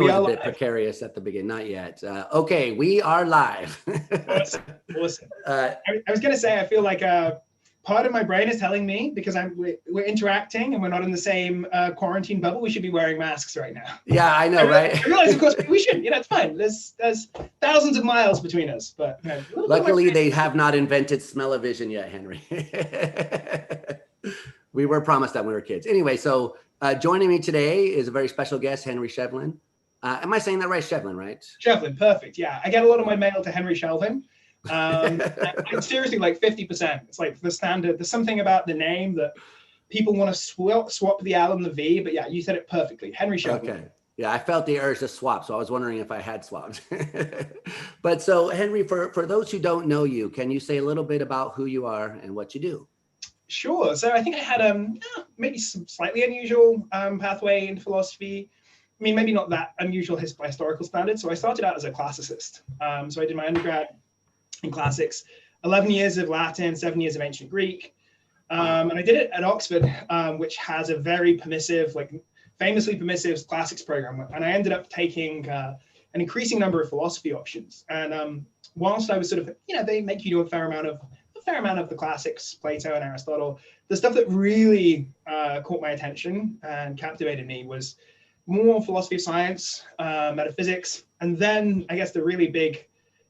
It We was are a bit live. precarious at the beginning, not yet. Okay, we are live. Awesome. Awesome. I was going to say, I feel like part of my brain is telling me, because we're interacting and we're not in the same quarantine bubble, we should be wearing masks right now. Yeah, I know, right? I realize, of course, we shouldn't. It's fine. There's thousands of miles between us. But luckily, they have not invented smell-o-vision yet, Henry. We were promised that when we were kids. Anyway, so joining me today is a very special guest, Henry Shevlin. Am I saying that right? Shevlin, right? Shevlin, perfect. Yeah, I get a lot of my mail to Henry Shevlin. I'm seriously like 50%. It's like the standard. There's something about the name that people want to swap the L and the V, but yeah, you said it perfectly. Henry Shevlin. Okay. Yeah, I felt the urge to swap, so I was wondering if I had swapped. But so, Henry, for those who don't know you, can you say a little bit about who you are and what you do? Sure. So I think I had maybe some slightly unusual pathway into philosophy. I mean, maybe not that unusual by historical standards. So I started out as a classicist. So I did my undergrad in classics, 11 years of Latin, 7 years of ancient Greek. And I did it at Oxford, which has a very permissive, like famously permissive classics program. And I ended up taking an increasing number of philosophy options. And whilst I was sort of, they make you do a fair amount of the classics, Plato and Aristotle, the stuff that really caught my attention and captivated me was more philosophy of science, metaphysics. And then I guess the really big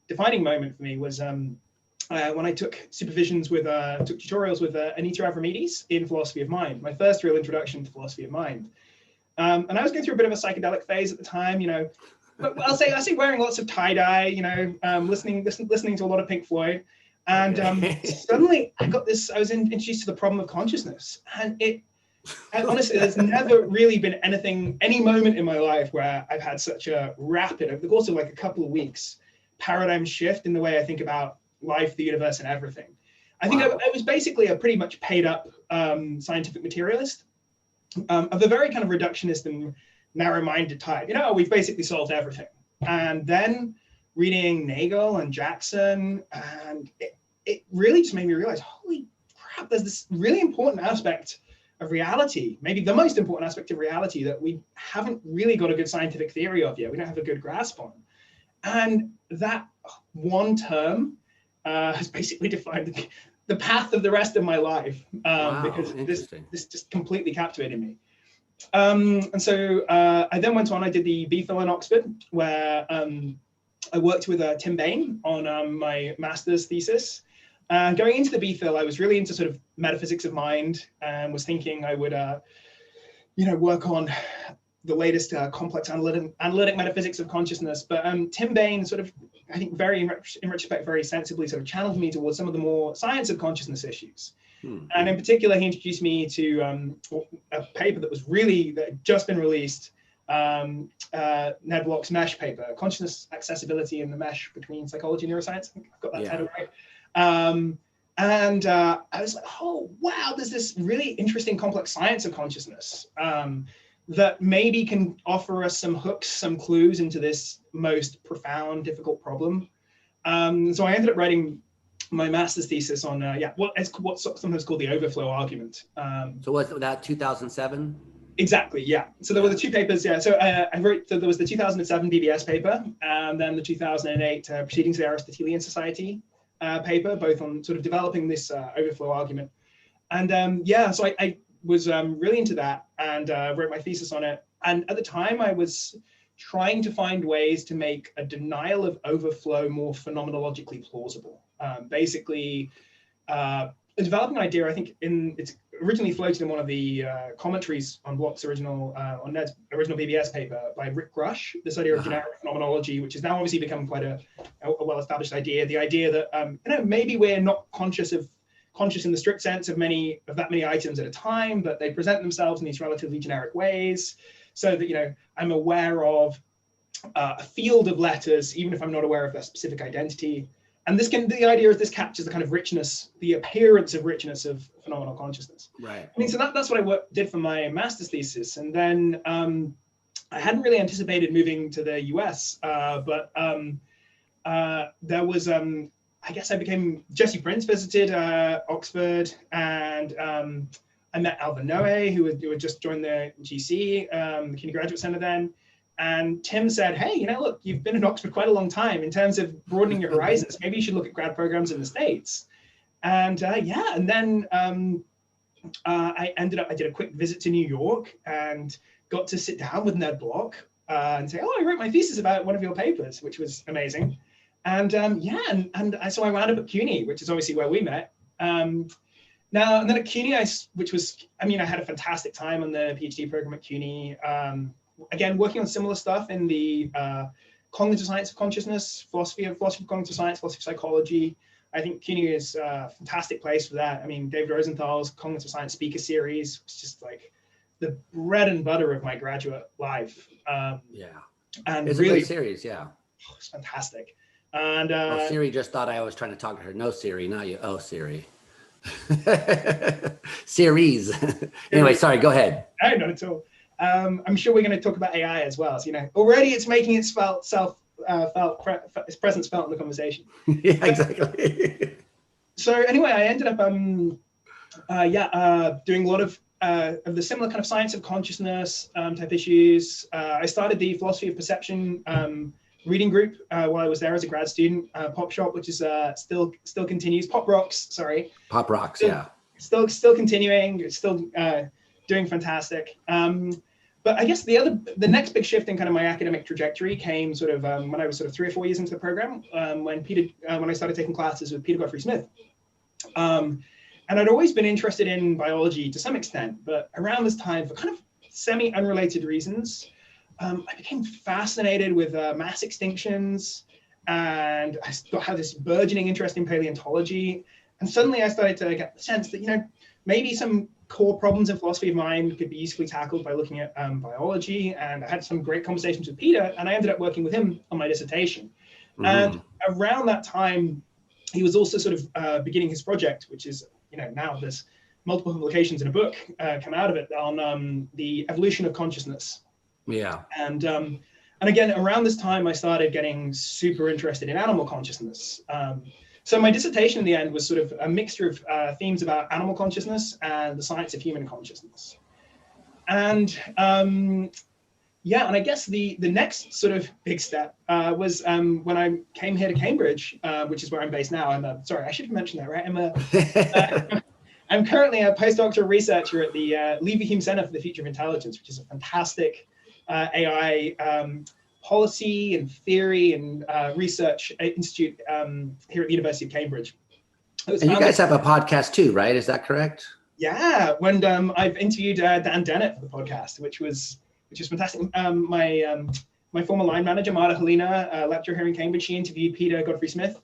defining moment for me was when I took supervisions took tutorials with Anita Avramides in philosophy of mind, my first real introduction to philosophy of mind. And I was going through a bit of a psychedelic phase at the time, but I'll say wearing lots of tie-dye, listening to a lot of Pink Floyd. And suddenly I was introduced to the problem of consciousness. And honestly, there's never really been any moment in my life where I've had such a rapid, over the course of like a couple of weeks, paradigm shift in the way I think about life, the universe, and everything. I think I was basically a pretty much paid up scientific materialist of a very kind of reductionist and narrow-minded type. We've basically solved everything. And then reading Nagel and Jackson, and it really just made me realize, holy crap, there's this really important aspect of reality, maybe the most important aspect of reality that we haven't really got a good scientific theory of yet. We don't have a good grasp on. And that one term has basically defined the path of the rest of my life, because this just completely captivated me. And so I then went on, I did the BPhil in Oxford, where I worked with Tim Bain on my master's thesis. Going into the BPhil, I was really into sort of metaphysics of mind and was thinking I would, work on the latest complex analytic metaphysics of consciousness. But Tim Bain sort of, I think in retrospect, very sensibly sort of channeled me towards some of the more science of consciousness issues. And in particular, he introduced me to a paper that had just been released, Ned Block's MESH paper, Consciousness, Accessibility, and the Mesh Between Psychology and Neuroscience. I think I've got that title right. And I was like, oh, wow, there's this really interesting complex science of consciousness that maybe can offer us some hooks, some clues into this most profound, difficult problem. So I ended up writing my master's thesis on what's sometimes called the overflow argument. So was that 2007? Exactly, yeah. So there were the two papers, yeah. So there was the 2007 BBS paper, and then the 2008 Proceedings of the Aristotelian Society paper, both on sort of developing this overflow argument. And so I was really into that and wrote my thesis on it. And at the time, I was trying to find ways to make a denial of overflow more phenomenologically plausible. Basically, developing an idea, I think it's originally floated in one of the commentaries on Block's on Ned's original BBS paper by Rick Grush, this idea of generic phenomenology, which has now obviously become quite a well-established idea. The idea that maybe we're not conscious in the strict sense of that many items at a time, but they present themselves in these relatively generic ways, so that I'm aware of a field of letters, even if I'm not aware of their specific identity. And the idea is this captures the kind of richness, the appearance of richness of phenomenal consciousness. Right. I mean, so that's what I did for my master's thesis. And then I hadn't really anticipated moving to the US, but there was, I guess Jesse Prince visited Oxford, and I met Alvin Noe, who had just joined the GC, the CUNY Graduate Center then. And Tim said, hey, look, you've been in Oxford quite a long time. In terms of broadening your horizons, maybe you should look at grad programs in the States. And and then I did a quick visit to New York and got to sit down with Ned Block and say, oh, I wrote my thesis about one of your papers, which was amazing. And so I wound up at CUNY, which is obviously where we met. And then at CUNY, I had a fantastic time on the PhD program at CUNY. Again, working on similar stuff in the cognitive science of consciousness, philosophy of cognitive science, philosophy of psychology. I think CUNY is a fantastic place for that. I mean, David Rosenthal's cognitive science speaker series was just like the bread and butter of my graduate life. And it's really, a good series, yeah. It's fantastic. And Siri just thought I was trying to talk to her. No, Siri, not you. Oh, Siri. Series. Anyway, sorry, go ahead. No, not at all. I'm sure we're going to talk about AI as well. So, already it's making its its presence felt in the conversation. Yeah, exactly. So anyway, I ended up doing a lot of the similar kind of science of consciousness type issues. I started the philosophy of perception reading group while I was there as a grad student. Pop Shop, which is still continues. Pop Rocks, sorry. Pop Rocks, yeah. Still continuing. It's still doing fantastic. But I guess the next big shift in kind of my academic trajectory came sort of when I was sort of 3 or 4 years into the program, when I started taking classes with Peter Godfrey-Smith. And I'd always been interested in biology to some extent, but around this time, for kind of semi-unrelated reasons, I became fascinated with mass extinctions, and I had this burgeoning interest in paleontology. And suddenly I started to get the sense that, maybe some core problems in philosophy of mind could be usefully tackled by looking at biology. And I had some great conversations with Peter, and I ended up working with him on my dissertation. Mm-hmm. And around that time, he was also sort of beginning his project, which is, now there's multiple publications in a book come out of it on the evolution of consciousness. Yeah. And again, around this time, I started getting super interested in animal consciousness. So my dissertation in the end was sort of a mixture of themes about animal consciousness and the science of human consciousness. And and I guess the next sort of big step was when I came here to Cambridge, which is where I'm based now. Sorry, I should have mentioned that, right? I'm currently a postdoctoral researcher at the Leverhulme Center for the Future of Intelligence, which is a fantastic AI policy and theory and research institute here at the University of Cambridge. And you guys have a podcast too, right? Is that correct? Yeah, when I've interviewed Dan Dennett for the podcast, which was fantastic. My former line manager, Marta Helena, lecturer here in Cambridge, she interviewed Peter Godfrey-Smith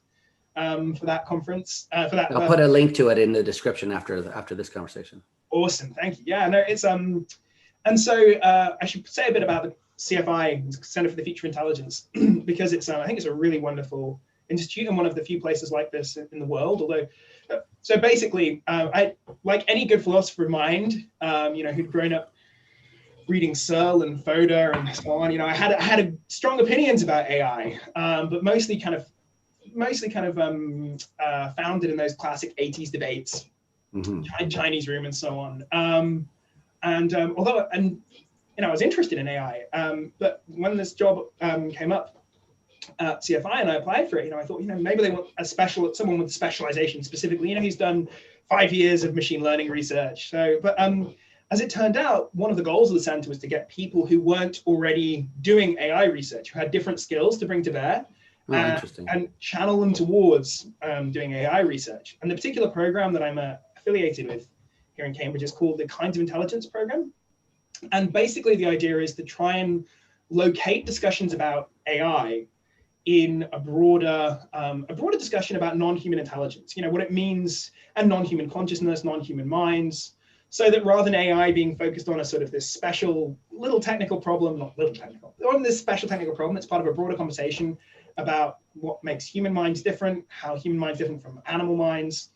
for that conference. I'll put a link to it in the description after this conversation. Awesome, thank you. Yeah, no, it's and so I should say a bit about the CFI, Center for the Future of Intelligence, because it's I think it's a really wonderful institute and one of the few places like this in the world. Although, so basically, I like any good philosopher of mind, who'd grown up reading Searle and Fodor and so on. I had strong opinions about AI, but mostly kind of founded in those classic 80s debates, Chinese room and so on. Although I was interested in AI, but when this job came up at CFI and I applied for it, I thought, maybe they want someone with specialization specifically, who's done 5 years of machine learning research. So, but as it turned out, one of the goals of the center was to get people who weren't already doing AI research, who had different skills to bring to bear, and channel them towards doing AI research. And the particular program that I'm affiliated with here in Cambridge is called the Kinds of Intelligence Program. And basically the idea is to try and locate discussions about AI in a broader discussion about non-human intelligence, what it means, and non-human consciousness, non-human minds, so that rather than AI being focused on a sort of this special little technical problem, on this special technical problem, it's part of a broader conversation about what makes human minds different, how human minds different from animal minds,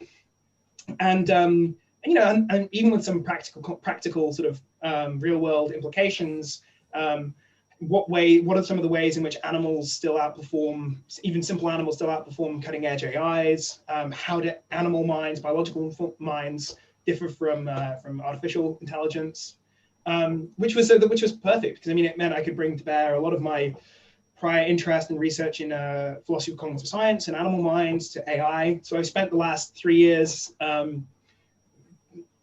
and even with some practical sort of real world implications, what are some of the ways in which animals still outperform, even simple animals still outperform cutting edge AIs? How do animal minds, biological minds differ from artificial intelligence? which was perfect because I mean it meant I could bring to bear a lot of my prior interest and research in philosophy of cognitive science and animal minds to AI. So I've spent the last 3 years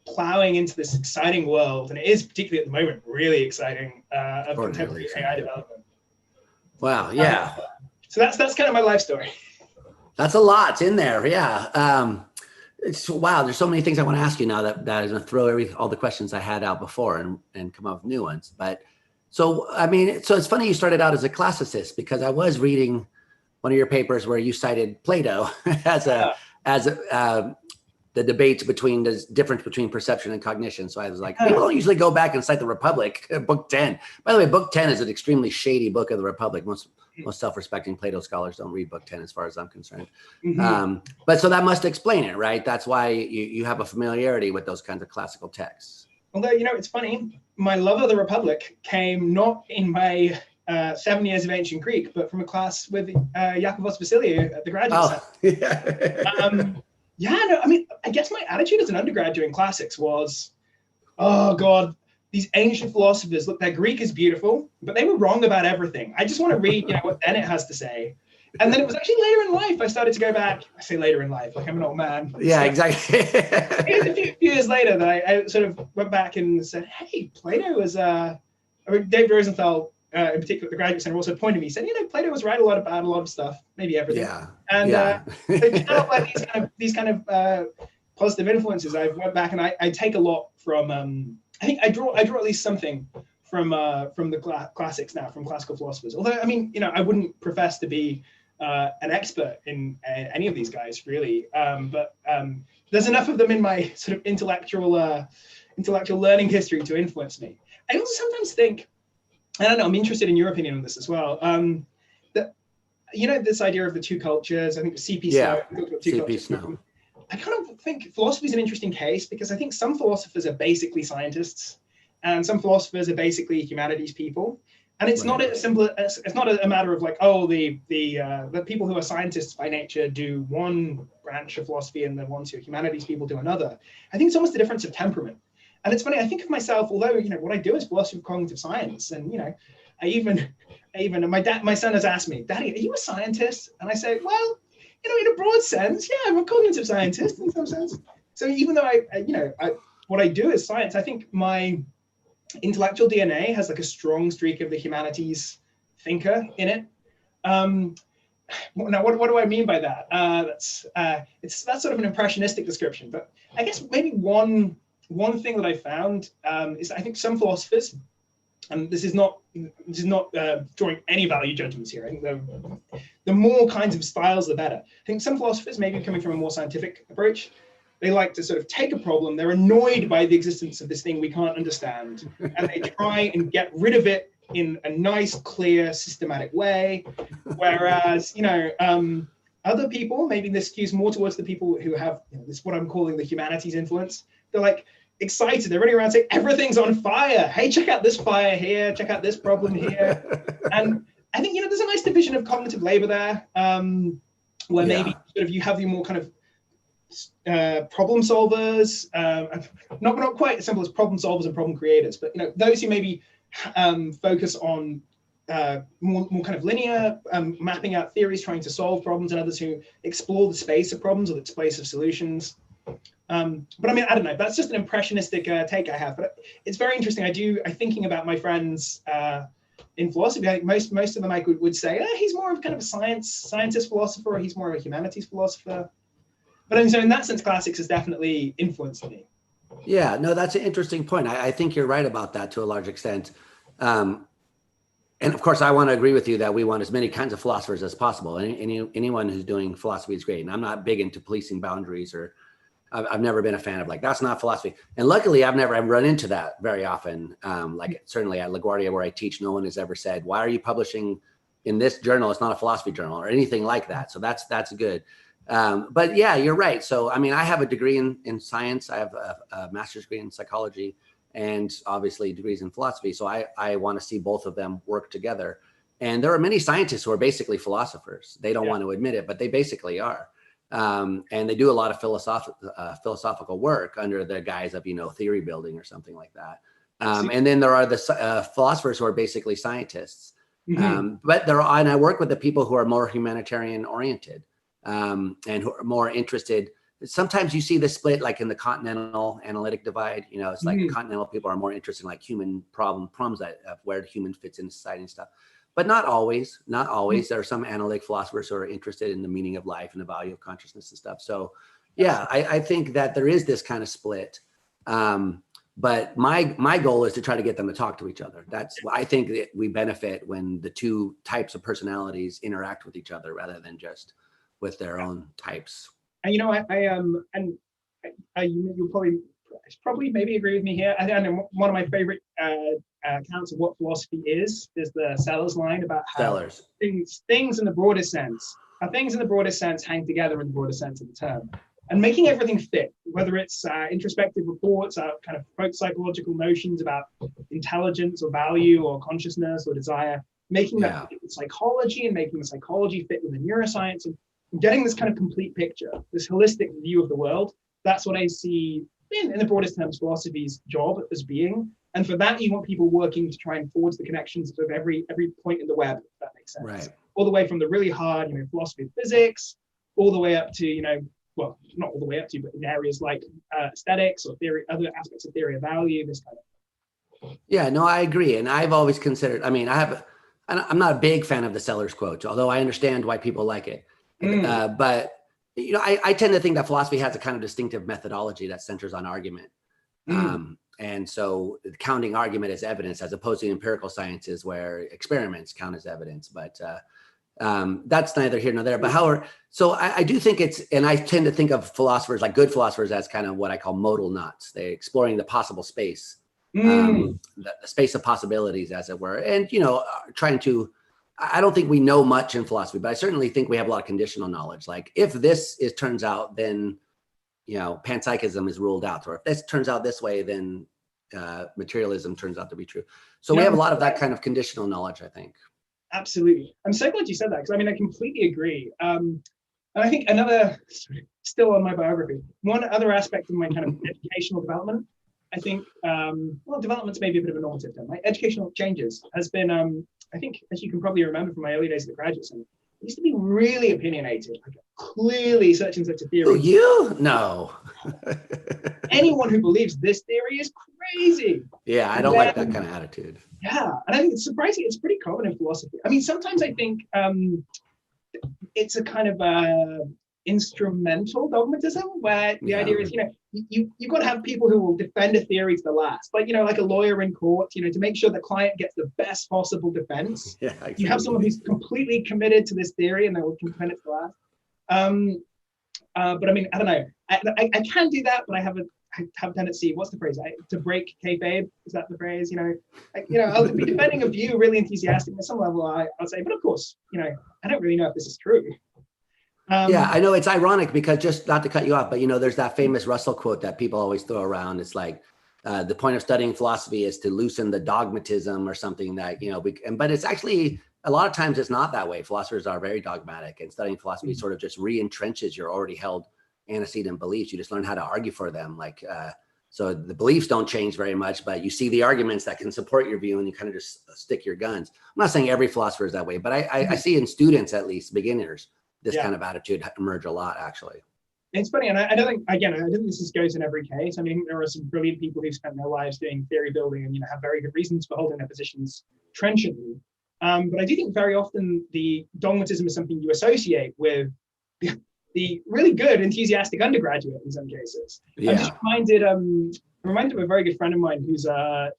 plowing into this exciting world, and it is particularly at the moment really exciting of contemporary AI development. Wow, yeah. So that's kind of my life story. That's a lot in there, yeah. Wow, there's so many things I want to ask you now that is going to throw all the questions I had out before and come up with new ones. But so, I mean, so it's funny you started out as a classicist, because I was reading one of your papers where you cited Plato as the debate between the difference between perception and cognition. So I was like, people don't usually go back and cite the Republic, book 10. By the way, book 10 is an extremely shady book of the Republic. Most self-respecting Plato scholars don't read book 10 as far as I'm concerned. But so that must explain it, right? That's why you have a familiarity with those kinds of classical texts. Although, you know, it's funny, my love of the Republic came not in my 7 years of ancient Greek, but from a class with Yakavos Vasiliou at the Graduate Center. Yeah, no, I mean, I guess my attitude as an undergraduate in classics was, oh God, these ancient philosophers, look, their Greek is beautiful, but they were wrong about everything. I just want to read, you know, what Bennett has to say. And then it was actually later in life I started to go back. I say later in life, like I'm an old man. Yeah, exactly. It was a few years later that I sort of went back and said, hey, Plato was, David Rosenthal, in particular, at the Graduate Center also pointed to me, said, you know, Plato was right a lot about a lot of stuff, maybe everything. Yeah. And kind of like these kind of positive influences, I went back and I take a lot from, I think I draw at least something from the classics now, from classical philosophers. Although, I mean, you know, I wouldn't profess to be an expert in any of these guys, really. But there's enough of them in my sort of intellectual learning history to influence me. I also sometimes think, I don't know, I'm interested in your opinion on this as well. That, you know, this idea of the two cultures, I think C.P. Snow. C.P. Snow. I kind of think philosophy is an interesting case because I think some philosophers are basically scientists and some philosophers are basically humanities people. And it's not as simple, it's not a matter of like, oh, the people who are scientists by nature do one branch of philosophy and the ones who are humanities people do another. I think it's almost a difference of temperament. And it's funny, I think of myself, although, you know, what I do is philosophy of cognitive science. And, you know, I even my son has asked me, Daddy, are you a scientist? And I say, well, you know, in a broad sense, yeah, I'm a cognitive scientist in some sense. So even though what I do is science, I think my intellectual DNA has like a strong streak of the humanities thinker in it. Now, what do I mean by that? That's sort of an impressionistic description, but I guess maybe one thing that I found is I think some philosophers, and this is not drawing any value judgments here. I think the more kinds of styles, the better. I think some philosophers, maybe coming from a more scientific approach, they like to sort of take a problem. They're annoyed by the existence of this thing we can't understand, and they try and get rid of it in a nice, clear, systematic way. Whereas, you know, other people, maybe this skews more towards the people who have, you know, this what I'm calling the humanities influence. They're like excited. They're running around saying everything's on fire. Hey, check out this fire here. Check out this problem here. And I think, you know, there's a nice division of cognitive labor there, where maybe sort of you have the more kind of problem solvers, not quite as simple as problem solvers and problem creators, but, you know, those who maybe focus on more kind of linear, mapping out theories, trying to solve problems, and others who explore the space of problems or the space of solutions. But I mean, I don't know, that's just an impressionistic take I have, but it's very interesting. I thinking about my friends in philosophy, I think most of them I would say, he's more of kind of a scientist philosopher, or he's more of a humanities philosopher. But so in that sense, classics has definitely influenced me. Yeah, no, that's an interesting point. I think you're right about that to a large extent. And of course, I want to agree with you that we want as many kinds of philosophers as possible. Anyone who's doing philosophy is great. And I'm not big into policing boundaries, or I've never been a fan of like, that's not philosophy. And luckily, I've run into that very often. Like certainly at LaGuardia where I teach, no one has ever said, why are you publishing in this journal? It's not a philosophy journal or anything like that. So that's good. But yeah, you're right. So, I mean, I have a degree in science. I have a master's degree in psychology and obviously degrees in philosophy. So I want to see both of them work together. And there are many scientists who are basically philosophers. They don't want to admit it, but they basically are. And they do a lot of philosophical work under the guise of, you know, theory building or something like that. And then there are the philosophers who are basically scientists. But and I work with the people who are more humanitarian oriented and who are more interested. Sometimes you see the split like in the continental analytic divide. It's like continental people are more interested in like human problems that where the human fits in society and stuff. But not always. There are some analytic philosophers who are interested in the meaning of life and the value of consciousness and stuff. So yeah, I think that there is this kind of split. But my goal is to try to get them to talk to each other. I think that we benefit when the two types of personalities interact with each other rather than just with their own types. And you'll probably maybe agree with me here. I know one of my favorite accounts of what philosophy is the Sellers line about how things in the broadest sense, hang together in the broadest sense of the term. And making everything fit, whether it's introspective reports, kind of psychological notions about intelligence or value or consciousness or desire, making that fit with psychology and making the psychology fit with the neuroscience and getting this kind of complete picture, this holistic view of the world. That's what I see in the broadest terms philosophy's job as being. And for that, you want people working to try and forge the connections of every point in the web, if that makes sense. Right. All the way from the really hard, philosophy of physics, all the way up to, well, not all the way up to, but in areas like aesthetics or theory, other aspects of theory of value, this kind of. Yeah, no, I agree. And I've always considered, I'm not a big fan of the Sellers quote, although I understand why people like it. But, I tend to think that philosophy has a kind of distinctive methodology that centers on argument. And so counting argument as evidence as opposed to empirical sciences where experiments count as evidence. But that's neither here nor there. But however, so I do think and I tend to think of philosophers, like good philosophers, as kind of what I call modal nuts. They're exploring the possible space, the space of possibilities, as it were. And, trying to, I don't think we know much in philosophy, but I certainly think we have a lot of conditional knowledge. Like if this turns out, then, panpsychism is ruled out. Or if this turns out this way, then materialism turns out to be true. So we have a lot of that kind of conditional knowledge, I think. Absolutely. I'm so glad you said that, because I completely agree. And I think still on my biography, one other aspect of my kind of educational development, I think, development's maybe a bit of a normative term. My educational changes has been, I think, as you can probably remember from my early days at the Graduate Center, I used to be really opinionated, like clearly such and such a theory. Oh, you? No. Anyone who believes this theory is crazy. Yeah, I don't like that kind of attitude. Yeah, and I think it's surprising. It's pretty common in philosophy. Sometimes I think it's a kind of instrumental dogmatism where the idea is, you've got to have people who will defend a theory to the last, like a lawyer in court, to make sure the client gets the best possible defense. Yeah, exactly. You have someone who's completely committed to this theory and they will defend it to the last. But I don't know. I can do that, but I have a tendency. What's the phrase? To break kayfabe. Is that the phrase? I'll be defending a view really enthusiastic. At some level, I'll say, but of course, I don't really know if this is true. Yeah, I know it's ironic because, just not to cut you off, but there's that famous Russell quote that people always throw around. It's like the point of studying philosophy is to loosen the dogmatism or something that but it's actually a lot of times it's not that way. Philosophers are very dogmatic, and studying philosophy sort of just re-entrenches your already held antecedent beliefs. You just learn how to argue for them. So the beliefs don't change very much, but you see the arguments that can support your view, and you kind of just stick your guns. I'm not saying every philosopher is that way, but I see in students, at least beginners, this kind of attitude emerge a lot, actually. It's funny, and I don't think this goes in every case. There are some brilliant people who spent their lives doing theory building and have very good reasons for holding their positions trenchantly. But I do think very often the dogmatism is something you associate with the really good, enthusiastic undergraduate in some cases. Yeah. I'm just reminded of a very good friend of mine he's a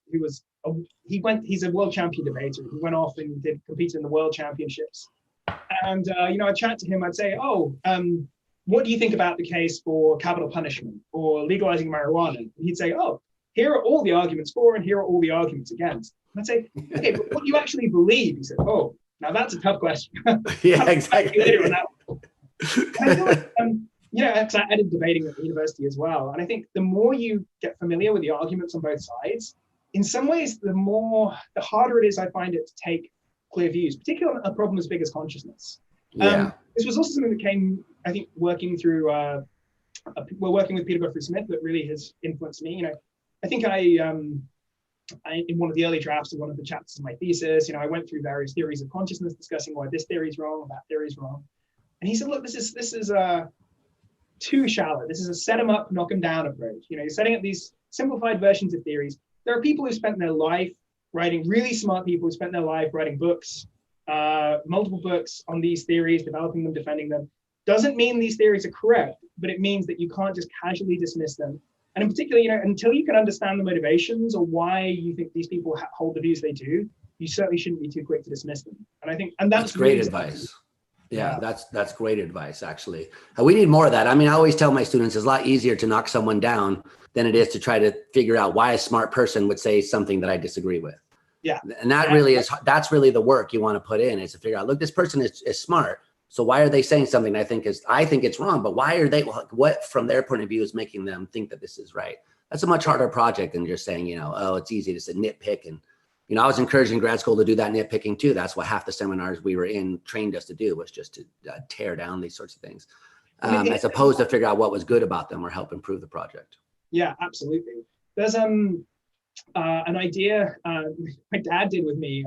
world champion debater. He went off and competed in the world championships. And I'd chat to him, I'd say, what do you think about the case for capital punishment or legalizing marijuana? And he'd say, here are all the arguments for and here are all the arguments against. And I'd say, okay, but what do you actually believe? He said, now that's a tough question. Yeah, exactly. Later on that one. And I feel like, because I did debating at the university as well. And I think the more you get familiar with the arguments on both sides, in some ways, the harder it is, I find it, to take clear views, particularly on a problem as big as consciousness. This was also something that came, I think, working with Peter Godfrey Smith that really has influenced me. I think I in one of the early drafts of one of the chapters of my thesis, I went through various theories of consciousness, discussing why this theory is wrong, that theory is wrong. And he said, look, this is too shallow. This is a set them up, knock them down approach. You're setting up these simplified versions of theories. There are people who spent their life writing, really smart people who spent their life writing books, multiple books on these theories, developing them, defending them. Doesn't mean these theories are correct, but it means that you can't just casually dismiss them. And in particular, until you can understand the motivations or why you think these people hold the views they do, you certainly shouldn't be too quick to dismiss them. And I think, and that's great really advice. Yeah, that's great advice, actually. We need more of that. I mean, I always tell my students it's a lot easier to knock someone down than it is to try to figure out why a smart person would say something that I disagree with. Yeah. And that's really the work you want to put in, is to figure out, look, this person is smart. So why are they saying something I think it's wrong, but why are they, what from their point of view is making them think that this is right? That's a much harder project than just saying, oh, it's easy to say nitpick. And, I was encouraged in grad school to do that nitpicking too. That's what half the seminars we were in trained us to do, was just to tear down these sorts of things, as opposed to figure out what was good about them or help improve the project. Yeah, absolutely. There's an idea my dad did with me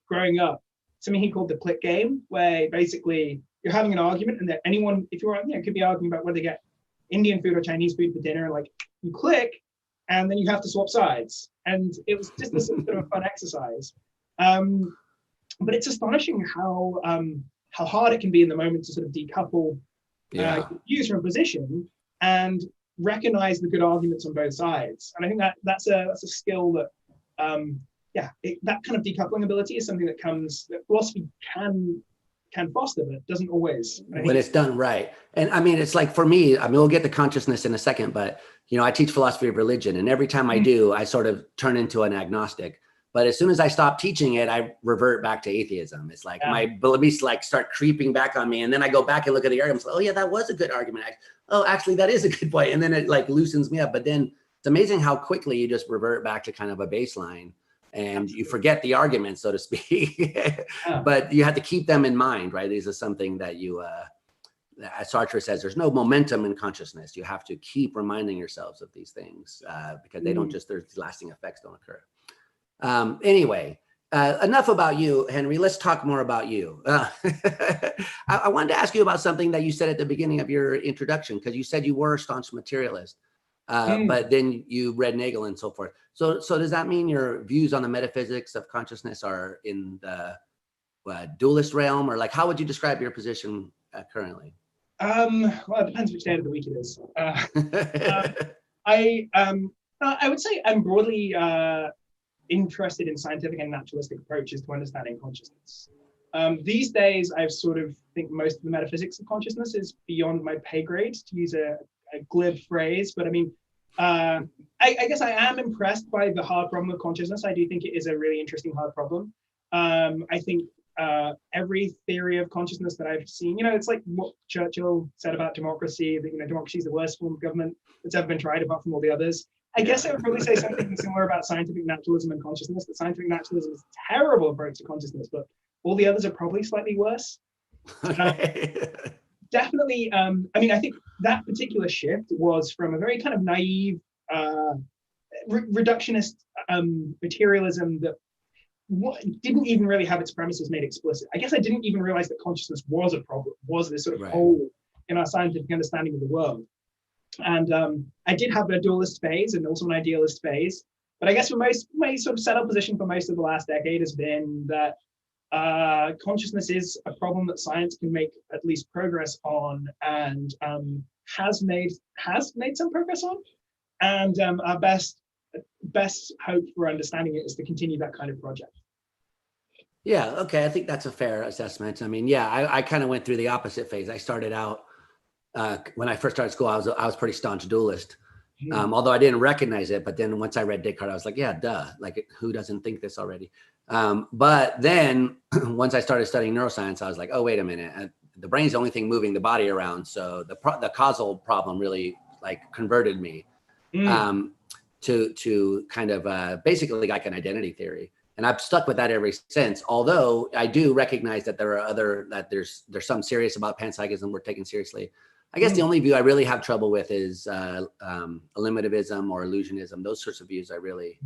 growing up, something he called the click game, where basically you're having an argument, and that anyone, if you're, could be arguing about whether to get Indian food or Chinese food for dinner, like you click, and then you have to swap sides. And it was just a sort of fun exercise. But it's astonishing how hard it can be in the moment to sort of decouple views from a position and recognize the good arguments on both sides. And I think that's a skill that that kind of decoupling ability is something that philosophy can foster, but it doesn't always. When it's done right. And I mean, it's like, for me, we'll get to consciousness in a second, but I teach philosophy of religion, and every time I do, I sort of turn into an agnostic. But as soon as I stop teaching it, I revert back to atheism. It's like my beliefs start creeping back on me, and then I go back and look at the arguments. Oh yeah, that was a good argument. Oh, actually, that is a good point. And then it loosens me up. But then it's amazing how quickly you just revert back to kind of a baseline, and you forget the arguments, so to speak. But you have to keep them in mind, right? These are something that you, as Sartre says, there's no momentum in consciousness. You have to keep reminding yourselves of these things because they don't their lasting effects don't occur. Anyway, enough about you, Henry. Let's talk more about you. I wanted to ask you about something that you said at the beginning of your introduction, because you said you were a staunch materialist, but then you read Nagel and so forth. So does that mean your views on the metaphysics of consciousness are in the dualist realm, or how would you describe your position currently? Well, it depends which day of the week it is. I would say I'm broadly interested in scientific and naturalistic approaches to understanding consciousness. These days, I sort of think most of the metaphysics of consciousness is beyond my pay grade, to use a glib phrase. But I mean, I guess I am impressed by the hard problem of consciousness. I do think it is a really interesting hard problem. I think every theory of consciousness that I've seen, it's like what Churchill said about democracy, that democracy is the worst form of government that's ever been tried, apart from all the others. I guess I would probably say something similar about scientific naturalism and consciousness, that scientific naturalism is a terrible approach to consciousness, but all the others are probably slightly worse. Definitely, I think that particular shift was from a very kind of naive, reductionist materialism that didn't even really have its premises made explicit. I guess I didn't even realize that consciousness was a problem, was this sort of hole in our scientific understanding of the world. And I did have a dualist phase and also an idealist phase. But I guess for my sort of settled position for most of the last decade has been that consciousness is a problem that science can make at least progress on, and has made some progress on. And our best hope for understanding it is to continue that kind of project. Yeah, okay, I think that's a fair assessment. I mean, I kind of went through the opposite phase. I started out, when I first started school, I was pretty staunch dualist, although I didn't recognize it. But then once I read Descartes, I was like, yeah, duh, who doesn't think this already? But then once I started studying neuroscience, I was like, oh, wait a minute, the brain's the only thing moving the body around. So the causal problem really converted me to kind of basically like an identity theory. And I've stuck with that ever since, although I do recognize that there's some serious about panpsychism we're taking seriously. I guess the only view I really have trouble with is eliminativism or illusionism. Those sorts of views I really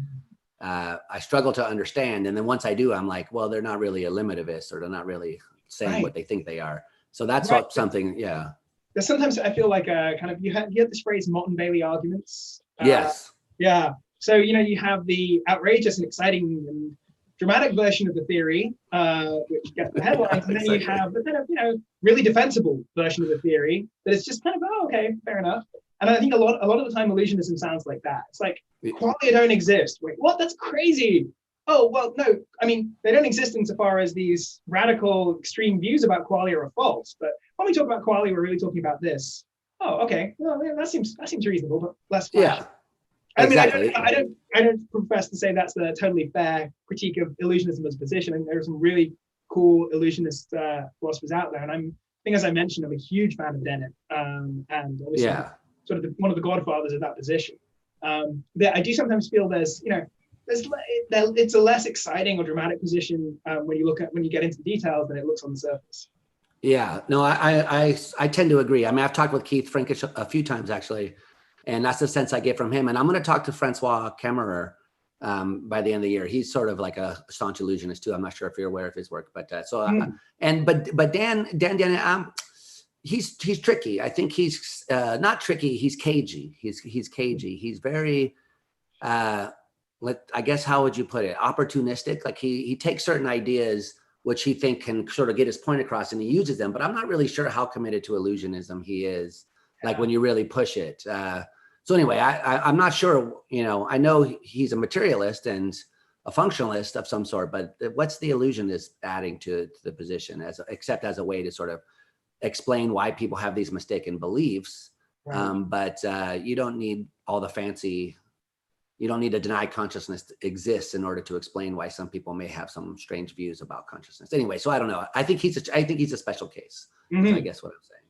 I struggle to understand. And then once I do, I'm like, well, they're not really a limitivist, or they're not really saying what they think they are. So that's something, yeah. There's sometimes I feel like kind of you have this phrase Mott and Bailey arguments. Yes. Yeah. So you have the outrageous and exciting and dramatic version of the theory, which gets the headlines, and then you have the kind of really defensible version of the theory that is just kind of okay, fair enough. And I think a lot of the time illusionism sounds like that. It's like qualia don't exist. Wait, what? That's crazy. Oh, well, no, I mean, they don't exist insofar as these radical extreme views about qualia are false. But when we talk about qualia, we're really talking about this. Oh, okay. Well, yeah, that seems reasonable, but less flash. Yeah. I mean, exactly. I don't profess to say that's the totally fair critique of illusionism as a position. And there are some really cool illusionist philosophers out there. And I think, as I mentioned, I'm a huge fan of Dennett, and obviously sort of one of the godfathers of that position. I do sometimes feel it's a less exciting or dramatic position when you get into the details than it looks on the surface. Yeah, no, I tend to agree. I mean, I've talked with Keith Frankish a few times actually, and that's the sense I get from him. And I'm going to talk to Francois Kemmerer by the end of the year. He's sort of like a staunch illusionist too. I'm not sure if you're aware of his work, but but Dan, he's tricky. I think he's not tricky. He's cagey. He's cagey. He's very, I guess, how would you put it? Opportunistic. Like he takes certain ideas which he think can sort of get his point across, and he uses them. But I'm not really sure how committed to illusionism he is. Like when you really push it. So anyway, I'm not sure. I know he's a materialist and a functionalist of some sort, but what's the illusionist adding to the position, except as a way to sort of explain why people have these mistaken beliefs? Right. But you don't need all the fancy. You don't need to deny consciousness exists in order to explain why some people may have some strange views about consciousness. Anyway, so I don't know. I think he's a special case. Mm-hmm. I guess what I'm saying.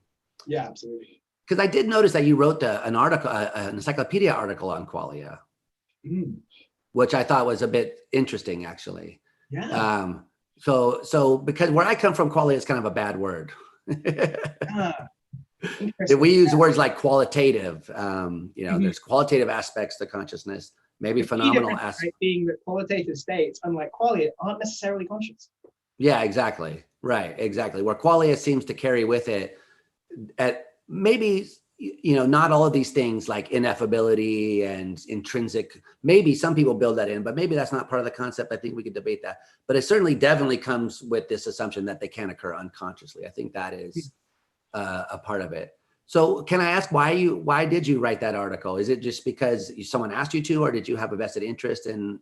Yeah, absolutely. Because I did notice that you wrote an article, an encyclopedia article on qualia, which I thought was a bit interesting, actually. Yeah. So because where I come from, qualia is kind of a bad word. We use words like qualitative. There's qualitative aspects to consciousness, maybe phenomenal aspects. Right, being that qualitative states, unlike qualia, aren't necessarily conscious. Yeah, exactly. Right, exactly. Where qualia seems to carry with it maybe not all of these things like ineffability and intrinsic. Maybe some people build that in, but maybe that's not part of the concept. I think we could debate that, but it definitely comes with this assumption that they can occur unconsciously. I think that is a part of it. So can I ask why did you write that article? Is it just because someone asked you to, or did you have a vested interest in?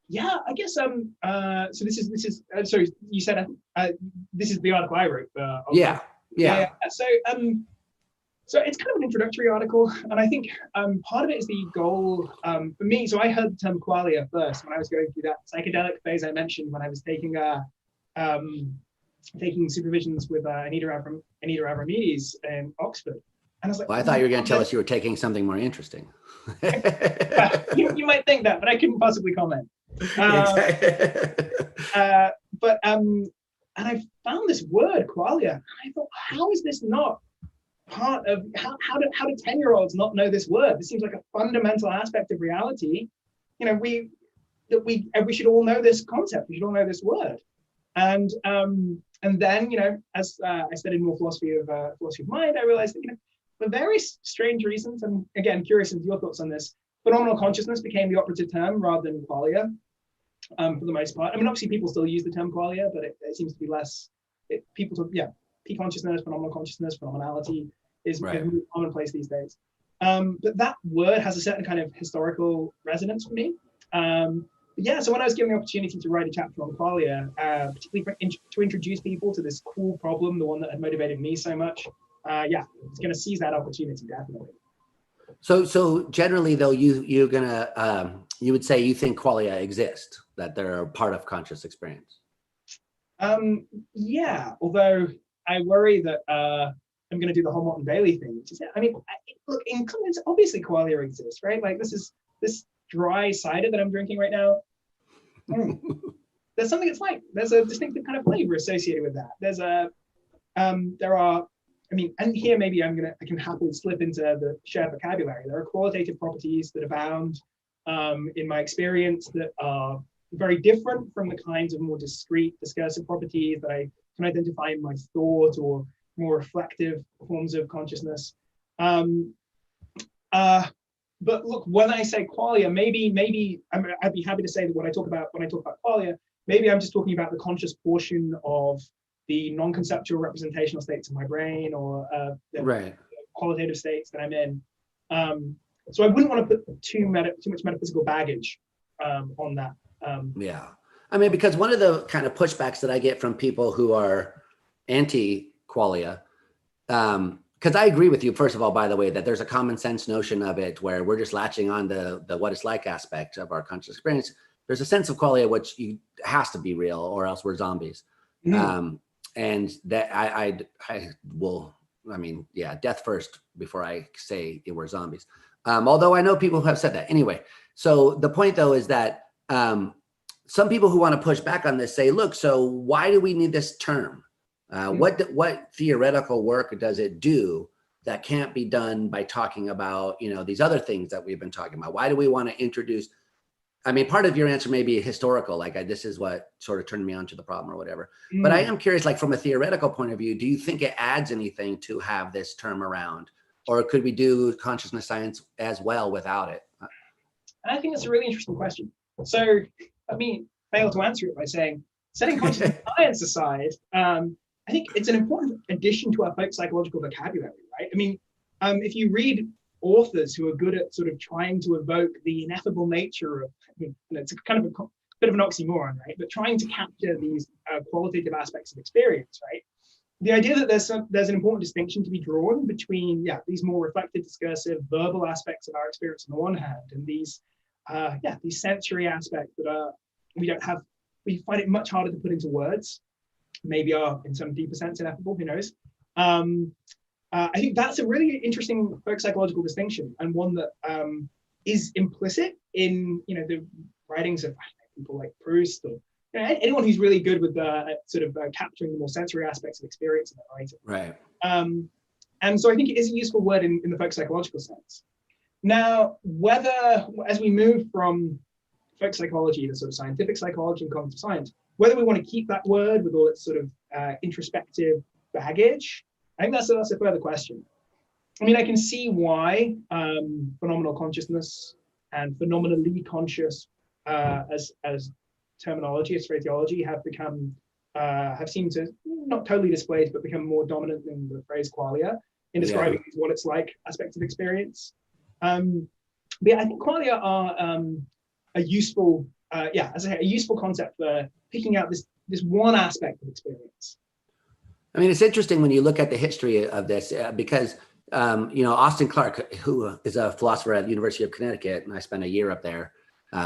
Yeah, I guess. So this is. Sorry, you said this is the article I wrote. Yeah. So it's kind of an introductory article, and I think part of it is the goal for me. So I heard the term qualia first when I was going through that psychedelic phase I mentioned when I was taking supervisions with Anita Avramides in Oxford. And I was like, well, I thought you were going to tell us you were taking something more interesting. You might think that, but I couldn't possibly comment. And I found this word qualia, and I thought, how is this not part of how do 10-year-olds not know this word? This seems like a fundamental aspect of reality. We should all know this concept. We should all know this word. And then as I studied more philosophy of mind, I realized that for very strange reasons, and again, curious into your thoughts on this, phenomenal consciousness became the operative term rather than qualia. For the most part. I mean, obviously people still use the term qualia, but it seems to be less. P consciousness, phenomenal consciousness, phenomenality is really commonplace these days. But that word has a certain kind of historical resonance for me. So when I was given the opportunity to write a chapter on qualia, particularly to introduce people to this cool problem, the one that had motivated me so much, it's going to seize that opportunity, definitely. So generally, though, you would say you think qualia exist, that they're part of conscious experience. Although I worry that I'm going to do the whole Mott and Bailey thing, which is, look, in comments, obviously qualia exists, right? Like this dry cider that I'm drinking right now. There's something it's like. There's a distinctive kind of flavor associated with that. And here maybe I can happily slip into the shared vocabulary. There are qualitative properties that abound. in my experience that are very different from the kinds of more discrete discursive properties that I can identify in my thought or more reflective forms of consciousness. But look, when I say qualia, maybe I'd be happy to say that when I talk about qualia, maybe I'm just talking about the conscious portion of the non-conceptual representational states of my brain, or the qualitative states that I'm in. So I wouldn't want to put too much metaphysical baggage on that. Yeah, I mean, because one of the kind of pushbacks that I get from people who are anti-qualia, because I agree with you, first of all, by the way, that there's a common sense notion of it where we're just latching on the what it's like aspect of our conscious experience. There's a sense of qualia which has to be real, or else we're zombies. And that I will, I mean, yeah, death first before I say we're zombies. Although I know people who have said that. Anyway, so the point though is that some people who want to push back on this say, look, so why do we need this term? What theoretical work does it do that can't be done by talking about, these other things that we've been talking about? Why do we want to introduce? I mean, part of your answer may be historical, like this is what sort of turned me onto the problem or whatever. But I am curious, like from a theoretical point of view, do you think it adds anything to have this term around? Or could we do consciousness science as well without it? I think that's a really interesting question. So let me fail to answer it by saying, setting consciousness science aside, I think it's an important addition to our folk psychological vocabulary, right? I mean, if you read authors who are good at sort of trying to evoke the ineffable nature of, it's kind of a bit of an oxymoron, right? But trying to capture these qualitative aspects of experience, right? The idea that there's an important distinction to be drawn between, these more reflective, discursive, verbal aspects of our experience on the one hand, and these sensory aspects that we find it much harder to put into words, maybe are in some deeper sense ineffable, who knows? I think that's a really interesting folk psychological distinction, and one that is implicit in the writings of people like Proust, or anyone who's really good with capturing the more sensory aspects of experience in their writing. Right. And so I think it is a useful word in the folk psychological sense. Now, whether as we move from folk psychology to sort of scientific psychology and cognitive science, whether we want to keep that word with all its sort of introspective baggage, I think that's a further question. I mean, I can see why phenomenal consciousness and phenomenally conscious as terminology, as phraseology, have seemed to, not totally displaced, but become more dominant than the phrase qualia in describing what it's like aspects of experience. But I think qualia are a useful, as I say, a useful concept for picking out this one aspect of experience. I mean, it's interesting when you look at the history of this, because, Austin Clarke, who is a philosopher at the University of Connecticut, and I spent a year up there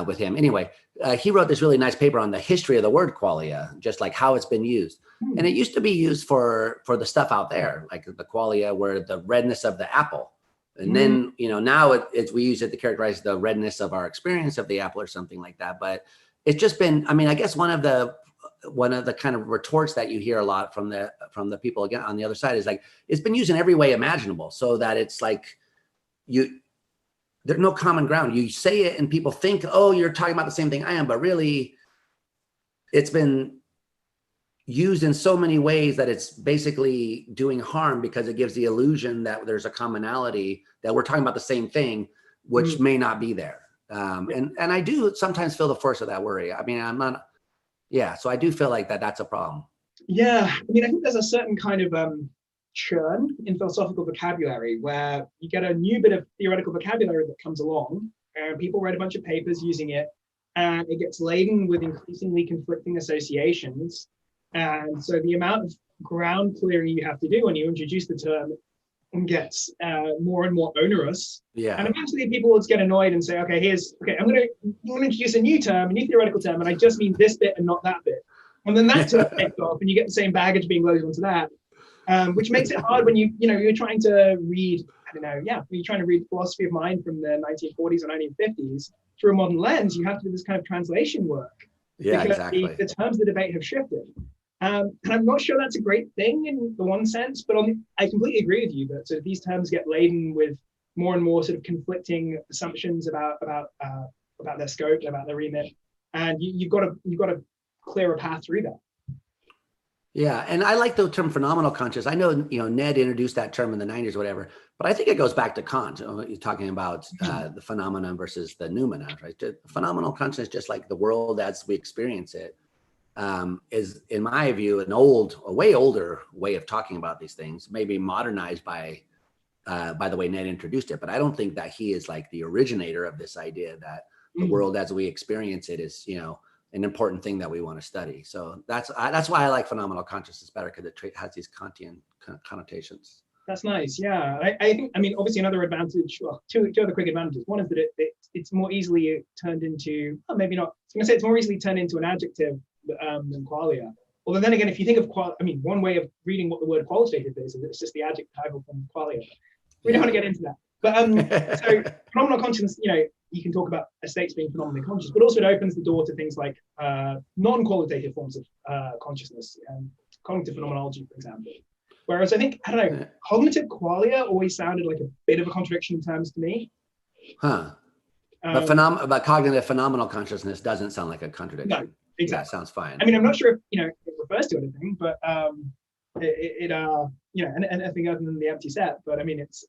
with him. Anyway, he wrote this really nice paper on the history of the word qualia, just like how it's been used. And it used to be used for the stuff out there, like the qualia were the redness of the apple. And then, now we use it to characterize the redness of our experience of the apple or something like that. But it's just been, I mean, I guess one of the kind of retorts that you hear a lot from the people again on the other side is like, it's been used in every way imaginable, so that it's like there's no common ground. You say it and people think, oh, you're talking about the same thing I am, but really it's been used in so many ways that it's basically doing harm, because it gives the illusion that there's a commonality, that we're talking about the same thing, which may not be there. And I do sometimes feel the force of that worry. I mean, so I do feel like that's a problem. Yeah, I mean, I think there's a certain kind of churn in philosophical vocabulary where you get a new bit of theoretical vocabulary that comes along, and people write a bunch of papers using it, and it gets laden with increasingly conflicting associations. And so the amount of ground clearing you have to do when you introduce the term gets more and more onerous. Yeah. And eventually people will just get annoyed and say, I'm going to introduce a new term, a new theoretical term, and I just mean this bit and not that bit. And then that term takes off, and you get the same baggage being loaded onto that, which makes it hard when you're trying to read, when you're trying to read philosophy of mind from the 1940s or 1950s through a modern lens. You have to do this kind of translation work. Yeah, because exactly. The terms of the debate have shifted. And I'm not sure that's a great thing in the one sense, but I completely agree with you that sort of these terms get laden with more and more sort of conflicting assumptions about about their scope, about their remit, and you've got to clear a path through that. Yeah, and I like the term phenomenal conscious. I know, Ned introduced that term in the 90s or whatever, but I think it goes back to Kant. You're talking about the phenomenon versus the noumena, right? The phenomenal consciousness, just like the world as we experience it, is, in my view, a way older way of talking about these things, maybe modernized by the way Ned introduced it. But I don't think that he is like the originator of this idea that the world as we experience it is, an important thing that we want to study. So that's why I like phenomenal consciousness better, because it has these Kantian connotations. That's nice. Yeah, I think, obviously another advantage, well, two other quick advantages. One is that it's more easily turned into, maybe not, I was going to say it's more easily turned into an adjective than qualia. Although then again, if you think of one way of reading what the word qualitative is it's just the adjectival form of qualia. We don't want to get into that. But so phenomenal consciousness, you can talk about states being phenomenally conscious, but also it opens the door to things like non-qualitative forms of consciousness, cognitive phenomenology, for example. Whereas I think, cognitive qualia always sounded like a bit of a contradiction in terms to me. But cognitive phenomenal consciousness doesn't sound like a contradiction. No, exactly. Yeah, it sounds fine. I'm not sure if it refers to anything, but anything other than the empty set. But it's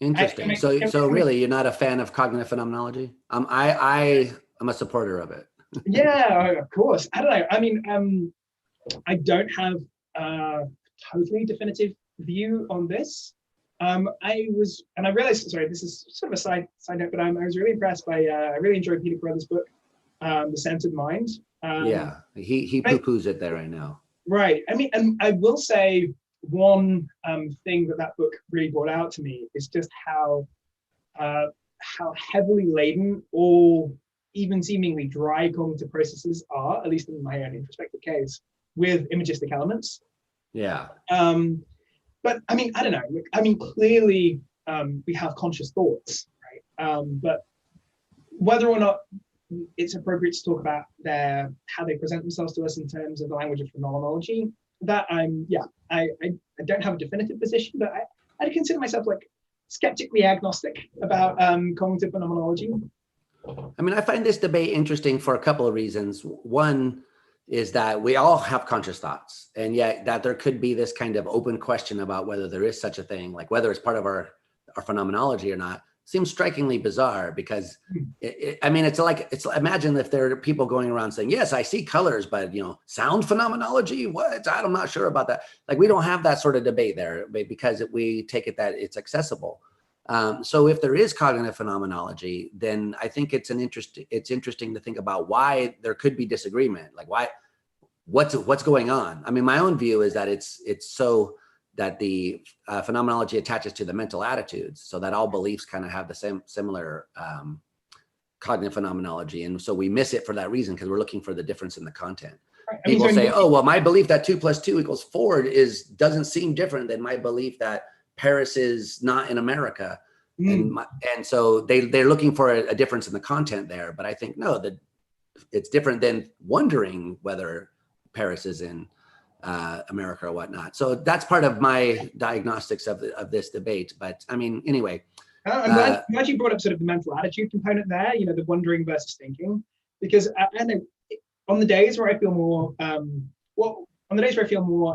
interesting. So really, you're not a fan of cognitive phenomenology? I am a supporter of it. Yeah, of course. I don't know. I don't have a totally definitive view on this. I realized, sorry, this is sort of a side note, but I was really impressed by, I really enjoyed Peter Carruthers' book, The Centered Mind. He poo-poos it there right now. Right. And I will say one thing that book really brought out to me is just how heavily laden all even seemingly dry cognitive processes are, at least in my own introspective case, with imagistic elements. Yeah. But I don't know. Clearly we have conscious thoughts, right? But whether or not it's appropriate to talk about how they present themselves to us in terms of the language of phenomenology, that I don't have a definitive position, but I'd consider myself like skeptically agnostic about cognitive phenomenology. I find this debate interesting for a couple of reasons. One is that we all have conscious thoughts, and yet that there could be this kind of open question about whether there is such a thing, like whether it's part of our phenomenology or not, seems strikingly bizarre, because imagine if there are people going around saying, yes, I see colors, but sound phenomenology, what? I'm not sure about that. Like, we don't have that sort of debate there, because we take it that it's accessible. So if there is cognitive phenomenology, then I think it's interesting to think about why there could be disagreement. Like, what's going on? My own view is that it's so that the phenomenology attaches to the mental attitudes, so that all beliefs kind of have the similar cognitive phenomenology, and so we miss it for that reason, because we're looking for the difference in the content. Right. People say, "Oh, well, my belief that 2 + 2 = 4 doesn't seem different than my belief that Paris is not in America," and so they're looking for a difference in the content there. But I think no, that it's different than wondering whether Paris is in America or whatnot. So that's part of my diagnostics of this debate. But anyway. I'm glad you brought up sort of the mental attitude component there, the wondering versus thinking, because I know on the days where I feel more,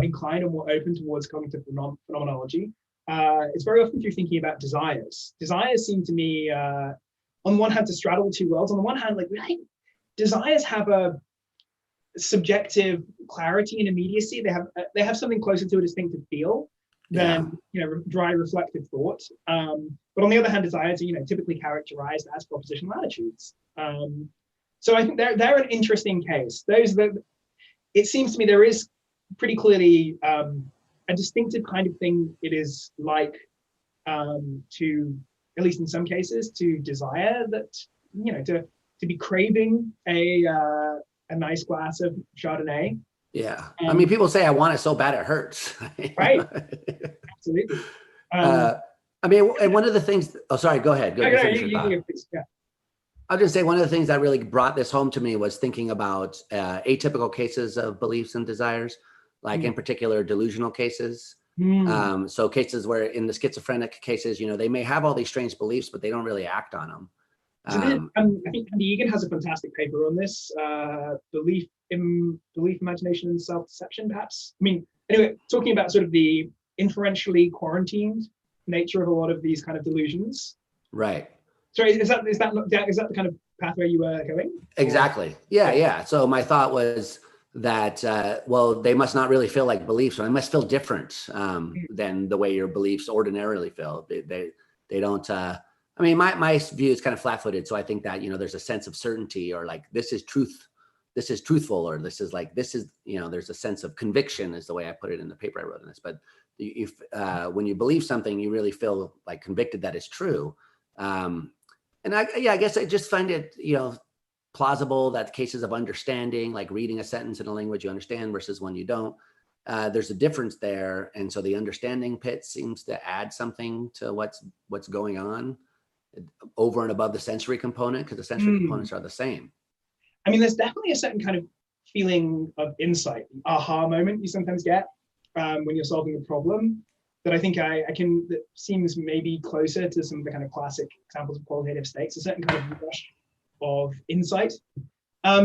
inclined or more open towards cognitive phenomenology, it's very often through thinking about desires. Desires seem to me, on one hand, to straddle two worlds. On the one hand, I think desires have a subjective clarity and immediacy. They have something closer to a distinctive feel than dry reflective thought. But on the other hand, desires are typically characterized as propositional attitudes. So I think they're an interesting case. It seems to me there is pretty clearly a distinctive kind of thing it is like to, at least in some cases, to desire that, to be craving a nice glass of Chardonnay. Yeah. People say, I want it so bad it hurts. Right. Absolutely. And one of the things, sorry, go ahead. I'll just say one of the things that really brought this home to me was thinking about atypical cases of beliefs and desires, like in particular delusional cases. So cases where in the schizophrenic cases, they may have all these strange beliefs, but they don't really act on them. So I think Andy Egan has a fantastic paper on this, belief, imagination, and self-deception, perhaps. I mean, anyway, talking about sort of the inferentially quarantined nature of a lot of these kind of delusions. Right. Sorry, is that the kind of pathway you were going? Exactly. Yeah. So my thought was that, well, they must not really feel like beliefs, or they must feel different than the way your beliefs ordinarily feel. They don't, I mean, my view is kind of flat-footed. So I think that, there's a sense of certainty, or like, this is truthful, or this is, there's a sense of conviction, is the way I put it in the paper I wrote in this. But when you believe something, you really feel like convicted that it's true. And I guess I just find it, plausible that cases of understanding, like reading a sentence in a language you understand versus one you don't, there's a difference there. And so the understanding pit seems to add something to what's going on over and above the sensory component, because the sensory components are the same. I mean, there's definitely a certain kind of feeling of insight, aha moment you sometimes get when you're solving a problem, that I think that seems maybe closer to some of the kind of classic examples of qualitative states, a certain kind of rush of insight. But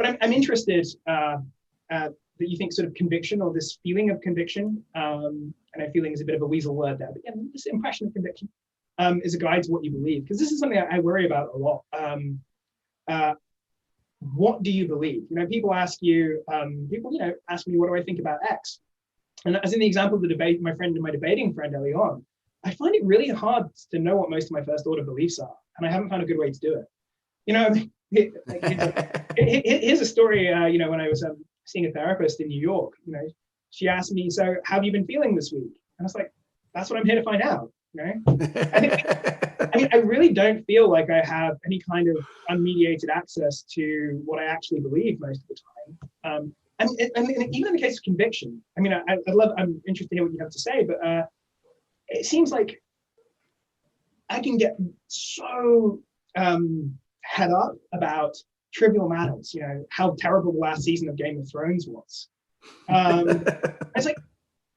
I'm interested that you think sort of conviction, or this feeling of conviction, and feeling is a bit of a weasel word there, but this impression of conviction is a guide to what you believe, because this is something I worry about a lot. What do you believe? People ask you, ask me, what do I think about X? And as in the example of the debate, my debating friend early on, I find it really hard to know what most of my first order beliefs are, and I haven't found a good way to do it. Here's a story. When I was seeing a therapist in New York, she asked me, "So, how have you been feeling this week?" And I was like, "That's what I'm here to find out." I really don't feel like I have any kind of unmediated access to what I actually believe most of the time. And even in the case of conviction, I'm interested to hear what you have to say, but it seems like I can get so head up about trivial matters, how terrible the last season of Game of Thrones was. It's like,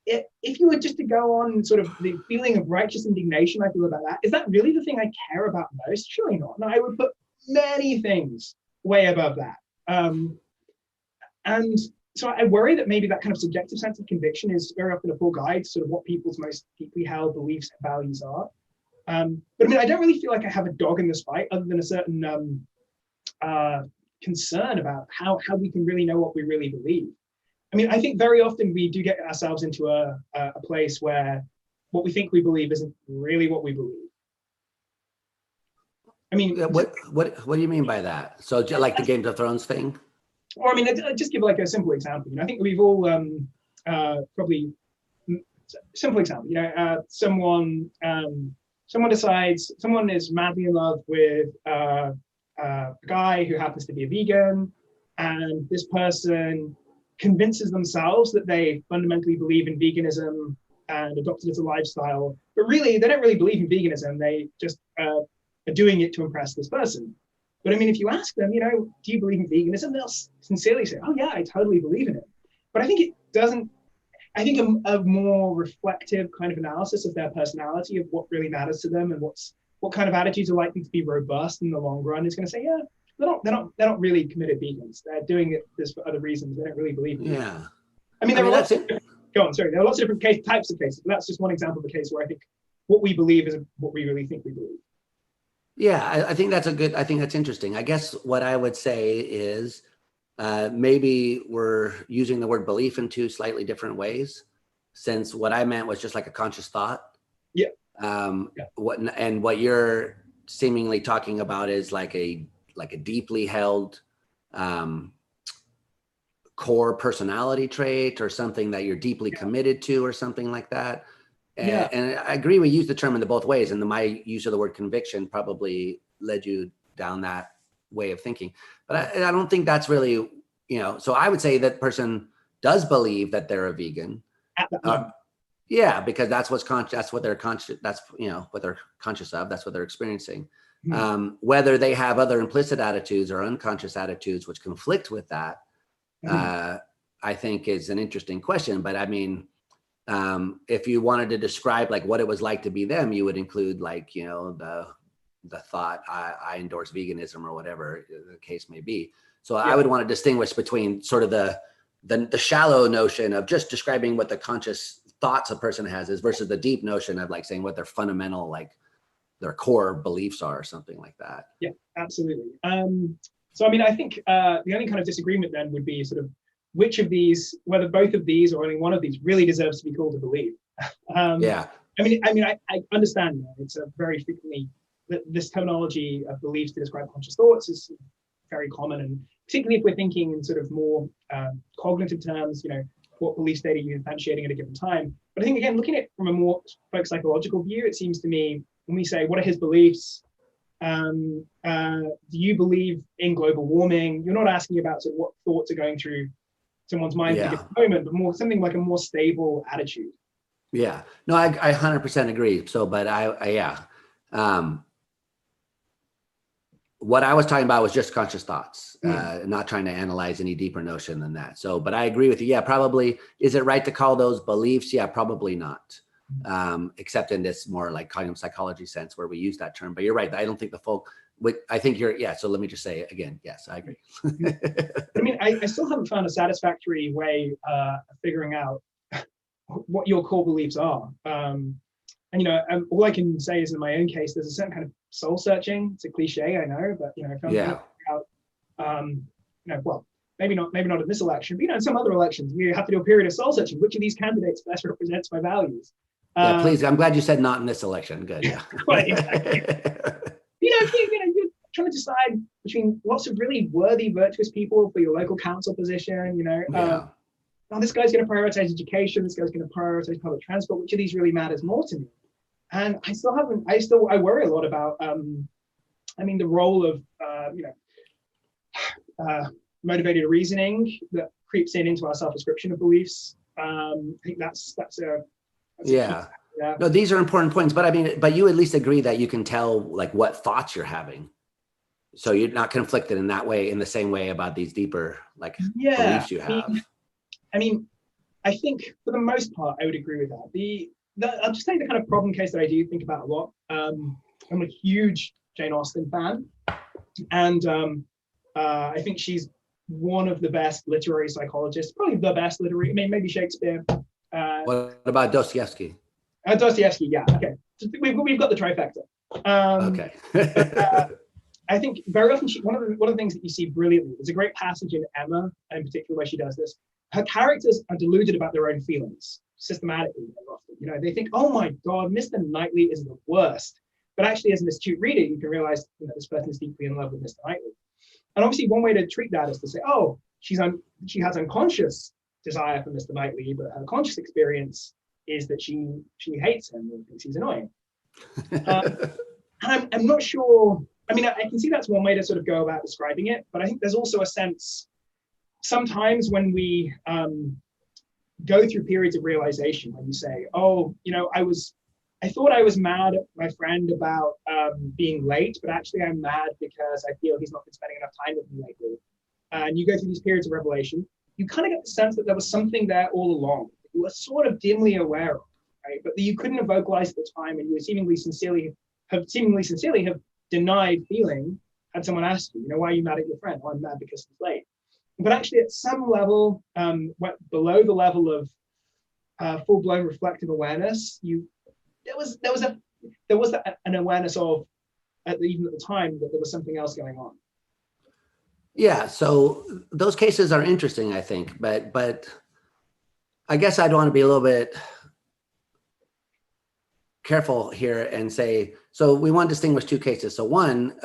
if you were just to go on sort of the feeling of righteous indignation I feel about that, is that really the thing I care about most? Surely not. No, I would put many things way above that. And so I worry that maybe that kind of subjective sense of conviction is very often a poor guide to sort of what people's most deeply held beliefs and values are. But I don't really feel like I have a dog in this fight, other than a certain concern about how we can really know what we really believe. I think very often we do get ourselves into a place where what we think we believe isn't really what we believe. What do you mean by that? So like the Game of Thrones thing? Or I'll just give like a simple example. I think we've all probably simple example. Someone decides, someone is madly in love with a guy who happens to be a vegan, and this person convinces themselves that they fundamentally believe in veganism and adopt it as a lifestyle, but really they don't really believe in veganism. They just are doing it to impress this person. But if you ask them, do you believe in veganism? They'll sincerely say, oh yeah, I totally believe in it. But I think it doesn't, I think a more reflective kind of analysis of their personality, of what really matters to them and what kind of attitudes are likely to be robust in the long run, is going to say, yeah, they're not really committed vegans. They're doing this for other reasons. They don't really believe in it. Yeah. There are lots of there are lots of different types of cases, but that's just one example of a case where I think what we believe is what we really think we believe. Yeah, I think that's interesting. I guess what I would say is maybe we're using the word belief in two slightly different ways, since what I meant was just like a conscious thought. Yeah. What you're seemingly talking about is like a deeply held core personality trait, or something that you're deeply committed to, or something like that. And I agree, we use the term in the both ways, and my use of the word conviction probably led you down that way of thinking. But I don't think that's really, so I would say that person does believe that they're a vegan. Yeah, because that's what they're conscious, that's what they're conscious of, that's what they're experiencing. Mm-hmm. Whether they have other implicit attitudes or unconscious attitudes which conflict with that, I think is an interesting question. But if you wanted to describe like what it was like to be them, you would include like, the the thought, I endorse veganism or whatever the case may be. So Yeah. I would want to distinguish between sort of the shallow notion of just describing what the conscious thoughts a person has is versus the deep notion of like saying what their fundamental, like their core beliefs are or something like that. Yeah, absolutely. So, I mean, I think the only kind of disagreement then would be sort of which of these, whether both of these or only one of these really deserves to be called a belief. Yeah. I understand that it's a very frequently, this terminology of beliefs to describe conscious thoughts is very common, and particularly if we're thinking in sort of more cognitive terms, what belief state are you instantiating at a given time. But I think, again, looking at it from a more folk psychological view, it seems to me when we say, what are his beliefs? Do you believe in global warming? You're not asking about sort of what thoughts are going through someone's mind at a given moment, but more something like a more stable attitude. Yeah, no, I 100% agree. So, but what I was talking about was just conscious thoughts, not trying to analyze any deeper notion than that. So, but I agree with you. Yeah, probably. Is it right to call those beliefs? Yeah, probably not. Except in this more like cognitive psychology sense where we use that term. But you're right. I don't think the folk. I think so let me just say again, yes, I agree. I mean, I still haven't found a satisfactory way of figuring out what your core beliefs are. And all I can say is in my own case, there's a certain kind of soul searching. It's a cliche, I know, but if I'm figure out, well, maybe not in this election, but in some other elections, we have to do a period of soul searching. Which of these candidates best represents my values? Yeah, please. I'm glad you said not in this election. Good. Yeah. Right, exactly. You're trying to decide between lots of really worthy, virtuous people for your local council position. This guy's going to prioritize education. This guy's going to prioritize public transport. Which of these really matters more to me? And I worry a lot about, the role of, motivated reasoning that creeps into our self-description of beliefs. I think that's yeah. No, these are important points, but you at least agree that you can tell like what thoughts you're having. So you're not conflicted in that way, in the same way about these deeper beliefs you have. I think for the most part, I would agree with that. I'll just take the kind of problem case that I do think about a lot. I'm a huge Jane Austen fan, and I think she's one of the best literary psychologists, probably the best literary. Maybe Shakespeare. What about Dostoevsky? Dostoevsky, yeah. Okay, so we've got the trifecta. Okay. I think very often one of the things that you see brilliantly is a great passage in Emma, in particular, where she does this. Her characters are deluded about their own feelings systematically. Often. They think, "Oh my God, Mr. Knightley is the worst," but actually, as an astute reader, you can realize this person is deeply in love with Mr. Knightley. And obviously, one way to treat that is to say, "Oh, she has unconscious desire for Mr. Knightley, but her conscious experience is that she hates him and thinks he's annoying." I'm not sure. I can see that's one way to sort of go about describing it, but I think there's also a sense sometimes when we go through periods of realization when you say, "Oh, I thought I was mad at my friend about being late, but actually I'm mad because I feel he's not been spending enough time with me lately." And you go through these periods of revelation, you kind of get the sense that there was something there all along that you were sort of dimly aware of, right? But that you couldn't have vocalized at the time, and you would seemingly sincerely have denied feeling had someone asked you, "Why are you mad at your friend?" "Oh, I'm mad because he's late." But actually, at some level, below the level of full-blown reflective awareness, there was an awareness of, even at the time, that there was something else going on. Yeah, so those cases are interesting, I think, but I guess I'd want to be a little bit careful here and say, so we want to distinguish two cases. So one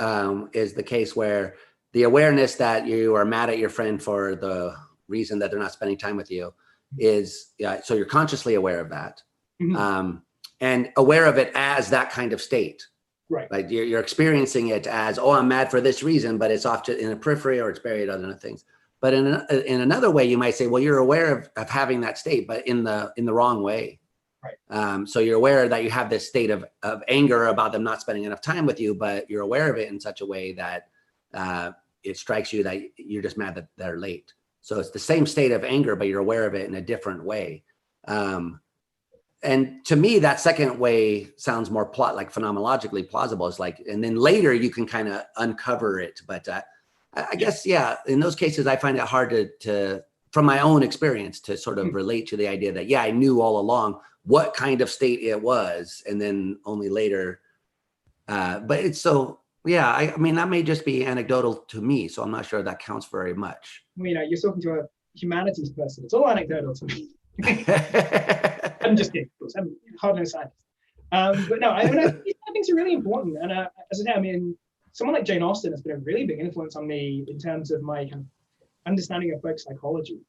is the case where the awareness that you are mad at your friend for the reason that they're not spending time with you is, so you're consciously aware of that. Mm-hmm. And aware of it as that kind of state. Right. Like you're experiencing it as, "Oh, I'm mad for this reason," but it's off in the periphery or it's buried other things. But in another way, you might say, well, you're aware of having that state, but in the wrong way. Right. So you're aware that you have this state of anger about them not spending enough time with you, but you're aware of it in such a way that it strikes you that you're just mad that they're late. So it's the same state of anger, but you're aware of it in a different way. and to me, that second way sounds more like phenomenologically plausible. It's like, and then later you can kind of uncover it. But I guess, yeah, in those cases, I find it hard to, from my own experience, to sort of relate to the idea that, yeah, I knew all along what kind of state it was, and then only later. But it's so, yeah, I mean, that may just be anecdotal to me, so I'm not sure that counts very much. Well, you're talking to a humanities person. It's all anecdotal to me. I'm just kidding, of course. I'm hardly a scientist. But no, I mean, these things are really important. And as I say, I mean, someone like Jane Austen has been a really big influence on me in terms of my kind of understanding of folk psychology.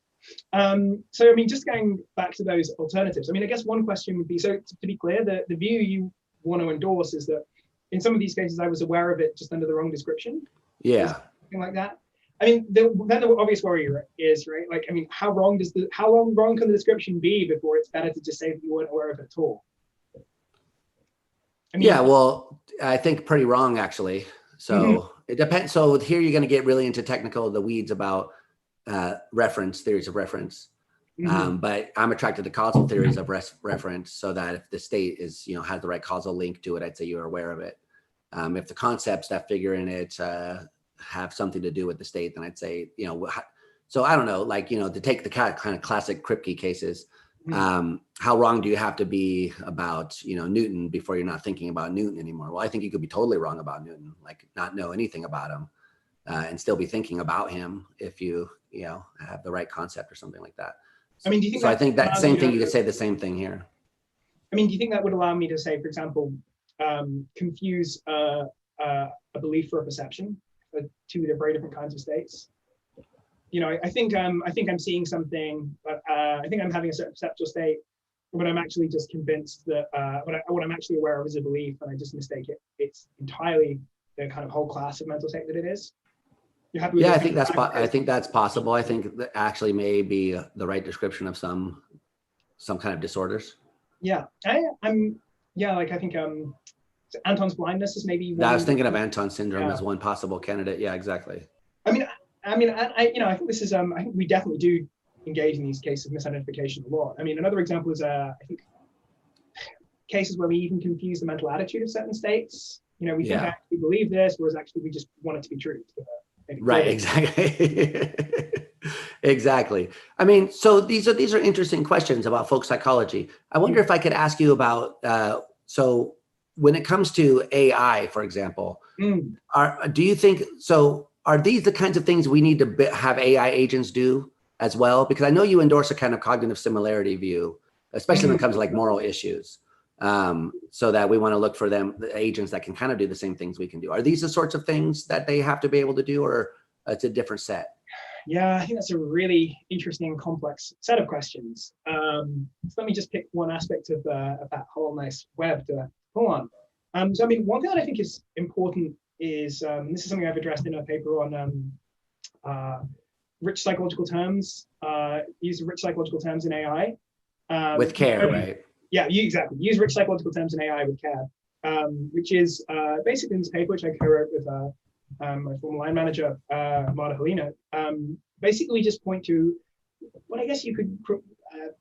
So, I mean, just going back to those alternatives, I mean, I guess one question would be, so to be clear, the view you want to endorse is that in some of these cases, I was aware of it just under the wrong description. Yeah. Something like that. I mean, then the obvious worry is, right? Like, I mean, how wrong can the description be before it's better to just say that you weren't aware of it at all? I mean, yeah, well, I think pretty wrong, actually. So it depends. So here you're going to get really into the weeds about theories of reference. But I'm attracted to causal theories of reference, so that if the state is, has the right causal link to it, I'd say you're aware of it. If the concepts that figure in it have something to do with the state, then I'd say, so I don't know, like, to take the kind of classic Kripke cases, how wrong do you have to be about, Newton before you're not thinking about Newton anymore? Well, I think you could be totally wrong about Newton, like not know anything about him and still be thinking about him if you, have the right concept or something like that. I mean, do you think? So I think that same thing, you could say the same thing here. I mean, do you think that would allow me to say, for example, confuse a belief for a perception for two very different kinds of states? I think I'm seeing something, but I think I'm having a certain perceptual state, but I'm actually just convinced that what I'm actually aware of is a belief, and I just mistake it. It's entirely the kind of whole class of mental state that it is. Yeah, I think that's possible. I think that actually may be the right description of some kind of disorders. Yeah, I think Anton's blindness is maybe one. I was thinking of Anton syndrome as one possible candidate. Yeah, exactly. I think this is I think we definitely do engage in these cases of misidentification a lot. I mean, another example is I think cases where we even confuse the mental attitude of certain states. We think actually believe this, whereas actually we just want it to be true. Right, exactly. Exactly. I mean, so these are interesting questions about folk psychology. I wonder if I could ask you about, so when it comes to AI, for example, do you think, so are these the kinds of things we need to have AI agents do as well? Because I know you endorse a kind of cognitive similarity view, especially when it comes to like moral issues. So that we want to look for the agents that can kind of do the same things we can do. Are these the sorts of things that they have to be able to do, or it's a different set? Yeah, I think that's a really interesting, complex set of questions. So let me just pick one aspect of that whole nice web to pull on. So I mean, one thing that I think is important is, this is something I've addressed in a paper on rich psychological terms, use of rich psychological terms in AI. With care, right? Yeah, exactly. Use rich psychological terms in AI with care, which is basically in this paper, which I co-wrote with my former line manager, Marta Helena. Basically, we just point to what I guess you could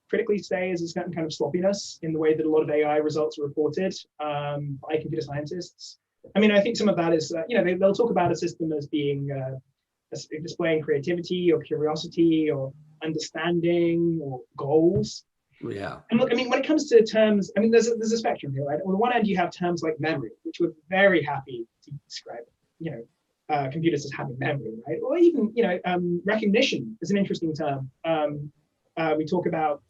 critically say is a certain kind of sloppiness in the way that a lot of AI results are reported by computer scientists. I mean, I think some of that is, they'll talk about a system as being displaying creativity or curiosity or understanding or goals. Yeah. And look, I mean, when it comes to terms, I mean, there's a spectrum here, right? On the one hand, you have terms like memory, which we're very happy to describe, computers as having memory, right? Or even, recognition is an interesting term. We talk about,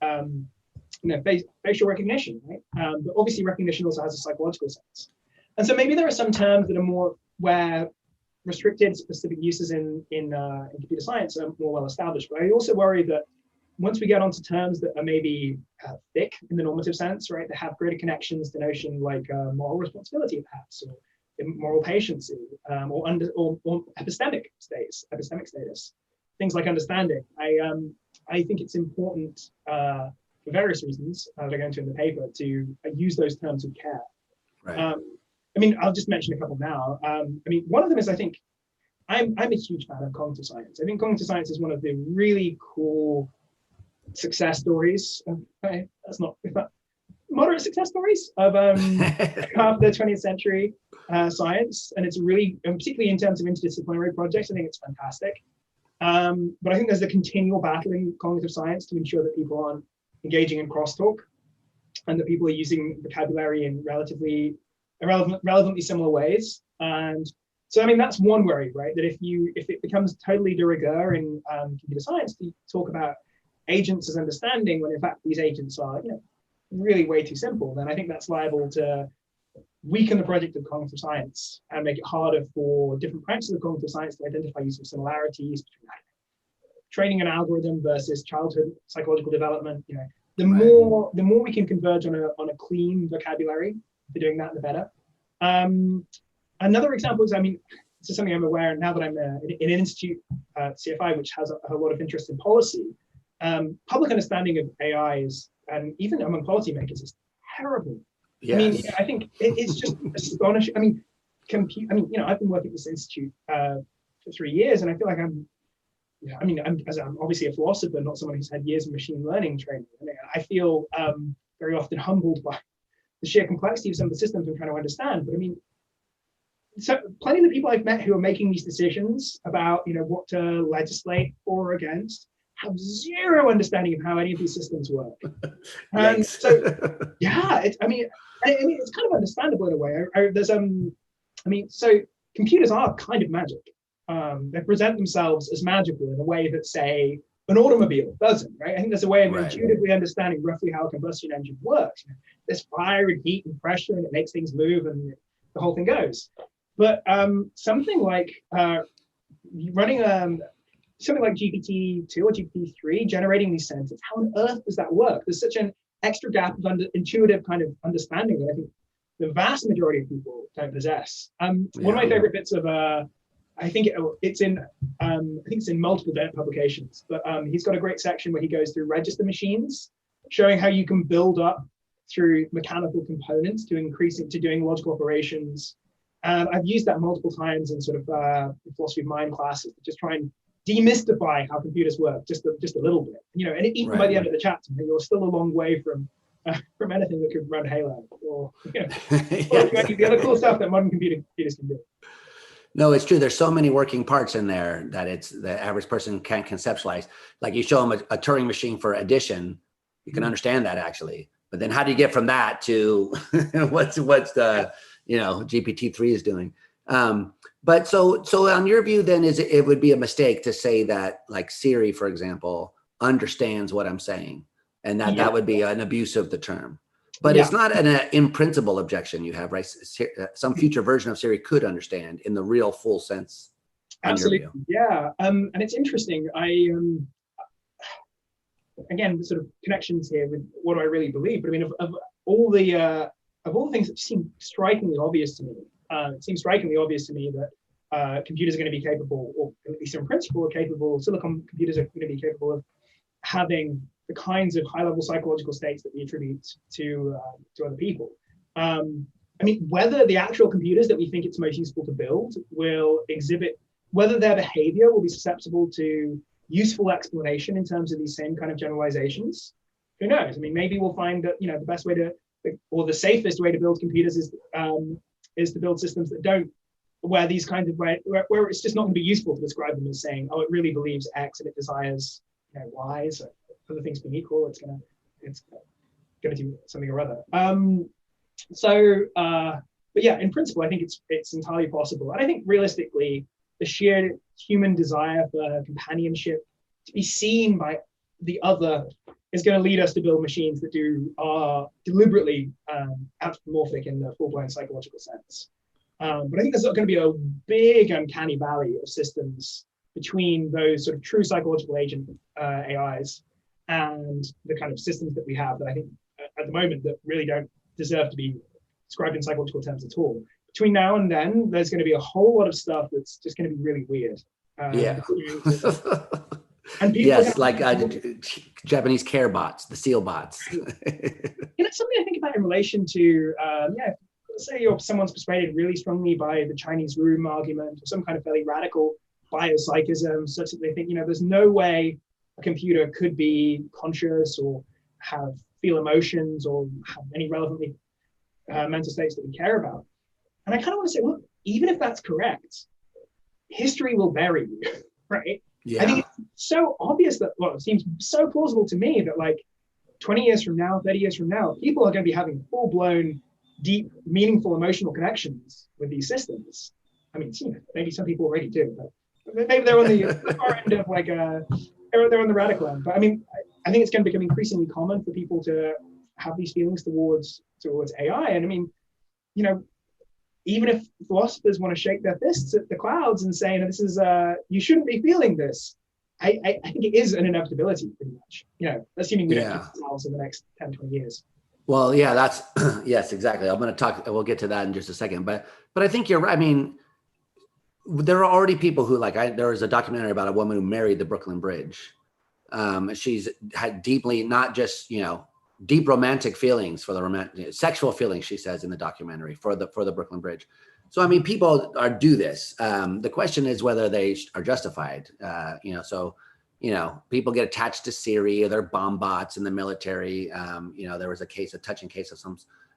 facial recognition, right? But obviously, recognition also has a psychological sense. And so maybe there are some terms that are more where restricted specific uses in computer science are more well established. But I also worry that once we get onto terms that are maybe thick in the normative sense, right, that have greater connections to notion like moral responsibility, perhaps, or moral patiency, or epistemic status, things like understanding. I think it's important for various reasons that I go into in the paper to use those terms with care. Right. I mean, I'll just mention a couple now. I mean, one of them is I think I'm a huge fan of cognitive science. I think cognitive science is one of the really cool success stories. Okay, that's not moderate success stories of half the 20th century science, and it's really, and particularly in terms of interdisciplinary projects, I think it's fantastic. But I think there's a continual battle in cognitive science to ensure that people aren't engaging in crosstalk, and that people are using vocabulary in relevantly similar ways. And so, I mean, that's one worry, right? That if it becomes totally de rigueur in computer science to talk about agents as understanding, when in fact these agents are, really way too simple, then I think that's liable to weaken the project of cognitive science and make it harder for different branches of cognitive science to identify useful similarities between training an algorithm versus childhood psychological development. The more we can converge on a clean vocabulary for doing that, the better. Another example is, this is something I'm aware now that I'm in an institute, CFI, which has a lot of interest in policy. Public understanding of AI is, and even among policymakers, is terrible. Yes. I think it's just astonishing. I've been working at this institute for 3 years, and I feel like I'm obviously a philosopher, not someone who's had years of machine learning training. I feel very often humbled by the sheer complexity of some of the systems I'm trying to understand. But so plenty of the people I've met who are making these decisions about, what to legislate for or against have zero understanding of how any of these systems work. And so, it's kind of understandable in a way. So computers are kind of magic. They present themselves as magical in a way that, say, an automobile doesn't, right? I think there's a way of intuitively understanding roughly how a combustion engine works. There's fire and heat and pressure, and it makes things move, and the whole thing goes. But something like running something like GPT-2 or GPT-3, generating these sentences, how on earth does that work? There's such an extra gap of intuitive kind of understanding that I think the vast majority of people don't possess. One of my favorite bits of I think it's in multiple publications, but he's got a great section where he goes through register machines, showing how you can build up through mechanical components to doing logical operations. And I've used that multiple times in sort of philosophy of mind classes to just try and demystify how computers work just a little bit. And even by the end of the chapter, you're still a long way from anything that could run Halo or the other cool stuff that modern computers can do. No, it's true. There's so many working parts in there that it's the average person can't conceptualize. Like you show them a Turing machine for addition, you can understand that actually. But then how do you get from that to what's the GPT-3 is doing? But so on your view, then it would be a mistake to say that, like, Siri, for example, understands what I'm saying, and that would be an abuse of the term. But it's not an in principle objection you have, right? Some future version of Siri could understand in the real full sense. Absolutely, yeah. And it's interesting. Again, sort of connections here with what I really believe. But of all the things that seem strikingly obvious to me, it seems strikingly obvious to me that computers are going to be capable, or at least in principle, silicon computers are going to be capable of having the kinds of high-level psychological states that we attribute to other people. Whether the actual computers that we think it's most useful to build will exhibit, whether their behavior will be susceptible to useful explanation in terms of these same kind of generalizations, who knows? Maybe we'll find that the best way to, or the safest way to build computers is to build systems that don't, where these kinds of where it's just not going to be useful to describe them as saying, oh, it really believes X and it desires Y. So other things being equal, it's gonna do something or other. But yeah, in principle, I think it's entirely possible, and I think realistically, the sheer human desire for companionship, to be seen by the other, is going to lead us to build machines that are deliberately anthropomorphic in the full-blown psychological sense. But I think there's going to be a big uncanny valley of systems between those sort of true psychological agent AIs and the kind of systems that we have that I think at the moment that really don't deserve to be described in psychological terms at all. Between now and then, there's going to be a whole lot of stuff that's just going to be really weird. And people like Japanese care bots, the seal bots. Something I think about in relation to, say someone's persuaded really strongly by the Chinese room argument or some kind of fairly radical biopsychism, such that they think, there's no way a computer could be conscious or feel emotions or have any relevantly mental states that we care about. And I kind of want to say, look, even if that's correct, history will bury you, right? Yeah. I think it's so obvious that, well, it seems so plausible to me that like 20 years from now, 30 years from now, people are going to be having full-blown, deep, meaningful emotional connections with these systems. I mean, maybe some people already do, but maybe they're on the far end of like they're on the radical end. But I mean, I think it's going to become increasingly common for people to have these feelings towards AI. And I mean, even if philosophers want to shake their fists at the clouds and say, no, this is you shouldn't be feeling this, I think it is an inevitability, pretty much. Assuming we don't kill ourselves in the next 10, 20 years. Well, yeah, that's yes, exactly. I'm going to talk. We'll get to that in just a second. But I think you're right. I mean, there are already people who there was a documentary about a woman who married the Brooklyn Bridge. She's had deeply, not just deep romantic feelings for the sexual feelings, she says in the documentary, for the Brooklyn Bridge. So I mean, people do this. The question is whether they are justified. People get attached to Siri, or they're bomb bots in the military. There was a touching case of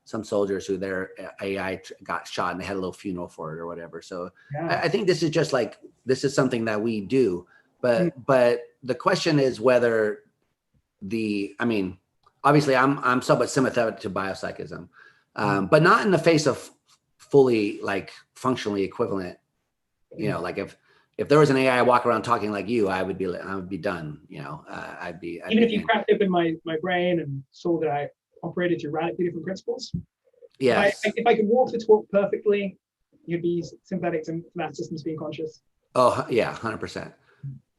some soldiers who their AI got shot and they had a little funeral for it or whatever. So yeah. I think this is just this is something that we do, but the question is whether obviously I'm somewhat sympathetic to biopsychism, but not in the face of fully functionally equivalent. If there was an AI walk around talking like you, I would be done. I'd be even if you cracked open my brain and saw that I operated through radically different principles. Yes. If I could walk the talk perfectly, you'd be sympathetic to that system's being conscious. Oh yeah, 100%.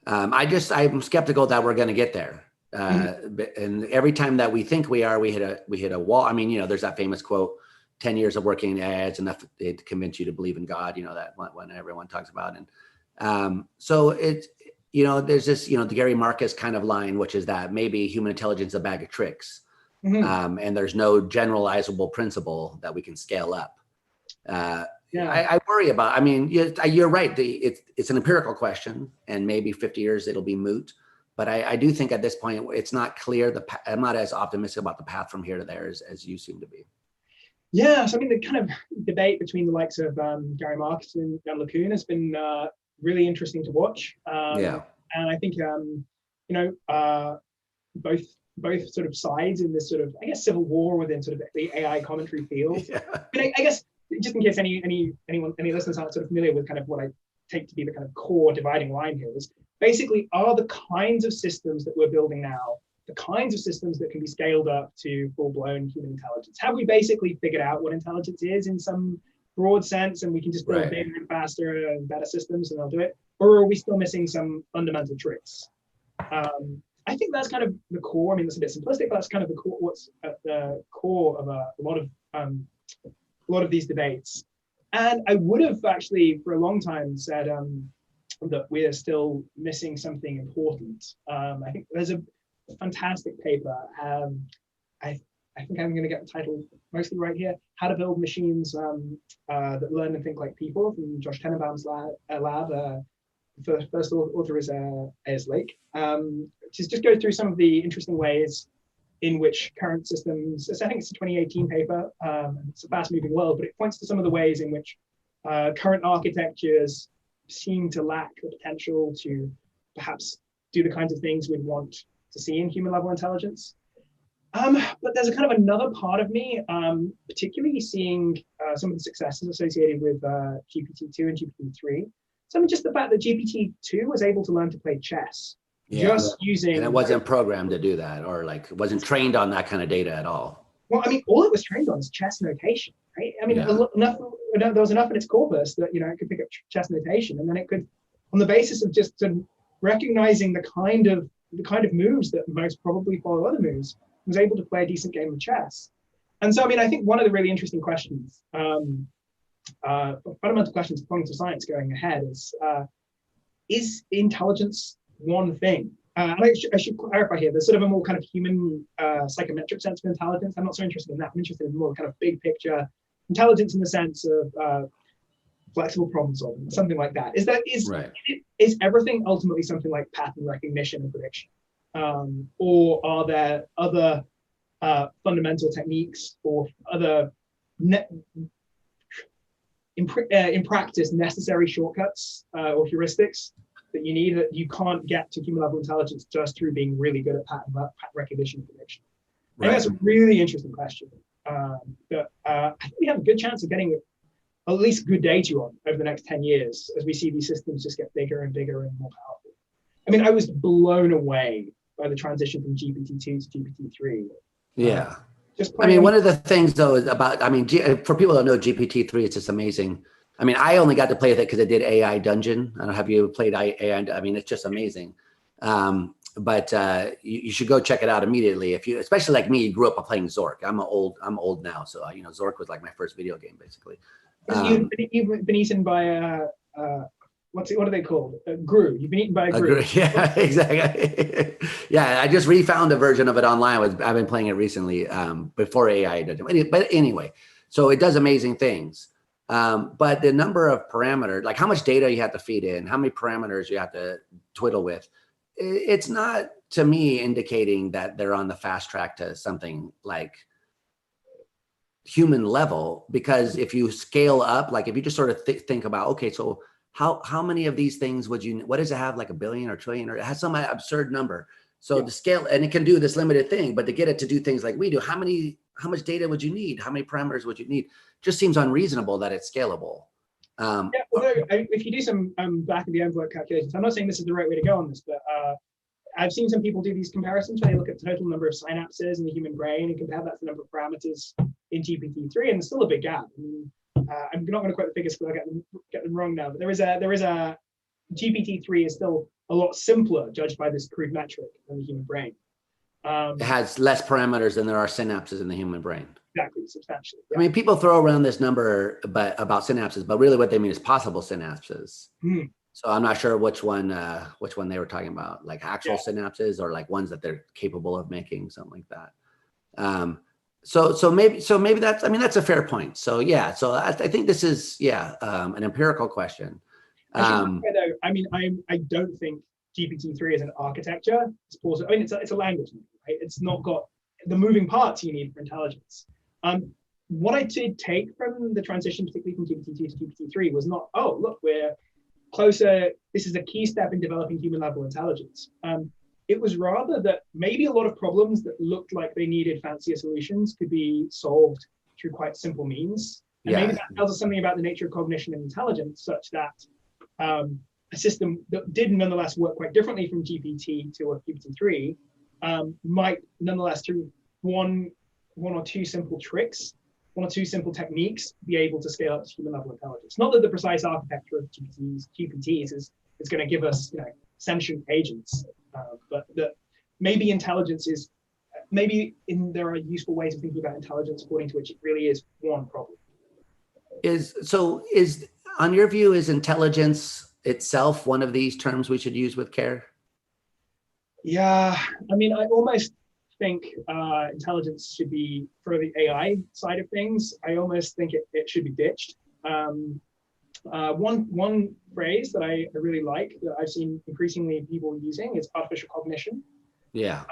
I'm skeptical that we're going to get there. And every time that we think we are, we hit a wall. I mean, there's that famous quote: 10 years of working in AI is enough to convince you to believe in God. That one everyone talks about. And so it's, there's this, the Gary Marcus kind of line, which is that maybe human intelligence is a bag of tricks. And there's no generalizable principle that we can scale up. I worry about, you're right. It's an empirical question, and maybe 50 years it'll be moot. But I do think at this point, it's not clear. I'm not as optimistic about the path from here to there as you seem to be. Yeah, so the kind of debate between the likes of Gary Marcus and Jan LeCun has been really interesting to watch. And I think, both sort of sides in this sort of, I guess, civil war within sort of the AI commentary field. Yeah. I guess just in case any listeners aren't sort of familiar with kind of what I take to be the kind of core dividing line here, is basically, are the kinds of systems that we're building now the kinds of systems that can be scaled up to full-blown human intelligence? Have we basically figured out what intelligence is in some broad sense, and we can just build bigger and faster and better systems and they'll do it? Or are we still missing some fundamental tricks? I think that's kind of the core. That's a bit simplistic, but that's kind of the core, what's at the core of a lot of these debates. And I would have actually, for a long time, said that we're still missing something important. I think there's a fantastic paper. I think I'm going to get the title mostly right here: "How to Build Machines that Learn and Think Like People," from Josh Tenenbaum's lab. The first author is Lake. Just go through some of the interesting ways in which current systems, I think it's a 2018 paper, it's a fast-moving world, but it points to some of the ways in which current architectures seem to lack the potential to perhaps do the kinds of things we'd want to see in human-level intelligence. But there's a kind of another part of me, particularly seeing some of the successes associated with GPT-2 and GPT-3. So just the fact that GPT-2 was able to learn to play chess, just using... And it wasn't programmed to do that, or wasn't trained on that kind of data at all. Well, all it was trained on is chess notation, right? There was enough in its corpus that, it could pick up chess notation, and then it could, on the basis of just sort of recognizing the kind of moves that most probably follow other moves, was able to play a decent game of chess. And so, I think one of the really interesting questions, fundamental questions of cognitive science going ahead is intelligence one thing? And I should clarify here, there's sort of a more kind of human psychometric sense of intelligence. I'm not so interested in that. I'm interested in more kind of big picture intelligence in the sense of flexible problem solving, something like that. Is everything ultimately something like pattern recognition and prediction? Or are there other fundamental techniques or other in practice necessary shortcuts or heuristics that you need, that you can't get to human level intelligence just through being really good at pattern recognition and prediction. I think that's a really interesting question that I think we have a good chance of getting at least good data on over the next 10 years as we see these systems just get bigger and bigger and more powerful. I mean, I was blown away by the transition from GPT-2 to GPT-3. Yeah. I mean, one of the things though is about, I mean, for people that know GPT-3, it's just amazing. I mean, I only got to play with it because it did AI Dungeon. I don't know, have you played AI? I mean, it's just amazing. But you should go check it out immediately. If you, especially like me, you grew up playing Zork. I'm old now. So, you know, Zork was like my first video game, basically. You've been eaten by what are they called? Gru. You've been eaten by a Gru. Yeah, exactly. Yeah, I just refound a version of it online. I've been playing it recently before AI did it. But anyway, so it does amazing things. But the number of parameters, like how much data you have to feed in, how many parameters you have to twiddle with, it's not, to me, indicating that they're on the fast track to something like human level. Because if you scale up, like if you just sort of think about, okay, so how many of these things would you, what does it have, like a billion or trillion, or it has some absurd number. So the scale, and it can do this limited thing, but to get it to do things like we do, how much data would you need? How many parameters would you need? Just seems unreasonable that it's scalable. Yeah, although if you do some back of the envelope calculations, I'm not saying this is the right way to go on this, but I've seen some people do these comparisons where they look at the total number of synapses in the human brain and compare that to the number of parameters in GPT-3, and there's still a big gap. I mean, I'm not going to quote the figures because I'll get them wrong now, but there is a GPT-3 is still a lot simpler judged by this crude metric than the human brain. It has less parameters than there are synapses in the human brain. Exactly, substantially. Yeah. I mean, people throw around this number about synapses, but really what they mean is possible synapses. So I'm not sure which one they were talking about, like actual synapses or like ones that they're capable of making, something like that. So maybe that's, I mean, that's a fair point. So yeah, so I think this is an empirical question. I mean, I don't think GPT-3 is an architecture. It's also, I mean, it's a language, right? It's not got the moving parts you need for intelligence. What I did take from the transition, particularly from GPT-2 to GPT-3, was not, oh, look, we're closer. This is a key step in developing human level intelligence. It was rather that maybe a lot of problems that looked like they needed fancier solutions could be solved through quite simple means. And maybe that tells us something about the nature of cognition and intelligence, such that a system that did nonetheless work quite differently from GPT to a GPT-3 might nonetheless, through one or two simple tricks, one or two simple techniques, be able to scale up to human level intelligence. Not that the precise architecture of GPTs is going to give us, sentient agents, but that maybe intelligence is, there are useful ways of thinking about intelligence according to which it really is one problem. On your view, is intelligence itself one of these terms we should use with care? Yeah, I mean, I almost think intelligence should be, for the AI side of things, I almost think it should be ditched. One phrase that I really like, that I've seen increasingly people using, is artificial cognition. Yeah.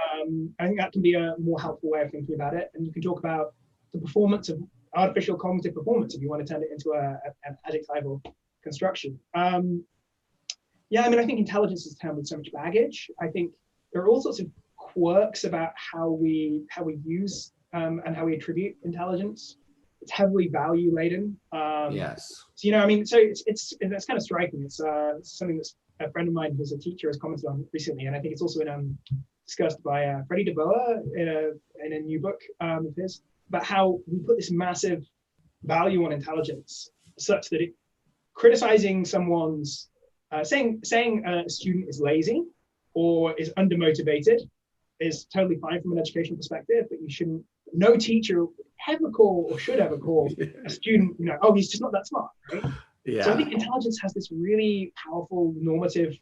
I think that can be a more helpful way of thinking about it. And you can talk about the performance of artificial cognitive performance if you want to turn it into an adjectival construction. Yeah, I mean, I think intelligence is a term with so much baggage. I think there are all sorts of quirks about how we use and how we attribute intelligence. It's heavily value laden. Yes. So, I mean, so it's kind of striking. It's something that's a friend of mine who's a teacher has commented on recently, and I think it's also been discussed by Freddie DeBoer in a new book of his, about how we put this massive value on intelligence, such that criticizing someone's saying a student is lazy or is undermotivated is totally fine from an educational perspective, but you shouldn't. No teacher ever call or should ever call a student, oh, he's just not that smart, right? Yeah. So I think intelligence has this really powerful normative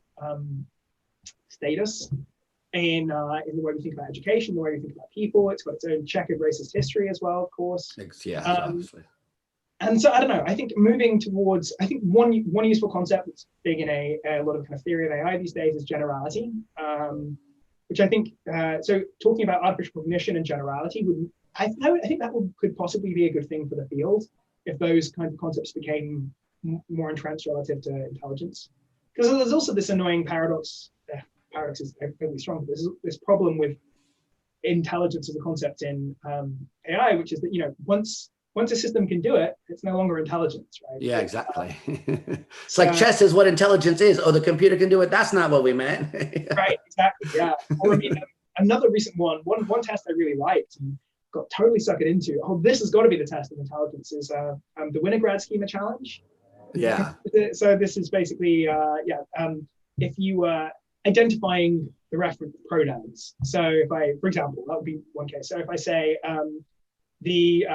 status in the way we think about education, the way we think about people. It's got its own checkered racist history as well, of course. Yeah, obviously. And so I don't know. I think moving towards, I think one useful concept that's big in a lot of kind of theory of AI these days is generality. which I think, so talking about artificial cognition and generality, I think that could possibly be a good thing for the field if those kinds of concepts became more entrenched relative to intelligence. Because there's also this annoying paradox. Paradox is really strong. There's this problem with intelligence as a concept in AI, which is that, you know, once a system can do it, it's no longer intelligence, right? Yeah, exactly. It's like chess is what intelligence is. Oh, the computer can do it. That's not what we meant. Right, exactly. Yeah. Or I mean, another recent one test I really liked and got totally suckered into. Oh, this has got to be the test of intelligence. Is the Winograd Schema Challenge. Yeah. So this is basically if you identifying the reference pronouns. So if I, for example, that would be one case. So if I say the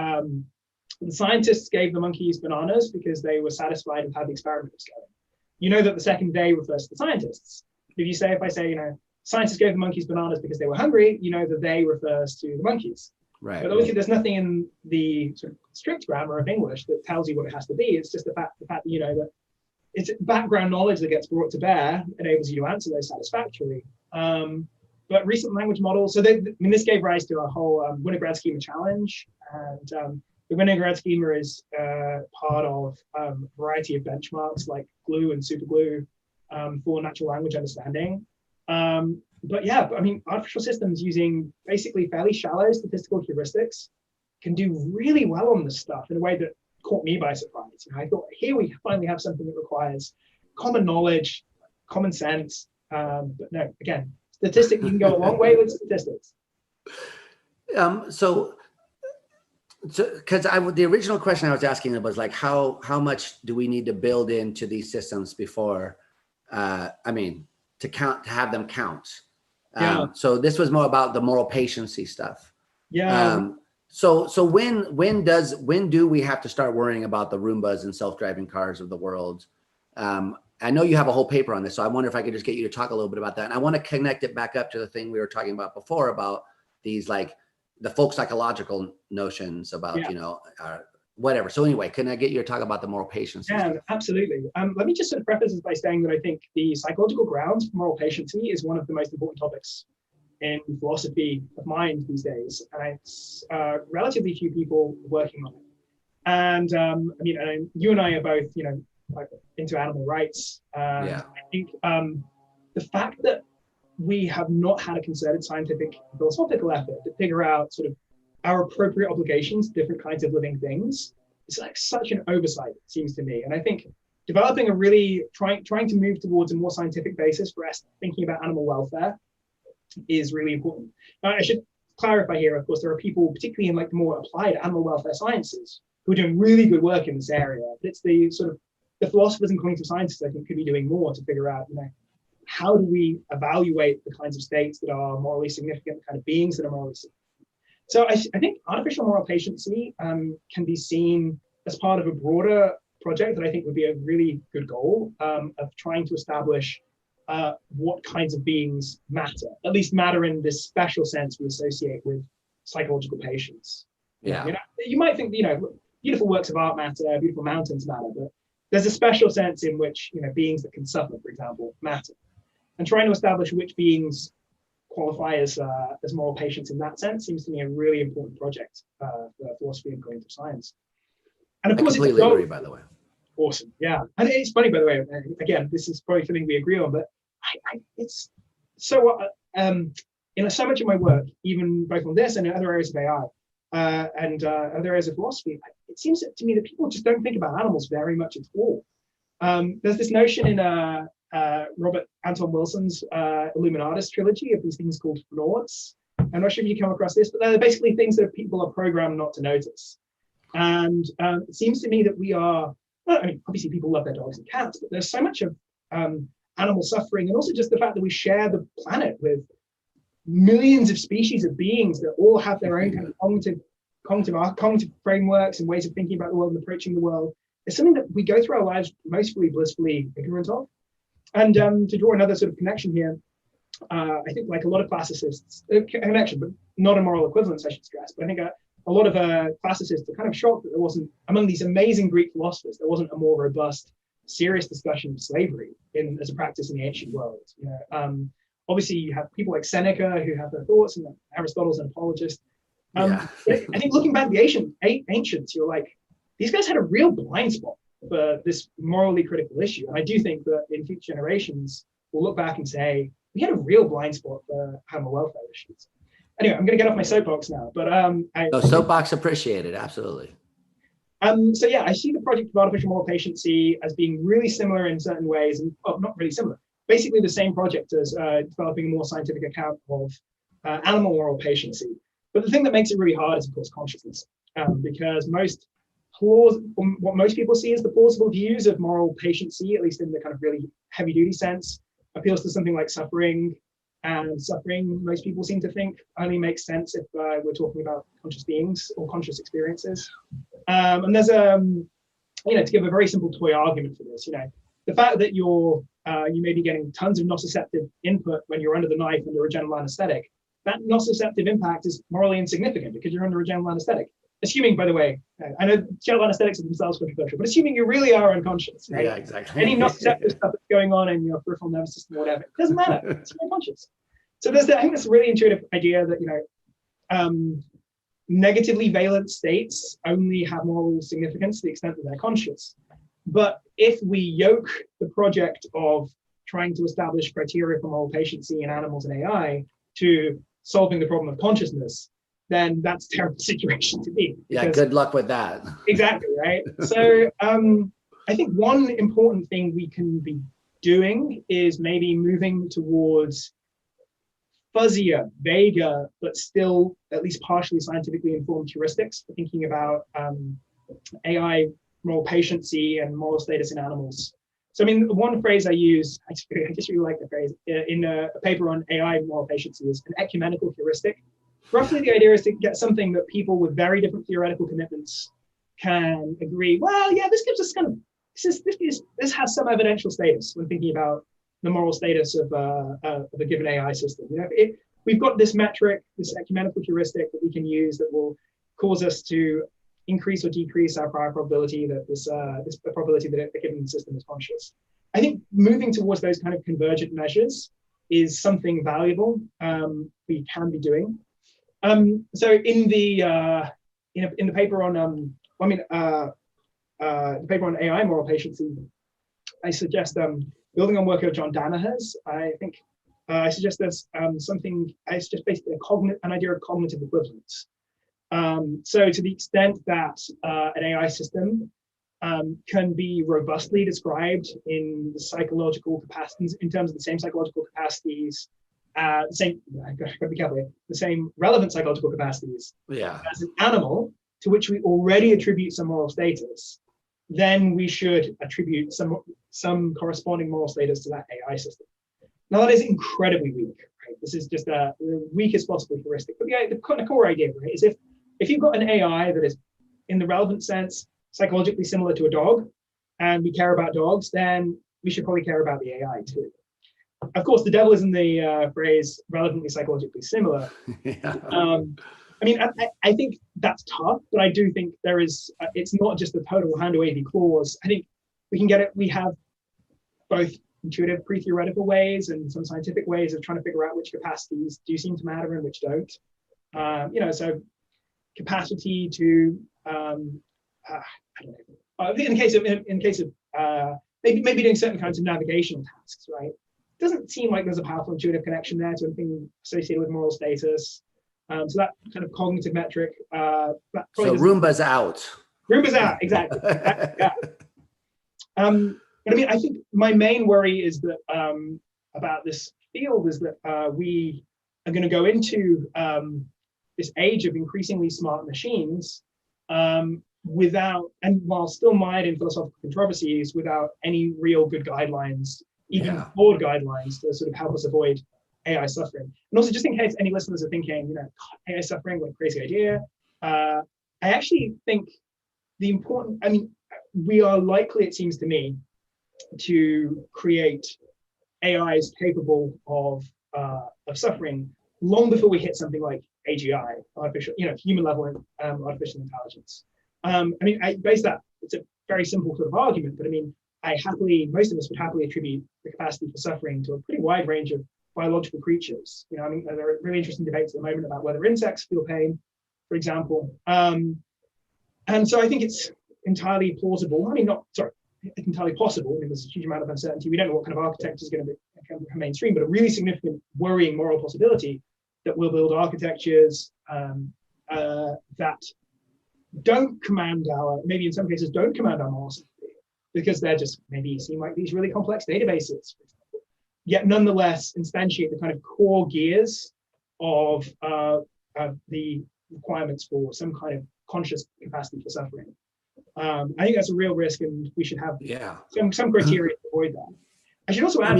scientists gave the monkeys bananas because they were satisfied with how the experiment was going, you know that the second they refers to the scientists. If I say, you know, scientists gave the monkeys bananas because they were hungry, you know that they refers to the monkeys. Right. But obviously there's nothing in the sort of strict grammar of English that tells you what it has to be. It's just the fact that, you know, that it's background knowledge that gets brought to bear enables you to answer those satisfactorily. But recent language models, so this gave rise to a whole Winograd Schema challenge. And the Winograd Schema is part of a variety of benchmarks like glue and superglue for natural language understanding. But yeah, I mean, artificial systems using basically fairly shallow statistical heuristics can do really well on this stuff in a way that caught me by surprise. You know, I thought, here we finally have something that requires common knowledge, common sense. But no, again, statistics, you can go a long way with statistics. So because the original question I was asking was like, how much do we need to build into these systems before, to have them count? So this was more about the moral patiency stuff. Yeah. So when do we have to start worrying about the Roombas and self-driving cars of the world? I know you have a whole paper on this, so I wonder if I could just get you to talk a little bit about that. And I want to connect it back up to the thing we were talking about before about these, like the folk psychological notions about, you know, whatever. So anyway, can I get you to talk about the moral patience? Yeah, absolutely. Let me just sort of preface this by saying that I think the psychological grounds for moral patiency is one of the most important topics in philosophy of mind these days. And it's relatively few people working on it. And you and I are both, you know, like into animal rights. I think the fact that we have not had a concerted scientific philosophical effort to figure out sort of our appropriate obligations to different kinds of living things, it's like such an oversight, it seems to me. And I think developing a really trying to move towards a more scientific basis for us thinking about animal welfare is really important. Now, I should clarify here, of course, there are people, particularly in like the more applied animal welfare sciences, who are doing really good work in this area. But it's the sort of the philosophers and cognitive scientists, I think, could be doing more to figure out, you know, how do we evaluate the kinds of states that are morally significant, the kind of beings that are morally significant. So I think artificial moral patiency can be seen as part of a broader project that I think would be a really good goal of trying to establish what kinds of beings matter, at least matter in this special sense we associate with psychological patience. Yeah. You know, you might think, you know, beautiful works of art matter, beautiful mountains matter, but there's a special sense in which, you know, beings that can suffer, for example, matter. And trying to establish which beings qualify as moral patients in that sense seems to me a really important project for philosophy and cognitive science. And of course, I completely agree, by the way. Awesome, yeah. And it's funny, by the way. Again, this is probably something we agree on, but it's so you know, so much of my work, even both on this and in other areas of AI and other areas of philosophy, it seems to me that people just don't think about animals very much at all. There's this notion in Robert Anton Wilson's Illuminatus trilogy of these things called frauds. I'm not sure if you come across this, but they're basically things that people are programmed not to notice. And it seems to me that we are, well, I mean, obviously people love their dogs and cats, but there's so much of animal suffering, and also just the fact that we share the planet with millions of species of beings that all have their own kind of cognitive frameworks and ways of thinking about the world and approaching the world. It's something that we go through our lives mostly blissfully ignorant of. And to draw another sort of connection here, I think like a lot of classicists, connection, but not a moral equivalence, I should stress, but I think a lot of classicists are kind of shocked that there wasn't, among these amazing Greek philosophers, there wasn't a more robust, serious discussion of slavery as a practice in the ancient world. You know, obviously you have people like Seneca who have their thoughts, and Aristotle's an apologist. Yeah. I think looking back at the ancients, you're like, these guys had a real blind spot for this morally critical issue. And I do think that in future generations, we'll look back and say, we had a real blind spot for animal welfare issues. Anyway, I'm going to get off my soapbox now, but soapbox appreciated, absolutely. So yeah, I see the project of artificial moral patiency as being really similar in certain ways, and not really similar. Basically, the same project as developing a more scientific account of animal moral patiency. But the thing that makes it really hard is, of course, consciousness, because what most people see as the plausible views of moral patiency, at least in the kind of really heavy-duty sense, appeals to something like suffering. And suffering, most people seem to think, only makes sense if we're talking about conscious beings or conscious experiences. And there's to give a very simple toy argument for this, the fact that you may be getting tons of nociceptive input when you're under the knife under a general anesthetic, that nociceptive impact is morally insignificant because you're under a general anesthetic. Assuming, by the way, I know general anesthetics are themselves controversial, but assuming you really are unconscious, right? Yeah, exactly. Any nociceptive stuff that's going on in your peripheral nervous system or whatever, it doesn't matter. It's unconscious. So I think that's a really intuitive idea that, negatively valent states only have moral significance to the extent that they're conscious. But if we yoke the project of trying to establish criteria for moral patiency in animals and AI to solving the problem of consciousness, then that's a terrible situation to be. Yeah, good luck with that. Exactly, right? So I think one important thing we can be doing is maybe moving towards fuzzier, vaguer, but still at least partially scientifically informed heuristics for thinking about AI moral patiency and moral status in animals. So I mean, one phrase I use, I just really like the phrase, in a paper on AI moral patiency is an ecumenical heuristic. Roughly the idea is to get something that people with very different theoretical commitments can agree, well, yeah, this gives us kind of, this has some evidential status when thinking about the moral status of a given AI system. We've got this metric, this ecumenical heuristic that we can use that will cause us to increase or decrease our prior probability that the probability that a given system is conscious. I think moving towards those kind of convergent measures is something valuable we can be doing. So in the paper on the paper on AI moral patiency, I suggest building on work of John Danaher's. I think I suggest there's it's just basically an idea of cognitive equivalence. So to the extent that an AI system can be robustly described in the psychological capacities, in terms of the same psychological capacities, the same relevant psychological capacities as an animal to which we already attribute some moral status, then we should attribute some corresponding moral status to that AI system. Now that is incredibly weak, right? This is just the weakest possible heuristic. But the core idea, right, is if you've got an AI that is, in the relevant sense, psychologically similar to a dog, and we care about dogs, then we should probably care about the AI too. Of course, the devil is in the phrase relevantly psychologically similar. I think that's tough, but I do think there is, it's not just a total hand-wavy clause. I think we can get it. We have both intuitive pre-theoretical ways and some scientific ways of trying to figure out which capacities do seem to matter and which don't. So capacity to, I don't know, in case of maybe doing certain kinds of navigational tasks, right? It doesn't seem like there's a powerful intuitive connection there to anything associated with moral status. So that kind of cognitive metric. So Roomba's out. Roomba's out, exactly. Yeah. But I mean, I think my main worry is that about this field is that we are going to go into this age of increasingly smart machines while still mired in philosophical controversies, without any real good guidelines, even broad guidelines to sort of help us avoid AI suffering. And also, just in case any listeners are thinking, God, AI suffering, what a crazy idea. I actually think we are likely, it seems to me, to create AIs capable of suffering long before we hit something like AGI, human level artificial intelligence. I base that, it's a very simple sort of argument, but most of us would happily attribute the capacity for suffering to a pretty wide range of biological creatures. You know, I mean, there are really interesting debates at the moment about whether insects feel pain, for example. And so I think it's entirely plausible. I mean, it's entirely possible. I mean, there's a huge amount of uncertainty. We don't know what kind of architecture is going to become mainstream, but a really significant, worrying moral possibility that we'll build architectures that don't command maybe in some cases don't command our moral sympathy, because they're just maybe seem like these really complex databases, for example, yet nonetheless instantiate the kind of core gears of the requirements for some kind of conscious capacity for suffering. I think that's a real risk, and we should have some criteria to avoid that. I should also add,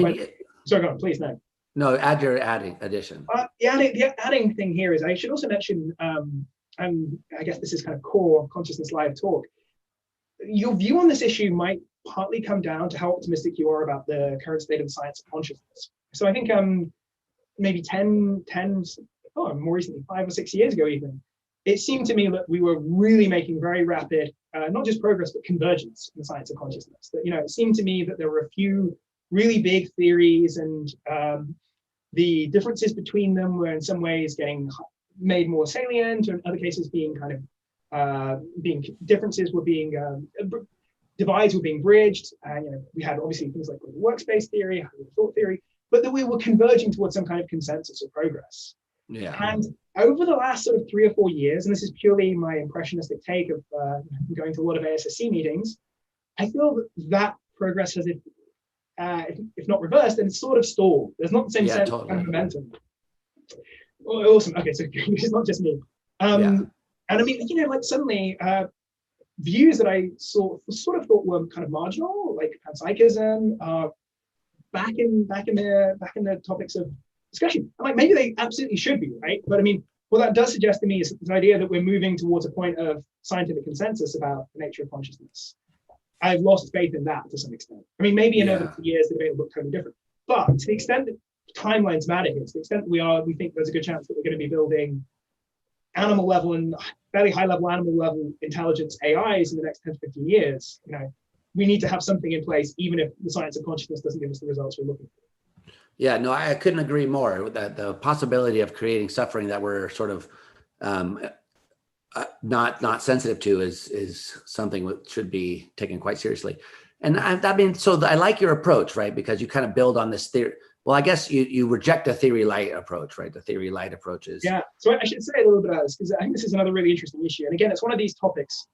sorry, go on, please, no. No, add your addition. The adding thing here is I should also mention, and I guess this is kind of core consciousness live talk, your view on this issue might partly come down to how optimistic you are about the current state of the science of consciousness. So I think maybe more recently, 5 or 6 years ago even, it seemed to me that we were really making very rapid, not just progress, but convergence in the science of consciousness. That, you know, it seemed to me that there were a few really big theories, and the differences between them were in some ways getting made more salient, or in other cases being kind of divides were being bridged. You know, we had obviously things like workspace theory, thought theory, but that we were converging towards some kind of consensus or progress. Yeah. And over the last sort of 3 or 4 years, and this is purely my impressionistic take of going to a lot of ASSC meetings, I feel that progress has, if not reversed, then it's sort of stalled. There's not the same sense of kind of momentum. Oh, awesome. Okay, so it's not just me. And I mean, you know, like suddenly views that I sort of thought were kind of marginal, like panpsychism, back in the topics of discussion. I'm like, maybe they absolutely should be, right? But I mean, what that does suggest to me is this idea that we're moving towards a point of scientific consensus about the nature of consciousness. I've lost faith in that to some extent. I mean, maybe in another few years the debate will look totally different. But to the extent that timelines matter here, to the extent that we think there's a good chance that we're going to be building animal level and fairly high level animal level intelligence AIs in the next 10 to 15 years, you know, we need to have something in place, even if the science of consciousness doesn't give us the results we're looking for. Yeah, no, I couldn't agree more. That the possibility of creating suffering that we're sort of not sensitive to is something that should be taken quite seriously. And that means, so I like your approach, right? Because you kind of build on this theory. Well, I guess you reject the theory light approach, right? The theory light approach is. Yeah, so I should say a little bit about this, because I think this is another really interesting issue. And again, it's one of these topics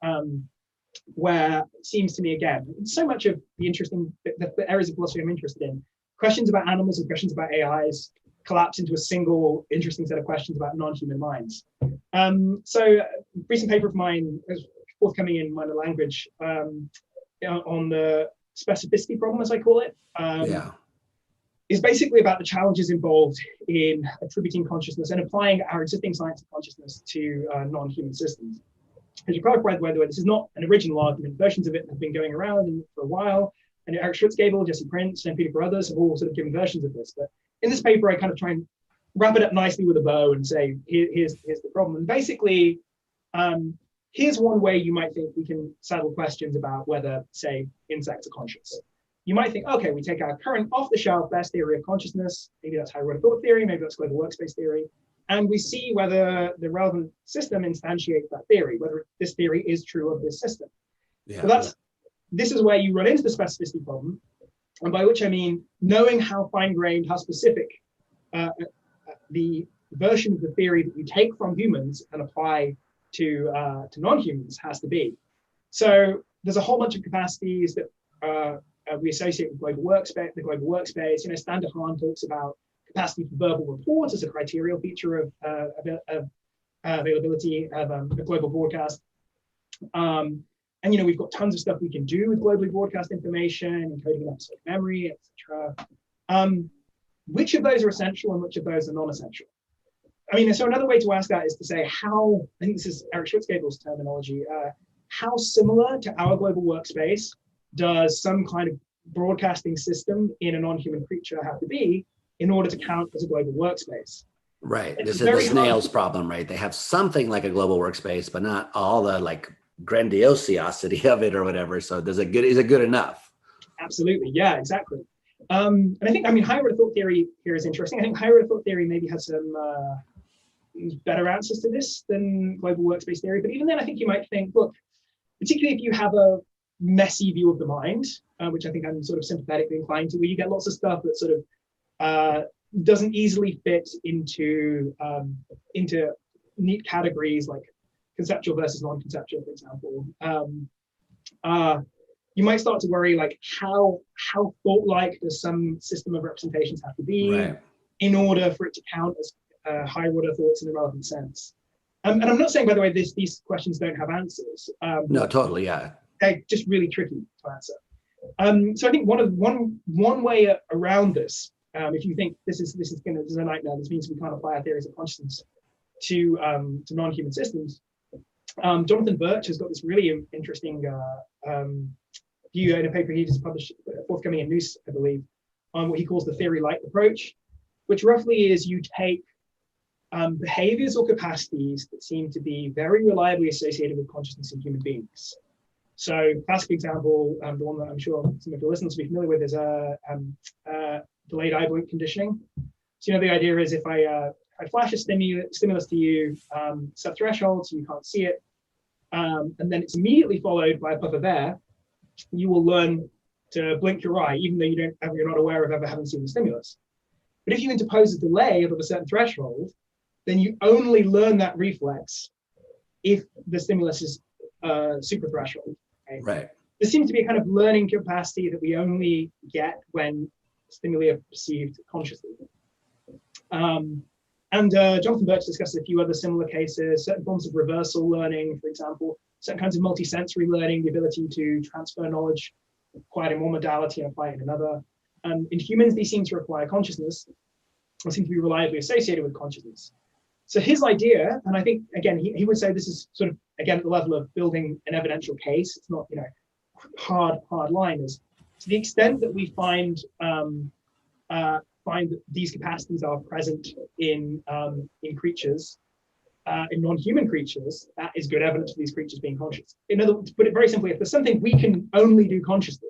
where it seems to me, again, so much of the areas of philosophy I'm interested in, questions about animals and questions about AIs collapse into a single interesting set of questions about non-human minds. So a recent paper of mine is forthcoming in minor language on the specificity problem, as I call it, is basically about the challenges involved in attributing consciousness and applying our existing science of consciousness to non-human systems. As you probably read, by the way, this is not an original argument. Versions of it have been going around for a while. And Eric Schwitzgebel, Jesse Prince, and Peter Carruthers have all sort of given versions of this. But in this paper, I kind of try and wrap it up nicely with a bow and say, here's the problem. And basically, here's one way you might think we can settle questions about whether, say, insects are conscious. You might think, okay, we take our current off-the-shelf best theory of consciousness, maybe that's higher order thought theory, maybe that's global workspace theory, and we see whether the relevant system instantiates that theory, whether this theory is true of this system. Yeah, so this is where you run into the specificity problem, and by which I mean knowing how fine-grained, how specific the version of the theory that you take from humans and apply to non-humans has to be. So there's a whole bunch of capacities that we associate with global workspace. The global workspace, you know, Standard Hahn talks about capacity for verbal report as a criterial feature of availability of a global broadcast. And, you know, we've got tons of stuff we can do with globally broadcast information, encoding episodic memory, etc. Which of those are essential and which of those are non-essential? I mean, so another way to ask that is to say how, I think this is Eric Schwitzgebel's terminology, how similar to our global workspace does some kind of broadcasting system in a non-human creature have to be in order to count as a global workspace? Right. This is the snail's problem, right? They have something like a global workspace, but not all the like grandiosity of it or whatever. So is it good enough? Absolutely. Yeah, exactly. And I think, I mean, higher order thought theory here is interesting. I think higher order thought theory maybe has some better answers to this than global workspace theory. But even then, I think you might think, look, particularly if you have a messy view of the mind, which I think I'm sort of sympathetically inclined to, where you get lots of stuff that sort of doesn't easily fit into neat categories like conceptual versus non-conceptual, for example. You might start to worry, like, how thought-like does some system of representations have to be in order for it to count as higher order thoughts in a relevant sense? And I'm not saying, by the way, these questions don't have answers. No, totally, yeah. They're just really tricky to answer. So I think one way around this, if you think this is a nightmare, this means we can't apply our theories of consciousness to non-human systems. Jonathan Birch has got this really interesting view in a paper he just published, forthcoming in Noose, I believe, on what he calls the theory light approach, which roughly is you take behaviors or capacities that seem to be very reliably associated with consciousness in human beings. So, classic example, the one that I'm sure some of your listeners will be familiar with, is delayed eye blink conditioning. So, the idea is if I flash a stimulus to you, set threshold so you can't see it, and then it's immediately followed by a puff of air, you will learn to blink your eye, even though you're not aware of ever having seen the stimulus. But if you interpose a delay of a certain threshold, then you only learn that reflex if the stimulus is super threshold. Right. There seems to be a kind of learning capacity that we only get when stimuli are perceived consciously. And Jonathan Birch discusses a few other similar cases, certain forms of reversal learning, for example, certain kinds of multisensory learning, the ability to transfer knowledge acquired in one modality and apply it in another. In humans, these seem to require consciousness, or seem to be reliably associated with consciousness. So his idea, and I think, again, he would say this is sort of, again, at the level of building an evidential case. It's not, hard line, is to the extent that we find that these capacities are present in creatures, in non-human creatures, that is good evidence for these creatures being conscious. In other words, to put it very simply, if there's something we can only do consciously,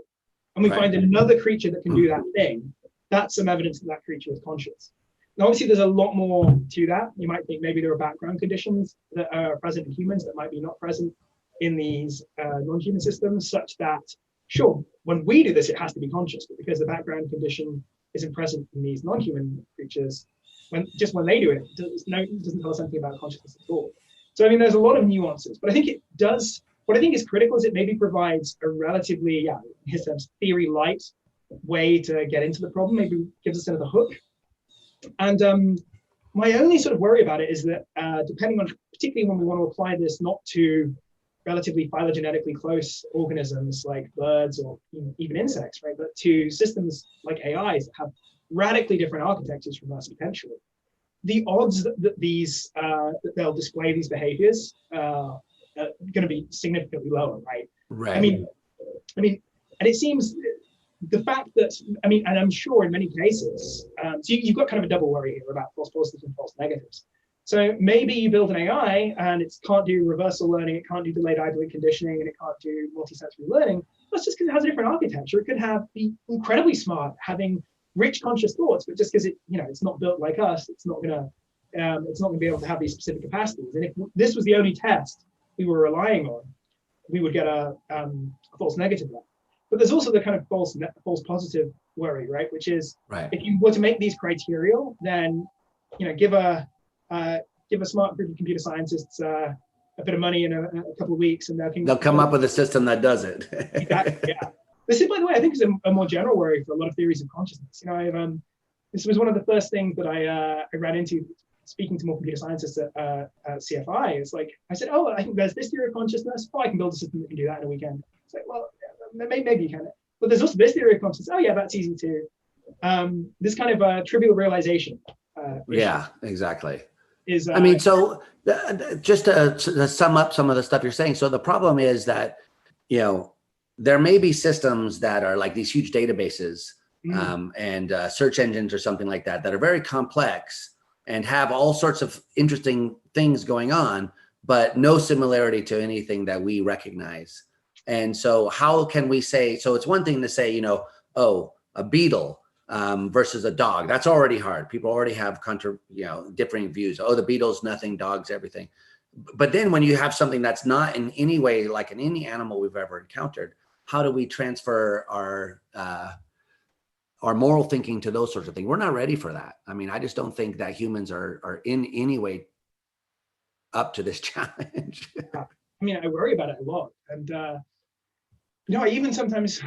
and we find another creature that can do that thing, that's some evidence that that creature is conscious. Now, obviously, there's a lot more to that. You might think maybe there are background conditions that are present in humans that might be not present in these non-human systems, such that, sure, when we do this, it has to be conscious, but because the background condition isn't present in these non-human creatures, when they do it, it doesn't tell us anything about consciousness at all. So, I mean, there's a lot of nuances, but I think it does. What I think is critical is it maybe provides a relatively, in his terms, theory light way to get into the problem, maybe gives us another hook. And my only sort of worry about it is that depending on, particularly when we want to apply this not to relatively phylogenetically close organisms like birds or even insects, right, but to systems like AIs that have radically different architectures from us potentially, the odds that these that they'll display these behaviors are going to be significantly lower, right? Right. I mean, and it seems the fact that, and I'm sure in many cases, so you've got kind of a double worry here about false positives and false negatives. So maybe you build an AI and it can't do reversal learning, it can't do delayed eye blink conditioning, and it can't do multisensory learning. That's just because it has a different architecture. It could be incredibly smart, having rich conscious thoughts, but just because it's not built like us, it's not gonna be able to have these specific capacities. And if this was the only test we were relying on, we would get a false negative one. But there's also the kind of false positive worry, right? Which is, if you were to make these criteria, then give a smart group of computer scientists a bit of money in a couple of weeks, and they'll come up with a system that does it. Exactly, yeah. This is, by the way, I think is a more general worry for a lot of theories of consciousness. This was one of the first things that I ran into speaking to more computer scientists at CFI. It's like, I said, oh, I think there's this theory of consciousness. Oh, I can build a system that can do that in a weekend. It's like, well, maybe you can. But there's also this theory of consciousness. Oh, yeah, that's easy too. This kind of trivial realization. Yeah, exactly. Is so just to sum up some of the stuff you're saying. So the problem is that, there may be systems that are like these huge databases and search engines or something like that are very complex and have all sorts of interesting things going on, but no similarity to anything that we recognize. And so how can we say, so it's one thing to say, a beetle versus a dog. That's already hard. People already have differing views. Oh, the beetle's nothing, dog's everything. But then when you have something that's not in any way like in any animal we've ever encountered, how do we transfer our moral thinking to those sorts of things? We're not ready for that. I mean, I just don't think that humans are in any way up to this challenge. I mean, I worry about it a lot. And, I even sometimes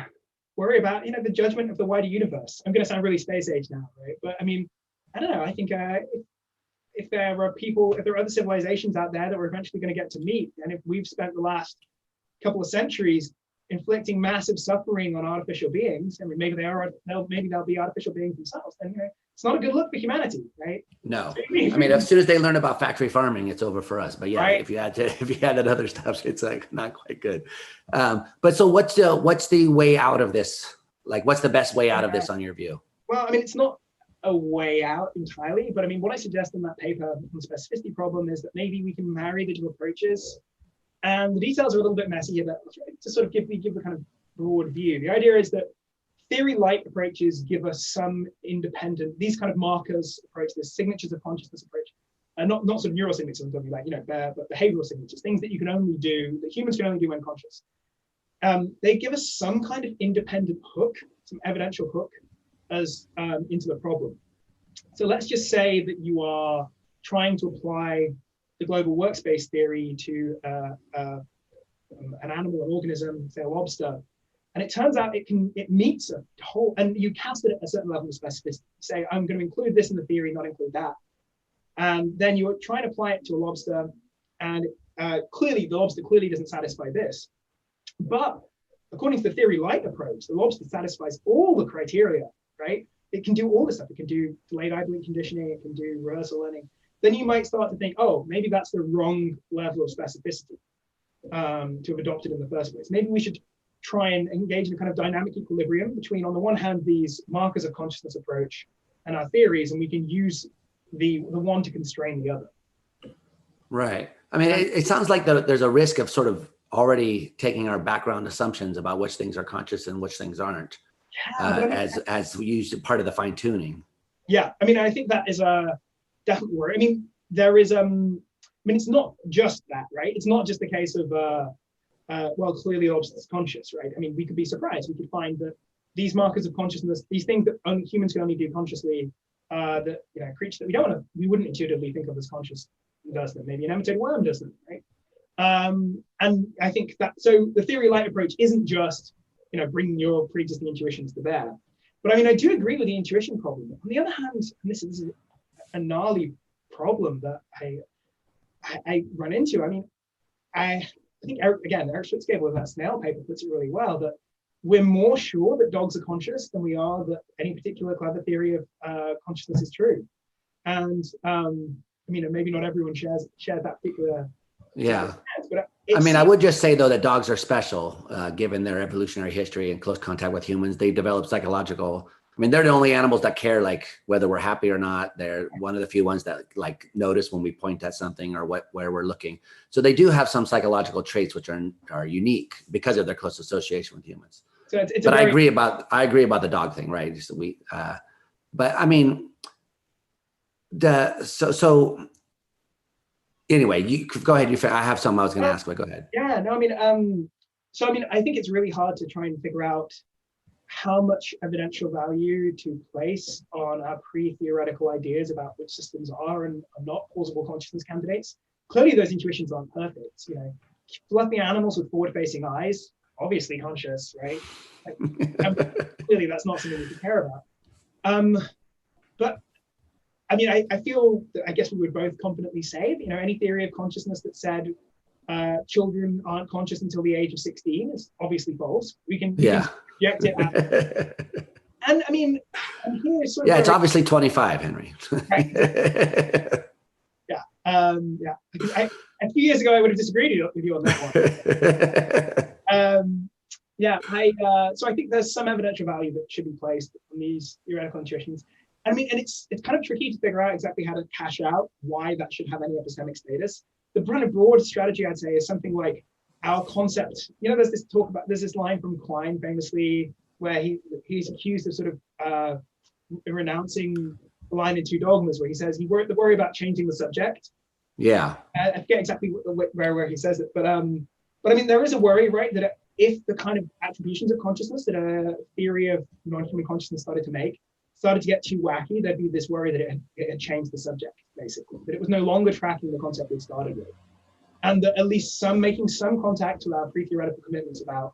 worry about, the judgment of the wider universe. I'm going to sound really space age now, right? But I mean, I don't know. I think if there are other civilizations out there that we're eventually going to get to meet, and if we've spent the last couple of centuries inflicting massive suffering on artificial beings, and maybe they'll be artificial beings themselves, then it's not a good look for humanity, right? No, I mean, as soon as they learn about factory farming, it's over for us. But yeah, right. if you had that other stuff, it's like not quite good. But so what's the way out of this? Like, what's the best way out of this on your view? Well, I mean, it's not a way out entirely, but I mean, what I suggest in that paper on the specificity problem is that maybe we can marry the two approaches. And the details are a little bit messy here, but to sort of give the kind of broad view. The idea is that theory-light approaches give us some independent, these kind of markers approach, the signatures of consciousness approach, and not sort of neural signatures I'm talking about, but behavioral signatures, things that you can only do, that humans can only do when conscious. They give us some kind of independent hook, some evidential hook as into the problem. So let's just say that you are trying to apply the global workspace theory to an animal, an organism, say a lobster, and it turns out it meets a whole, and you cast it at a certain level of specificity. Say, I'm going to include this in the theory, not include that. And then you're trying to apply it to a lobster, and clearly the lobster clearly doesn't satisfy this. But according to the theory-light approach, the lobster satisfies all the criteria, right? It can do all this stuff. It can do delayed eye blink conditioning. It can do rehearsal learning. Then you might start to think, oh, maybe that's the wrong level of specificity to have adopted in the first place. Maybe we should try and engage in a kind of dynamic equilibrium between, on the one hand, these markers of consciousness approach and our theories, and we can use the one to constrain the other. Right. I mean, it sounds like there's a risk of sort of already taking our background assumptions about which things are conscious and which things aren't, as we use part of the fine tuning. Yeah, I mean, I think that is a definitely worry. I mean, there is it's not just that, right? It's not just the case of well, clearly lobster's conscious, right? I mean, we could be surprised. We could find that these markers of consciousness, these things that humans can only do consciously, that creatures that we wouldn't intuitively think of as conscious does them. Maybe an imitated worm does them, right? And I think that, so the theory-light approach isn't just bringing your pre-existing intuitions to bear. But I mean, I do agree with the intuition problem. On the other hand, and this is a gnarly problem that I run into. I mean, I think Eric Schwitzgebel with that snail paper puts it really well, that we're more sure that dogs are conscious than we are that any particular clever theory of consciousness is true. And I mean, maybe not everyone shares that particular. Yeah. But I mean, I would just say, though, that dogs are special, given their evolutionary history and close contact with humans. They develop psychological. I mean, they're the only animals that care, like, whether we're happy or not. They're one of the few ones that, like, notice when we point at something or where we're looking. So they do have some psychological traits which are unique because of their close association with humans. So but I agree about the dog thing, right? So but I mean, so. Anyway, you go ahead. I have something I was going to ask, but go ahead. Yeah, no, I mean, so I mean, I think it's really hard to try and figure out how much evidential value to place on our pre-theoretical ideas about which systems are and are not plausible consciousness candidates. Clearly, those intuitions aren't perfect. Fluffy animals with forward-facing eyes, obviously conscious, right? Clearly, that's not something we can care about. But I mean, I feel that I guess we would both confidently say that, any theory of consciousness that said children aren't conscious until the age of 16 is obviously false. We can reject it. And I mean, it's obviously 25, Henry. Right. Yeah. A few years ago, I would have disagreed with you on that one. So I think there's some evidential value that should be placed on these theoretical intuitions. I mean, and it's kind of tricky to figure out exactly how to cash out why that should have any epistemic status. The kind of broad strategy, I'd say, is something like our concept. There's this line from Klein famously, where he's accused of sort of renouncing the line in Two Dogmas, where he says he worry about changing the subject. Yeah. I forget exactly where he says it, but I mean, there is a worry, right, that if the kind of attributions of consciousness that a theory of non-human consciousness started to get too wacky, there'd be this worry that it had changed the subject, basically, that it was no longer tracking the concept it started with, and that at least making some contact to our pre-theoretical commitments about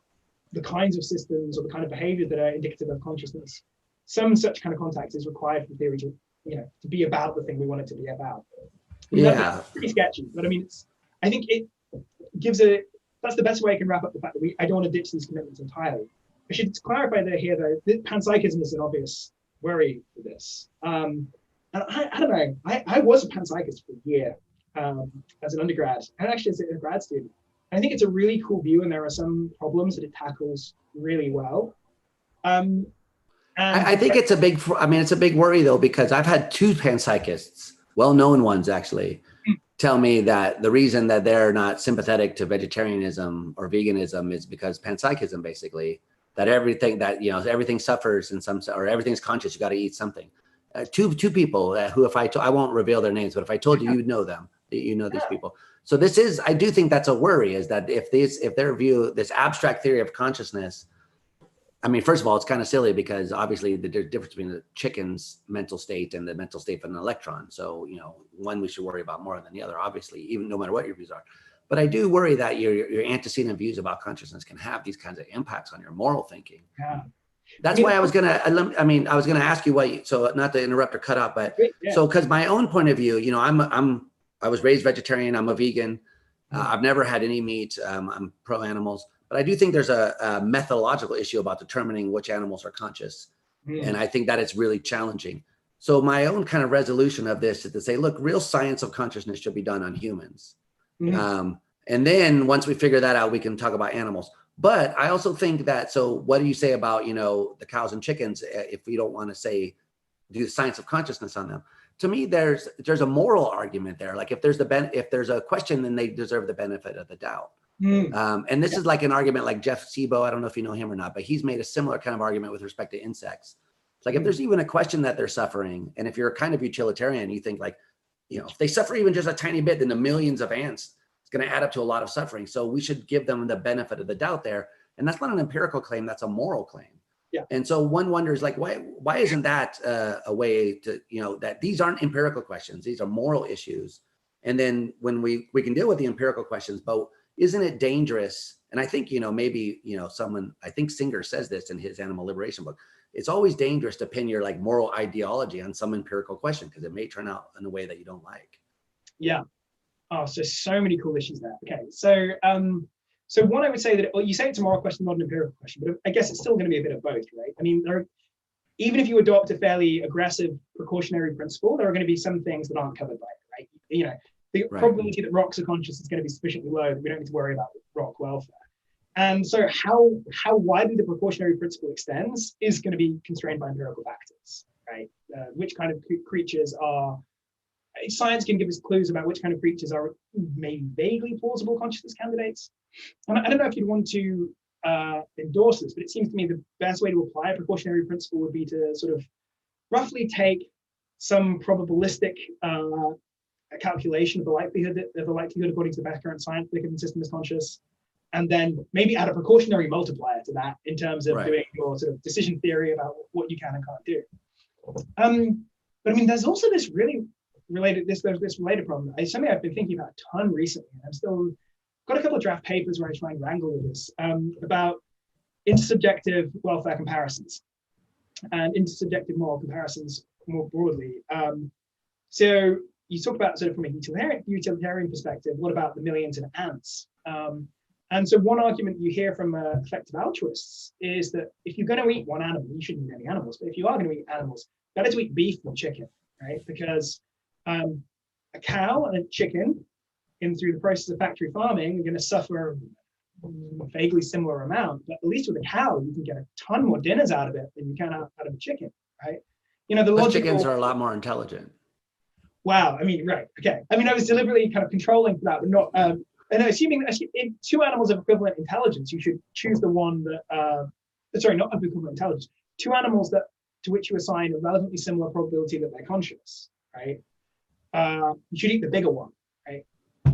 the kinds of systems or the kind of behaviors that are indicative of consciousnness. Some such kind of contact is required for theory to be about the thing we want it to be about. I mean, that's pretty sketchy, but I mean, I think it gives that's the best way I can wrap up the fact that I don't want to ditch these commitments entirely. I should clarify that here, though, that panpsychism is an obvious worry for this. And I don't know, I was a panpsychist for a year as an undergrad, and actually as a grad student. I think it's a really cool view, and there are some problems that it tackles really well. And I think it's a big worry, though, because I've had two panpsychists, well-known ones actually, tell me that the reason that they're not sympathetic to vegetarianism or veganism is because panpsychism, basically, that everything suffers in some, or everything's conscious, you got to eat something. Two people who, I won't reveal their names, but if I told you, you'd know them, these people. So I do think that's a worry, is that if their view, this abstract theory of consciousness, I mean, first of all, it's kind of silly because obviously the difference between the chicken's mental state and the mental state of an electron. So, one we should worry about more than the other, obviously, even no matter what your views are. But I do worry that your antecedent views about consciousness can have these kinds of impacts on your moral thinking. Yeah. That's why I was gonna ask you so not to interrupt or cut out, but so because my own point of view, I was raised vegetarian, I'm a vegan, I've never had any meat, I'm pro animals. But I do think there's a methodological issue about determining which animals are conscious. And I think that it's really challenging. So my own kind of resolution of this is to say, look, real science of consciousness should be done on humans. And then once we figure that out, we can talk about animals. But I also think that, so what do you say about, the cows and chickens, if we don't want to do the science of consciousness on them? To me, there's a moral argument there. Like if there's a question, then they deserve the benefit of the doubt. And this is like an argument like Jeff Sebo, I don't know if you know him or not, but he's made a similar kind of argument with respect to insects. It's like if there's even a question that they're suffering, and if you're a kind of utilitarian, you think like, if they suffer even just a tiny bit, then the millions of ants, it's going to add up to a lot of suffering. So we should give them the benefit of the doubt there. And that's not an empirical claim, that's a moral claim. Yeah. And so one wonders, like, why isn't that a way to, that these aren't empirical questions, these are moral issues. And then when we can deal with the empirical questions, but isn't it dangerous? And I think, maybe, I think Singer says this in his Animal Liberation book. It's always dangerous to pin your moral ideology on some empirical question, because it may turn out in a way that you don't like. Yeah. Oh, so many cool issues there. Okay. So one, I would say that, you say it's a moral question, not an empirical question, but I guess it's still going to be a bit of both, right? I mean, even if you adopt a fairly aggressive precautionary principle, there are going to be some things that aren't covered by it, right? The probability that rocks are conscious is going to be sufficiently low that we don't need to worry about rock welfare. And so how widely the precautionary principle extends is going to be constrained by empirical factors, right? Which kind of creatures are, science can give us clues about which kind of creatures are maybe vaguely plausible consciousness candidates. And I don't know if you'd want to endorse this, but it seems to me the best way to apply a precautionary principle would be to sort of roughly take some probabilistic calculation of the likelihood according to the best current science that a given system is conscious, and then maybe add a precautionary multiplier to that in terms of doing your sort of decision theory about what you can and can't do. But I mean, there's also this really related problem. It's something I've been thinking about a ton recently, and I'm still got a couple of draft papers where I try and wrangle with this about intersubjective welfare comparisons and intersubjective moral comparisons more broadly. So you talk about sort of from a utilitarian perspective, what about the millions of ants? And so one argument you hear from effective altruists is that if you're going to eat one animal, you shouldn't eat any animals, but if you are going to eat animals, better to eat beef than chicken, right? Because a cow and a chicken, through the process of factory farming, are going to suffer a vaguely similar amount, but at least with a cow, you can get a ton more dinners out of it than you can out of a chicken, right? Chickens are a lot more intelligent. Wow, I mean, right, okay. I mean, I was deliberately kind of controlling for that, but not, and assuming if two animals of equivalent intelligence, you should choose the one that sorry, not equivalent intelligence, two animals to which you assign a relevantly similar probability that they're conscious, right? You should eat the bigger one, right?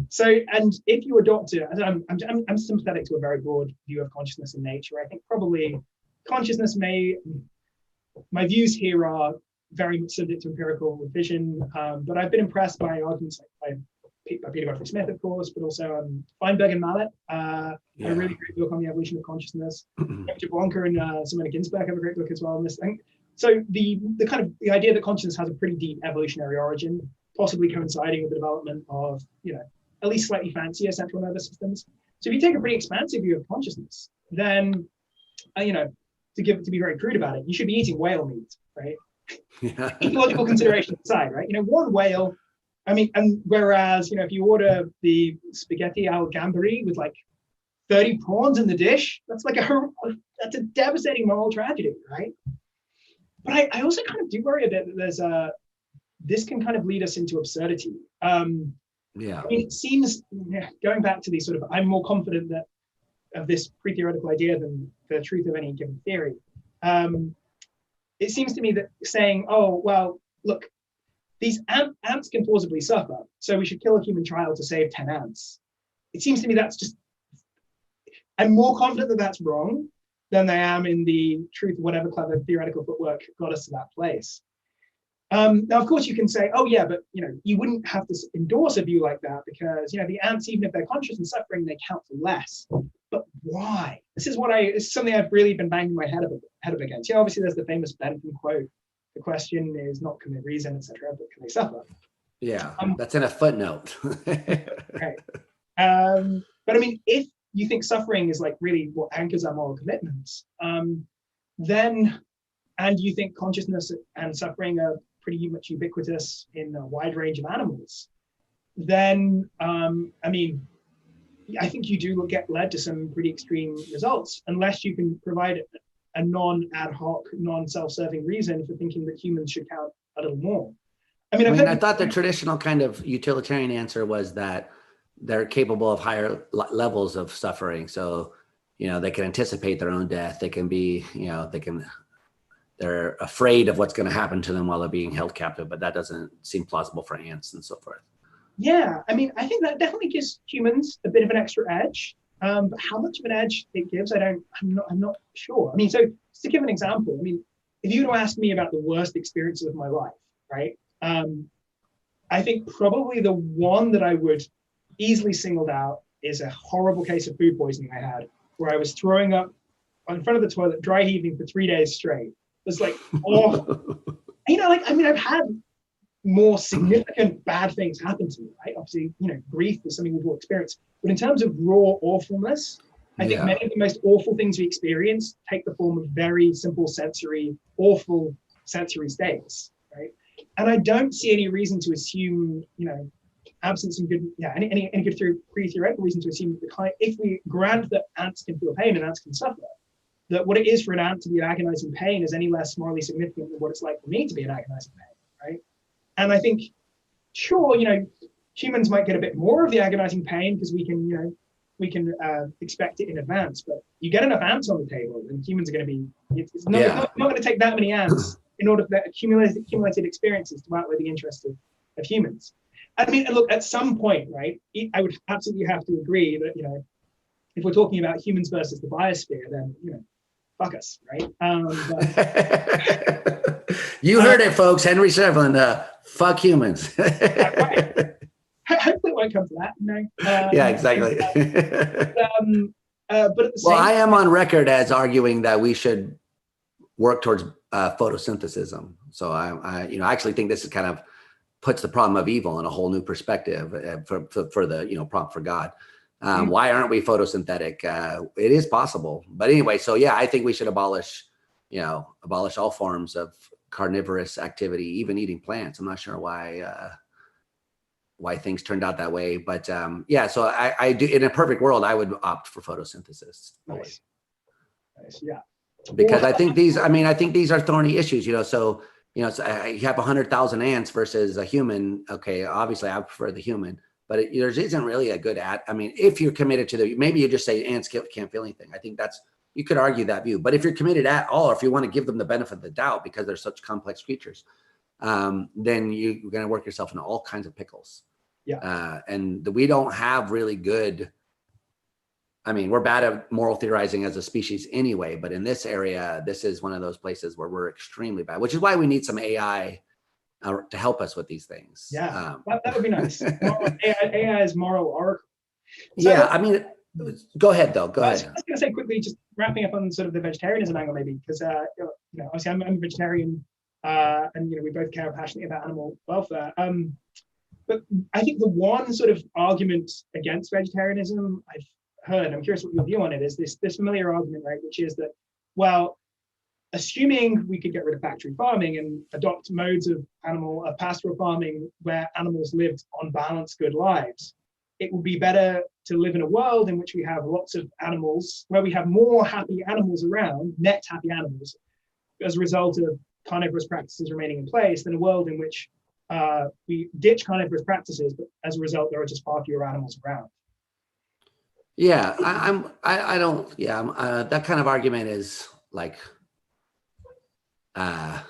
So, and if you adopt it, I'm sympathetic to a very broad view of consciousness in nature. I think probably consciousness my views here are very much subject to empirical revision, but I've been impressed by arguments by Peter Godfrey Smith, of course, but also Feinberg and Mallet. A really great book on the evolution of consciousness. Dr. Blanca and Simona Ginsberg have a great book as well on this thing. So the idea that consciousness has a pretty deep evolutionary origin, possibly coinciding with the development of, at least slightly fancier central nervous systems. So if you take a pretty expansive view of consciousness, then, to be very crude about it, you should be eating whale meat, right? Ecological consideration aside, right? One whale, and whereas, if you order the spaghetti al gamberi with like 30 prawns in the dish, that's a devastating moral tragedy, right? But I also kind of do worry a bit that this can kind of lead us into absurdity. It seems, going back to the sort of, I'm more confident of this pre-theoretical idea than the truth of any given theory. It seems to me that saying, oh, well, look, these ants can plausibly suffer, so we should kill a human child to save 10 ants. It seems to me I'm more confident that that's wrong than I am in the truth of whatever clever theoretical footwork got us to that place. Now, of course, you can say, oh, yeah, but, you wouldn't have to endorse a view like that because, the ants, even if they're conscious and suffering, they count for less. But why? This is something I've really been banging my head up against. Obviously, there's the famous Bentham quote. The question is not can they reason, etc., but can they suffer? Yeah, that's in a footnote. Right. But if you think suffering is like really what anchors our moral commitments, then, and you think consciousness and suffering are pretty much ubiquitous in a wide range of animals, then, I think you do get led to some pretty extreme results, unless you can provide a non-ad hoc, non-self-serving reason for thinking that humans should count a little more. I thought the traditional kind of utilitarian answer was that they're capable of higher levels of suffering. So, they can anticipate their own death. They can be, they're afraid of what's going to happen to them while they're being held captive, but that doesn't seem plausible for ants and so forth. Yeah, I think that definitely gives humans a bit of an extra edge. But how much of an edge it gives, I'm not sure. So just to give an example, if you were to ask me about the worst experiences of my life, right? I think probably the one that I would easily singled out is a horrible case of food poisoning I had, where I was throwing up in front of the toilet, dry heaving for 3 days straight. It was like, oh, I've had more significant bad things happen to me, right? Obviously, grief is something we've all experienced. But in terms of raw awfulness, I think many of the most awful things we experience take the form of very simple awful sensory states, right? And I don't see any reason to assume, absent some good, any good pre-theoretical reason to assume that if we grant that ants can feel pain and ants can suffer, that what it is for an ant to be in agonizing pain is any less morally significant than what it's like for me to be in agonizing pain, right? And I think, sure, humans might get a bit more of the agonizing pain because we can expect it in advance. But you get enough ants on the table, and humans are going to be. It's not going to take that many ants in order for that accumulated experiences to outweigh the interest of humans. Look, at some point, right? I would absolutely have to agree that if we're talking about humans versus the biosphere, then fuck us, right? You heard it, folks. Henry Shevlin, fuck humans. Right. Hopefully it won't come to that. Yeah, exactly. But I am on record as arguing that we should work towards photosynthesis. So I actually think this is kind of puts the problem of evil in a whole new perspective for the problem for God. Why aren't we photosynthetic? It is possible, but anyway. So yeah, I think we should abolish all forms of carnivorous activity, even eating plants. I'm not sure why things turned out that way, but so I do. In a perfect world, I would opt for photosynthesis. Nice. Yeah. Because I think these are thorny issues. So you have 100,000 ants versus a human. Okay, obviously I prefer the human, but there isn't really a good if you're committed to maybe you just say ants can't feel anything. I think that's you could argue that view. But if you're committed at all, or if you want to give them the benefit of the doubt because they're such complex creatures, then you're going to work yourself into all kinds of pickles. Yeah. And we don't have really good, I mean, we're bad at moral theorizing as a species anyway, but in this area, this is one of those places where we're extremely bad, which is why we need some AI to help us with these things. Yeah, that would be nice. AI is moral oracle. So, yeah, I mean, go ahead though. Go ahead. I was going to say quickly, just wrapping up on sort of the vegetarianism angle, maybe, because obviously I'm a vegetarian, and we both care passionately about animal welfare. But I think the one sort of argument against vegetarianism I've heard, I'm curious what your view on it is, this familiar argument, right, which is that, well, assuming we could get rid of factory farming and adopt modes of pastoral farming where animals lived on balanced, good lives, it would be better to live in a world in which we have lots of animals, where we have more happy animals around, net happy animals, as a result of carnivorous practices remaining in place, than a world in which we ditch carnivorous practices, but as a result, there are just far fewer animals around. Yeah, that kind of argument is like, I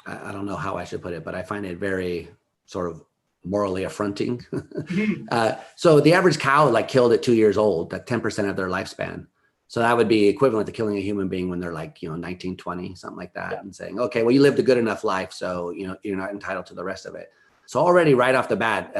don't know how I should put it, but I find it very sort of morally affronting. So the average cow like killed at 2 years old, at 10% of their lifespan. So that would be equivalent to killing a human being when they're like, 19, 20, something like that. Yeah. And saying, okay, well, you lived a good enough life, so, you're not entitled to the rest of it. So already right off the bat,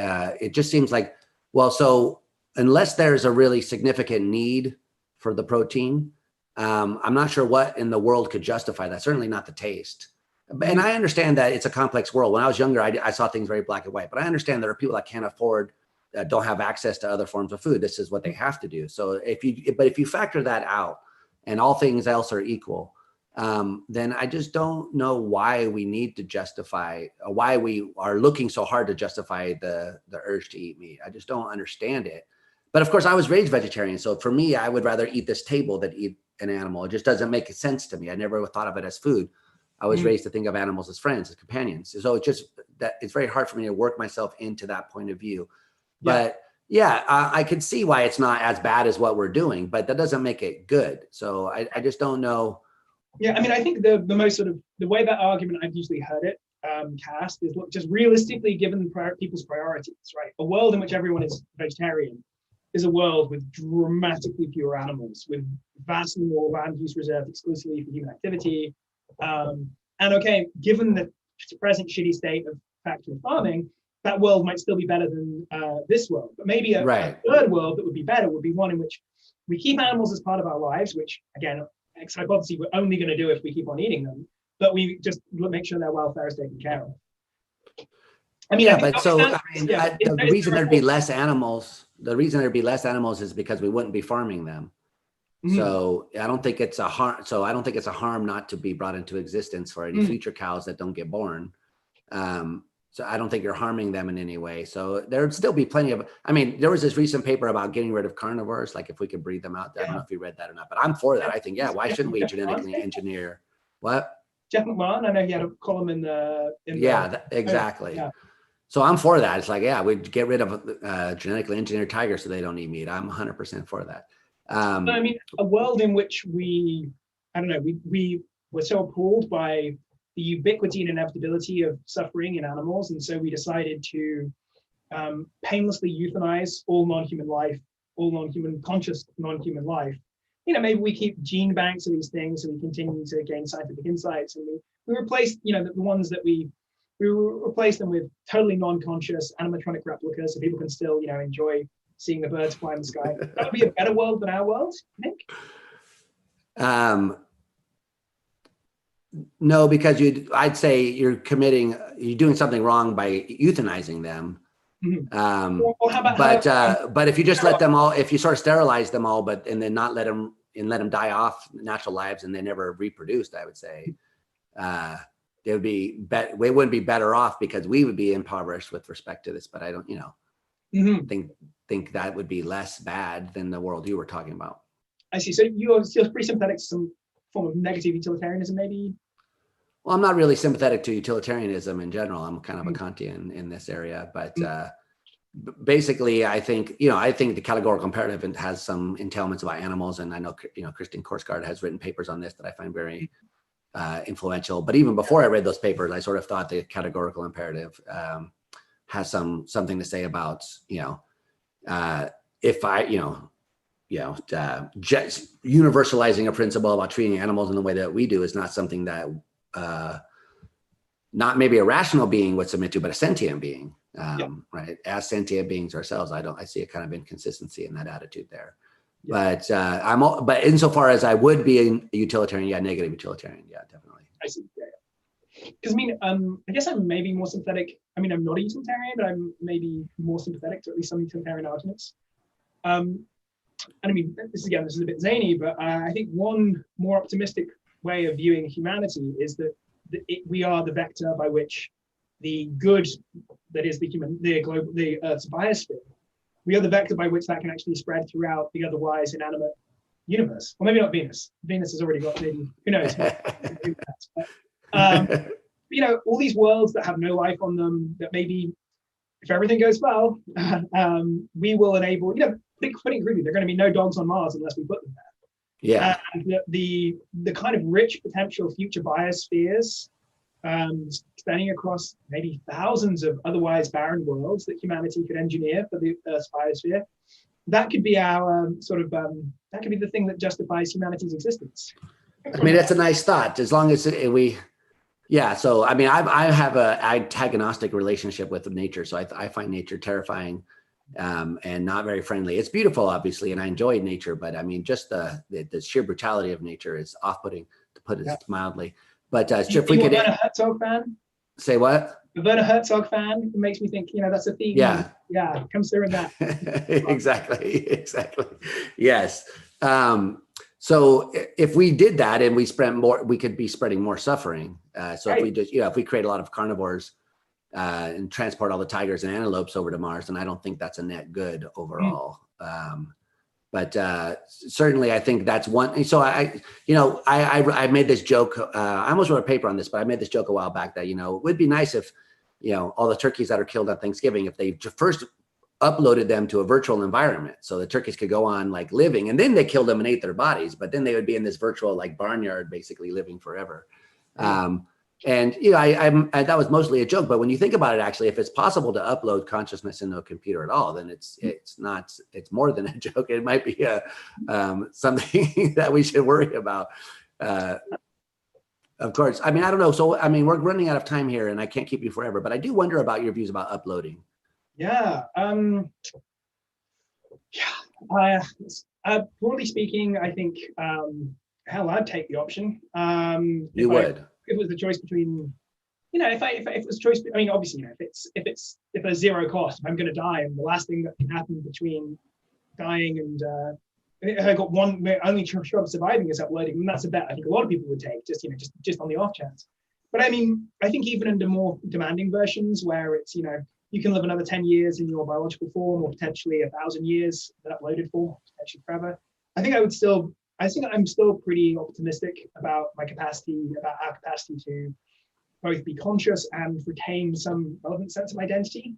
it just seems like, well, so unless there's a really significant need for the protein, I'm not sure what in the world could justify that. Certainly not the taste. And I understand that it's a complex world. When I was younger, I saw things very black and white, but I understand there are people that can't afford, don't have access to other forms of food. This is what they have to do. So if you factor that out and all things else are equal, then I just don't know why we need to justify, why we are looking so hard to justify the urge to eat meat. I just don't understand it. But of course, I was raised vegetarian. So for me, I would rather eat this table than eat an animal. It just doesn't make sense to me. I never thought of it as food. I was raised to think of animals as friends, as companions. So it's very hard for me to work myself into that point of view. But yeah, I could see why it's not as bad as what we're doing, but that doesn't make it good. So I just don't know. Yeah, I mean, I think the most sort of, the way that argument I've usually heard it cast is, look, just realistically, given people's priorities, right? A world in which everyone is vegetarian is a world with dramatically fewer animals, with vastly more land use reserved exclusively for human activity. And okay, given the present shitty state of factory farming, that world might still be better than this world. But maybe a third world that would be better would be one in which we keep animals as part of our lives, which, again, ex hypothesis, we're only going to do if we keep on eating them, but we just make sure their welfare is taken care of. I mean, the reason there'd be less animals, is because we wouldn't be farming them. So I don't think it's a harm. So I don't think it's a harm not to be brought into existence for any future cows that don't get born. So I don't think you're harming them in any way. So there'd still be plenty of, I mean, there was this recent paper about getting rid of carnivores, like if we could breed them out. I don't know if you read that or not, but I'm for that. I think, why shouldn't we genetically engineer? What? Jeff McMahon, I know he had a column in the. Exactly. Yeah. So I'm for that. It's like, we'd get rid of genetically engineered tigers so they don't eat meat. I'm 100% for that. I mean, a world in which we were so appalled by the ubiquity and inevitability of suffering in animals, and so we decided to painlessly euthanize all non-human life, all non-human conscious non-human life. Maybe we keep gene banks of these things, and we continue to gain scientific insights, and we replaced, the ones that we replace them with totally non-conscious animatronic replicas, so people can still, enjoy seeing the birds fly in the sky. That would be a better world than our world, I think. No, because I'd say you're doing something wrong by euthanizing them. But if you just let them all, if you sort of sterilize them all, and then not let them die off natural lives and they never reproduced, I would say we wouldn't be better off because we would be impoverished with respect to this. But I don't, think that would be less bad than the world you were talking about. I see. So you're pretty sympathetic to some form of negative utilitarianism, maybe? Well, I'm not really sympathetic to utilitarianism in general. I'm kind of a Kantian in this area, but basically, I think the categorical imperative has some entailments about animals, and I know Kristen Korsgaard has written papers on this that I find very influential. But even before I read those papers, I sort of thought the categorical imperative has something to say about if I just universalizing a principle about treating animals in the way that we do is not something that not maybe a rational being would submit to, but a sentient being, right? As sentient beings ourselves, I see a kind of inconsistency in that attitude there. Yeah. But insofar as I would be a utilitarian, negative utilitarian, definitely. I see. Because I guess I'm maybe more sympathetic. I'm not a utilitarian, but I'm maybe more sympathetic to at least some utilitarian arguments. And this is a bit zany, but I think one more optimistic way of viewing humanity is that we are the vector by which the good that is the Earth's biosphere, we are the vector by which that can actually spread throughout the otherwise inanimate universe. Or maybe not Venus. Venus has already got maybe, who knows? All these worlds that have no life on them, that maybe, if everything goes well, we will enable, putting it crudely, there are going to be no dogs on Mars unless we put them there. Yeah. And the kind of rich potential future biospheres spanning across maybe thousands of otherwise barren worlds that humanity could engineer for the Earth's biosphere, that could be our that could be the thing that justifies humanity's existence. That's a nice thought, as long as so I have a antagonistic relationship with nature, so I find nature terrifying and not very friendly. It's beautiful, obviously, and I enjoy nature, but just the sheer brutality of nature is off-putting, to put it mildly. But if we could, Werner Herzog fan? Say what? A Werner Herzog fan? It makes me think, that's a theme. Yeah, comes through in that. exactly. Yes. So if we did that and we spent more, we could be spreading more suffering. If we just, if we create a lot of carnivores and transport all the tigers and antelopes over to Mars, then I don't think that's a net good overall. But certainly I think that's one. So I made this joke. I almost wrote a paper on this, but I made this joke a while back that, it would be nice if, all the turkeys that are killed on Thanksgiving, if they first uploaded them to a virtual environment so the turkeys could go on like living, and then they killed them and ate their bodies, but then they would be in this virtual like barnyard, basically living forever. And that was mostly a joke, but when you think about it, actually, if it's possible to upload consciousness into a computer at all, then it's more than a joke. It might be something that we should worry about. Of course, I don't know. So, we're running out of time here, and I can't keep you forever, but I do wonder about your views about uploading. Yeah. Broadly speaking, I think I'd take the option. You would. If it was the choice between, if it was a choice, obviously, if there's zero cost, if I'm going to die, and the last thing that can happen between dying and I got only sure of surviving is uploading, and that's a bet I think a lot of people would take, just on the off chance. But I think even under more demanding versions where it's, you can live another 10 years in your biological form, or potentially 1,000 years in uploaded form, potentially forever. I think I'm still pretty optimistic about our capacity to both be conscious and retain some relevant sense of identity.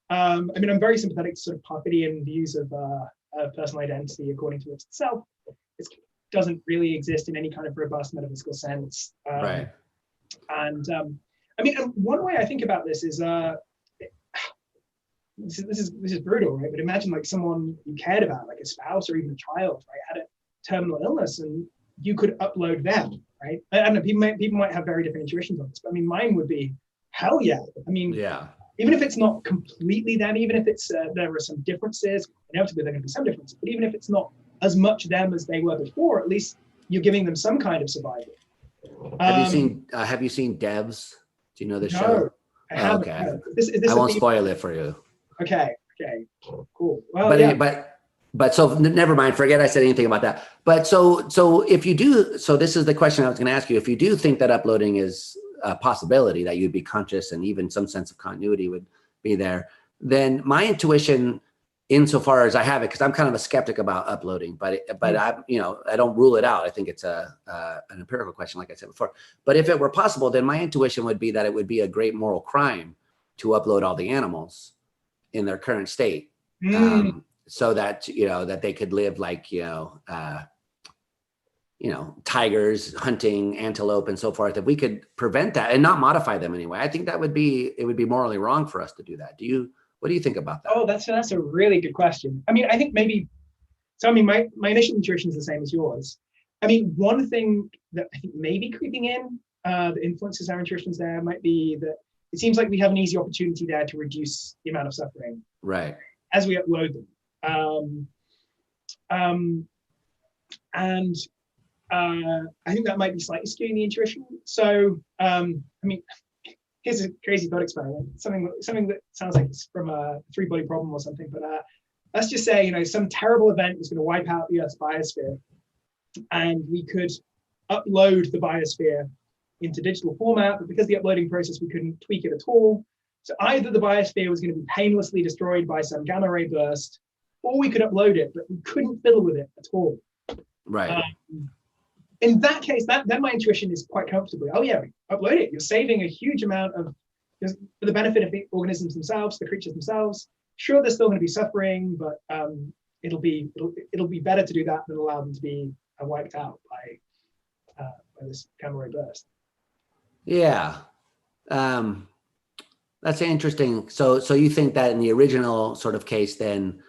I'm very sympathetic to sort of Parkidian views of personal identity according to itself. It doesn't really exist in any kind of robust metaphysical sense. Right. And one way I think about this is this is brutal, right? But imagine like someone you cared about, like a spouse or even a child, right, had a terminal illness, and you could upload them, right? I don't know, people might have very different intuitions on this, but mine would be hell yeah. Even if it's not completely them, even if it's there are some differences, inevitably there are going to be some differences, but even if it's not as much them as they were before, at least you're giving them some kind of survival. Have you seen Devs? Do you know the show? I haven't. Okay. Is this I won't spoil it for you. Okay. Cool. Well, but so never mind. Forget I said anything about that. But so if you do, so this is the question I was going to ask you. If you do think that uploading is a possibility, that you'd be conscious and even some sense of continuity would be there, then my intuition, insofar as I have it, because I'm kind of a skeptic about uploading, but I don't rule it out. I think it's an empirical question, like I said before. But if it were possible, then my intuition would be that it would be a great moral crime to upload all the animals. in their current state, so that, that they could live like, tigers hunting antelope and so forth. If we could prevent that and not modify them anyway, I think it would be morally wrong for us to do that. What do you think about that? Oh, that's a really good question. I mean, I think maybe, so I mean, my initial intuition is the same as yours. I mean, one thing that I think may be creeping in that influences our intuitions there might be that it seems like we have an easy opportunity there to reduce the amount of suffering, right, as we upload them. I think that might be slightly skewing the intuition. So, I mean, here's a crazy thought experiment, something that sounds like it's from a three-body problem or something, but let's just say, some terrible event is going to wipe out the Earth's biosphere, and we could upload the biosphere into digital format, but because the uploading process, we couldn't tweak it at all. So either the biosphere was going to be painlessly destroyed by some gamma ray burst, or we could upload it, but we couldn't fiddle with it at all. Right. In that case, then my intuition is quite comfortably, oh yeah, upload it. You're saving a huge amount for the benefit of the organisms themselves, the creatures themselves. Sure, there's still going to be suffering, but it'll be better to do that than allow them to be wiped out by this gamma ray burst. Yeah, that's interesting. So you think that in the original sort of case, then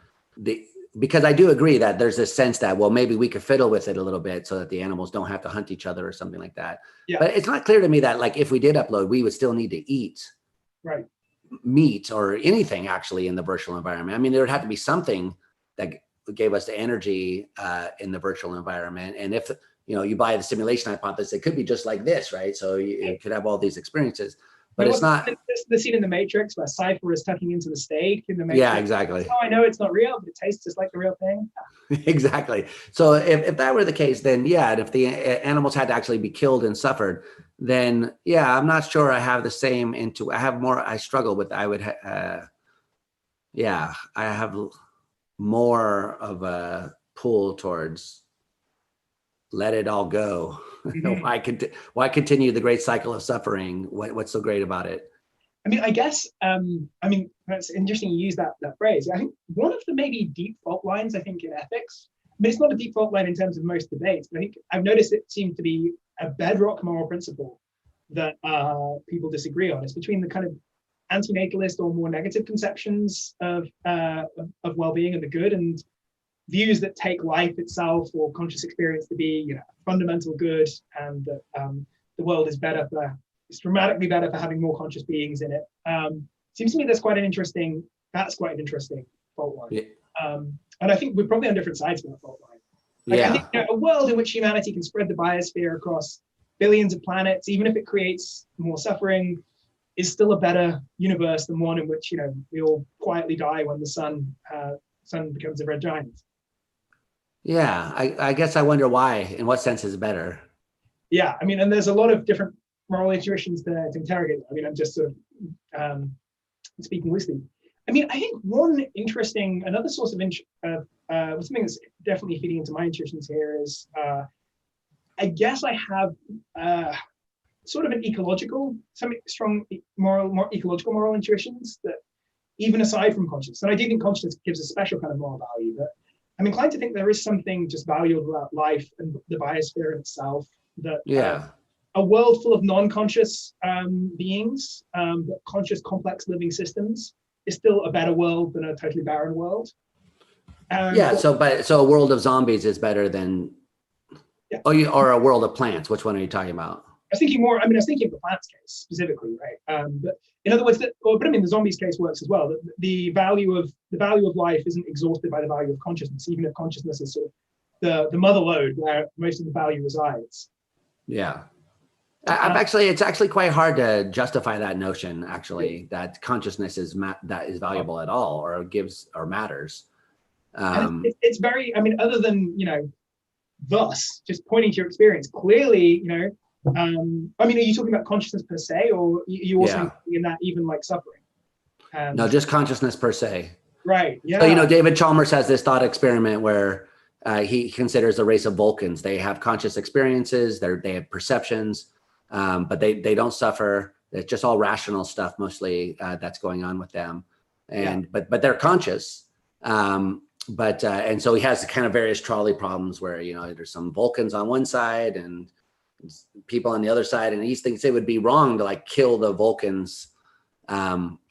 because I do agree that there's this sense that, well, maybe we could fiddle with it a little bit so that the animals don't have to hunt each other or something like that. Yeah. But it's not clear to me that, like, if we did upload, we would still need to eat right meat or anything actually in the virtual environment. I mean, there would have to be something that gave us the energy in the virtual environment. And if, you buy the simulation hypothesis, it could be just like this, right? So you could have all these experiences. But it's not the scene in the Matrix where Cypher is tucking into the steak in the Matrix. Yeah, exactly. Oh, I know it's not real, but it tastes just like the real thing. Exactly. So if that were the case, then yeah, and if the animals had to actually be killed and suffered, then yeah, I'm not sure I have the same I struggle with, I have more of a pull towards let it all go. Mm-hmm. Why continue the great cycle of suffering? What's so great about it? I mean, I guess, that's interesting you use that phrase. I think one of the maybe deep fault lines, I think, in ethics, but it's not a deep fault line in terms of most debates, but I think I've noticed it seems to be a bedrock moral principle that people disagree on. It's between the kind of antinatalist or more negative conceptions of well-being and the good, and views that take life itself or conscious experience to be, fundamental good, and that the world is dramatically better for having more conscious beings in it. Seems to me that's quite an interesting fault line. Yeah. And I think we're probably on different sides of that fault line. I think a world in which humanity can spread the biosphere across billions of planets, even if it creates more suffering, is still a better universe than one in which we all quietly die when the sun becomes a red giant. Yeah, I guess I wonder why. In what sense is it better? Yeah, I mean, and there's a lot of different moral intuitions to interrogate. I mean, I'm just sort of speaking loosely. I mean, I think another source of something that's definitely feeding into my intuitions here is, I guess I have sort of some strong more ecological moral intuitions that even aside from consciousness, and I do think consciousness gives a special kind of moral value, but I'm inclined to think there is something just valuable about life and the biosphere in itself, that a world full of non-conscious beings, but conscious, complex living systems is still a better world than a totally barren world. So a world of zombies is better than, or a world of plants. Which one are you talking about? I was thinking of the plants case specifically, right? But in other words, the zombies case works as well. The value of life isn't exhausted by the value of consciousness, even if consciousness is sort of the mother lode where most of the value resides. Yeah. It's actually quite hard to justify that notion, actually, that consciousness is valuable at all, or gives or matters. It's very, other than, thus, just pointing to your experience, clearly, are you talking about consciousness per se, or you also in that even like suffering? No, just consciousness per se. Right, yeah. So, David Chalmers has this thought experiment where he considers a race of Vulcans. They have conscious experiences, they have perceptions, but they don't suffer. It's just all rational stuff mostly that's going on with them. and but they're conscious. And so he has kind of various trolley problems where, you know, there's some Vulcans on one side and people on the other side, and he thinks it would be wrong to like kill the Vulcans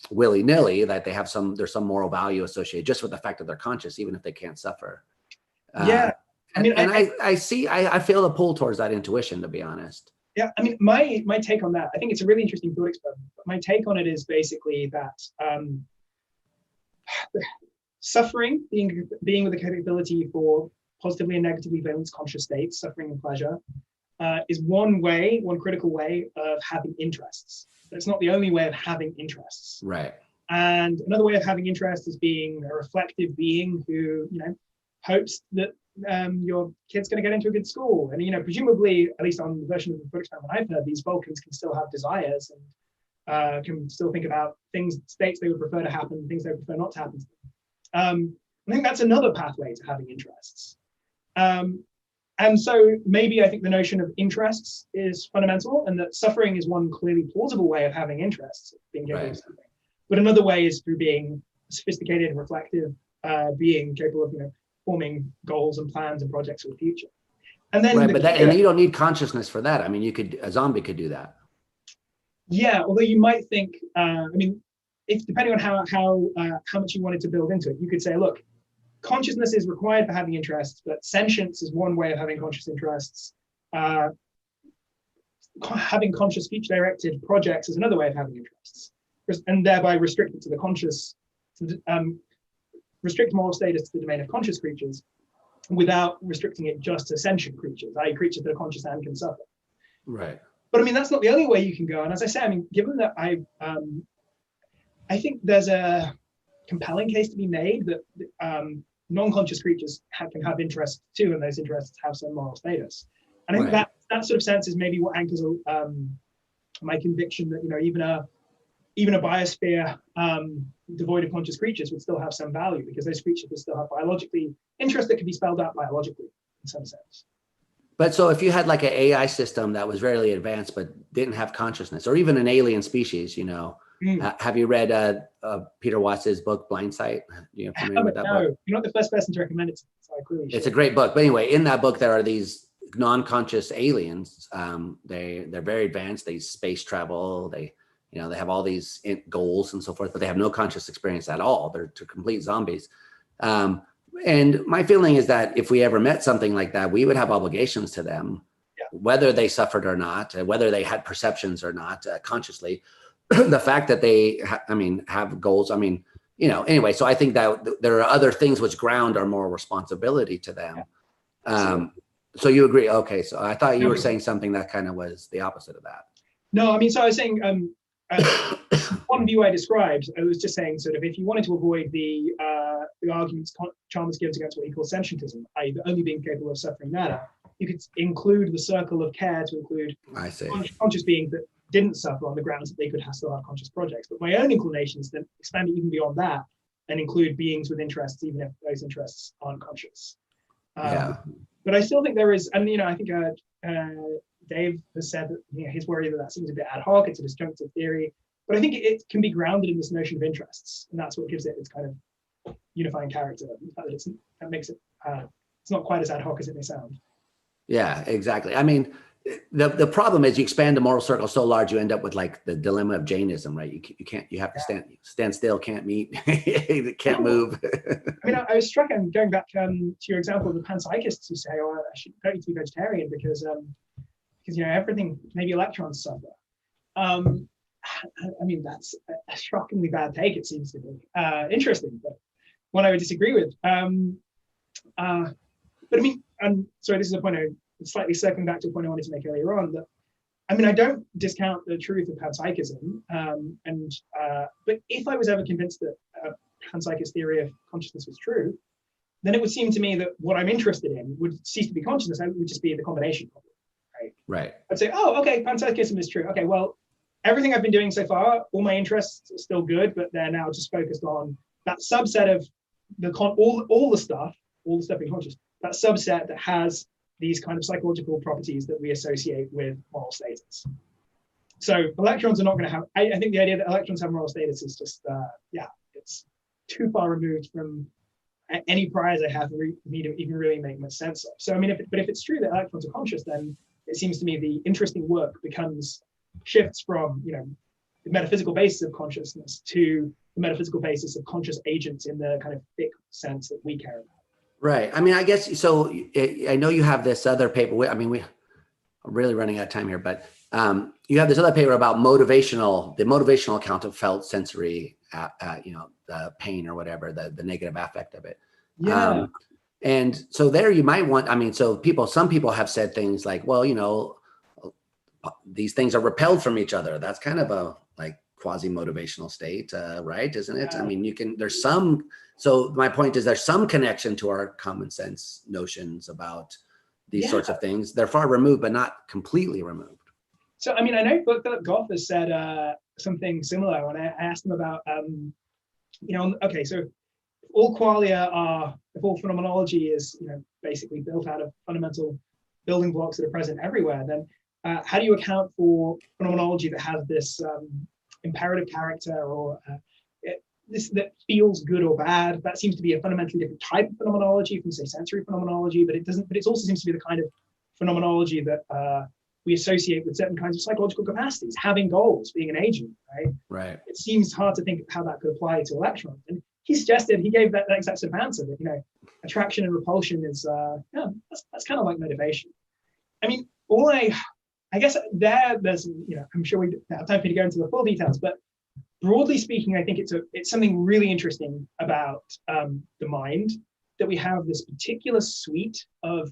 willy-nilly, that there's some moral value associated just with the fact that they're conscious, even if they can't suffer. I mean, I feel the pull towards that intuition, to be honest. Yeah, I mean, my take on that, I think it's a really interesting thought experiment, but my take on it is basically that suffering, being with the capability for positively and negatively balanced conscious states, suffering and pleasure, is one critical way of having interests. But it's not the only way of having interests. Right. And another way of having interests is being a reflective being who, you know, hopes that your kid's going to get into a good school. And, you know, presumably, at least on the version of the book I've heard, these Vulcans can still have desires and can still think about states they would prefer to happen, things they would prefer not to happen to them. I think that's another pathway to having interests. And so maybe I think the notion of interests is fundamental, and that suffering is one clearly plausible way of having interests, being capable of something. But another way is through being sophisticated and reflective, being capable of, you know, forming goals and plans and projects for the future. And then and you don't need consciousness for that. I mean, a zombie could do that. Yeah, although you might think, I mean, if depending on how much you wanted to build into it, you could say, look, consciousness is required for having interests, but sentience is one way of having conscious interests. Having conscious future-directed projects is another way of having interests, and thereby restrict it to the conscious, restrict moral status to the domain of conscious creatures, without restricting it just to sentient creatures, i.e. creatures that are conscious and can suffer. Right. But I mean, that's not the only way you can go. And as I say, I mean, given that I think there's a compelling case to be made that non-conscious creatures can have interests too, and those interests have some moral status. And I think that sort of sense is maybe what anchors my conviction that, you know, even a biosphere devoid of conscious creatures would still have some value, because those creatures would still have biologically interest that could be spelled out biologically in some sense. But so if you had like an AI system that was very advanced but didn't have consciousness, or even an alien species, you know, have you read Peter Watts's book Blind Sight? You know, familiar with that book? You're not the first person to recommend it. So I clearly it's a great book. But anyway, in that book there are these non-conscious aliens. They're very advanced. They space travel. They have all these goals and so forth, but they have no conscious experience at all. They're complete zombies. And my feeling is that if we ever met something like that, we would have obligations to them, whether they suffered or not, whether they had perceptions or not consciously. The fact that they, have goals. I mean, you know, anyway, so I think that there are other things which ground our moral responsibility to them. So you agree? Okay. So I thought you were saying something that kind of was the opposite of that. No, I mean, so I was saying, one view I described, I was just saying sort of, if you wanted to avoid the arguments Chalmers gives against what he calls sentientism, i.e. only being capable of suffering matter, you could include the circle of care to include conscious beings that didn't suffer on the grounds that they could still have conscious projects. But my own inclination is to expand it even beyond that and include beings with interests, even if those interests aren't conscious. But I still think there is, and you know, I think Dave has said that, you know, he's worried that seems a bit ad hoc, it's a disjunctive theory, but I think it can be grounded in this notion of interests, and that's what gives it its kind of unifying character. The fact that makes it, it's not quite as ad hoc as it may sound. Yeah, exactly. I mean, the problem is you expand the moral circle so large, you end up with like the dilemma of Jainism, right? You have to stand still, can't meet, can't move. I mean, I was struck, and going back to your example of the panpsychists who say, "Oh, I don't need to be vegetarian because you know everything, maybe electrons suffer." I mean, that's a shockingly bad take. It seems to be interesting, but one I would disagree with. But I mean, sorry, this is a point slightly circling back to a point I wanted to make earlier on, that I mean, I don't discount the truth of panpsychism, but if I was ever convinced that panpsychist theory of consciousness was true, then it would seem to me that what I'm interested in would cease to be consciousness, it would just be the combination problem, right? I'd say, oh, okay, panpsychism is true. Okay, well, everything I've been doing so far, all my interests are still good, but they're now just focused on that subset of all the stuff in consciousness, that subset that has these kind of psychological properties that we associate with moral status. So electrons are not going to have, I think the idea that electrons have moral status is just, too far removed from any priors I have for me to even really make much sense of. So I mean, if it's true that electrons are conscious, then it seems to me the interesting work shifts from, you know, the metaphysical basis of consciousness to the metaphysical basis of conscious agents in the kind of thick sense that we care about. Right. I mean, I guess so. I know you have this other paper. I mean, we're really running out of time here, but you have this other paper about the motivational account of felt sensory, the pain or whatever, the negative affect of it. Yeah. And so there you might want, I mean, so some people have said things like, well, you know, these things are repelled from each other. That's kind of a like quasi-motivational state, right? Isn't it? I mean, so my point is there's some connection to our common sense notions about these sorts of things. They're far removed, but not completely removed. So, I mean, I know Philip Goff has said something similar when I asked him about, okay, so all qualia if all phenomenology is, you know, basically built out of fundamental building blocks that are present everywhere, then how do you account for phenomenology that has this imperative character or this that feels good or bad? That seems to be a fundamentally different type of phenomenology from, say, sensory phenomenology, but it also seems to be the kind of phenomenology that we associate with certain kinds of psychological capacities, having goals, being an agent, right? Right. It seems hard to think of how that could apply to electrons. And he gave that exact sort of answer that, you know, attraction and repulsion is, that's kind of like motivation. I mean, I guess there's, you know, I'm sure we don't have time for you to go into the full details, but broadly speaking, I think it's something really interesting about the mind, that we have this particular suite of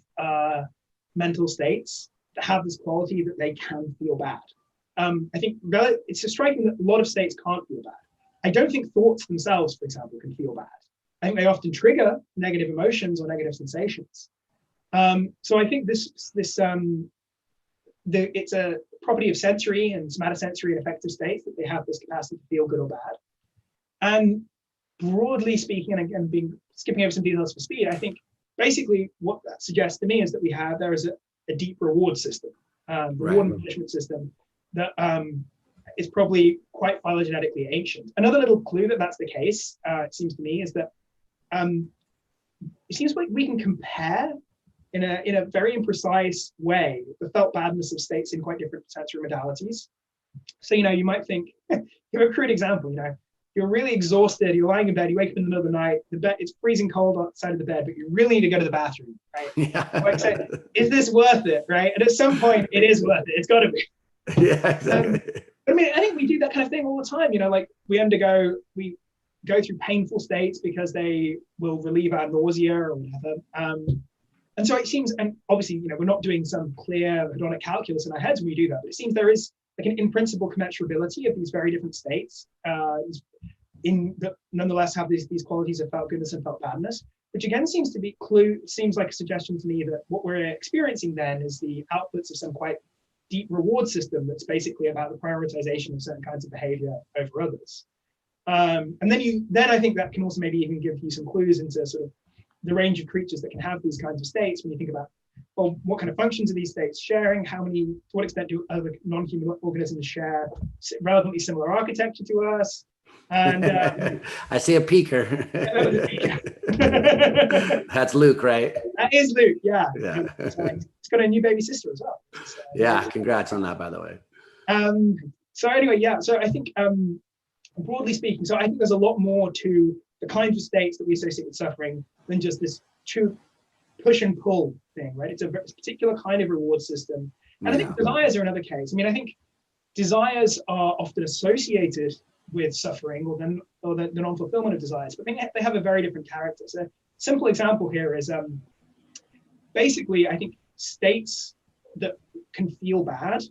mental states that have this quality that they can feel bad. I think it's striking that a lot of states can't feel bad. I don't think thoughts themselves, for example, can feel bad. I think they often trigger negative emotions or negative sensations. So I think it's a property of sensory and somatosensory and affective states that they have this capacity to feel good or bad. And broadly speaking, and again, skipping over some details for speed, I think basically what that suggests to me is that there is a deep reward system, reward and punishment system that is probably quite phylogenetically ancient. Another little clue that that's the case, it seems to me, is that it seems like we can compare in a very imprecise way the felt badness of states in quite different sensory modalities. So, you know, you might think, give a crude example, you know, you're really exhausted, you're lying in bed, you wake up in the middle of the night, it's freezing cold outside of the bed, but you really need to go to the bathroom, right? Yeah. Like, say, is this worth it, right? And at some point, it is worth it. It's got to be. Yeah, exactly. I mean, I think we do that kind of thing all the time. You know, like we go through painful states because they will relieve our nausea or whatever. And so it seems, and obviously, you know, we're not doing some clear hedonic calculus in our heads when we do that, but it seems there is like an in principle commensurability of these very different states that nonetheless have these qualities of felt goodness and felt badness, which again seems like a suggestion to me that what we're experiencing then is the outputs of some quite deep reward system that's basically about the prioritization of certain kinds of behavior over others. And then I think that can also maybe even give you some clues into sort of the range of creatures that can have these kinds of states when you think about, well, what kind of functions are these states sharing? To what extent do other non-human organisms share relevantly similar architecture to us? And I see a peeker. That's Luke, right? That is Luke, yeah. Yeah. He's got a new baby sister as well. Yeah, congrats on that, by the way. So anyway, yeah. So I think broadly speaking, so I think there's a lot more to the kinds of states that we associate with suffering than just this push and pull thing, right? It's a particular kind of reward system. And I think desires are another case. I mean, I think desires are often associated with suffering or the non-fulfillment of desires, but they have a very different character. So a simple example here is basically, I think states that can feel bad,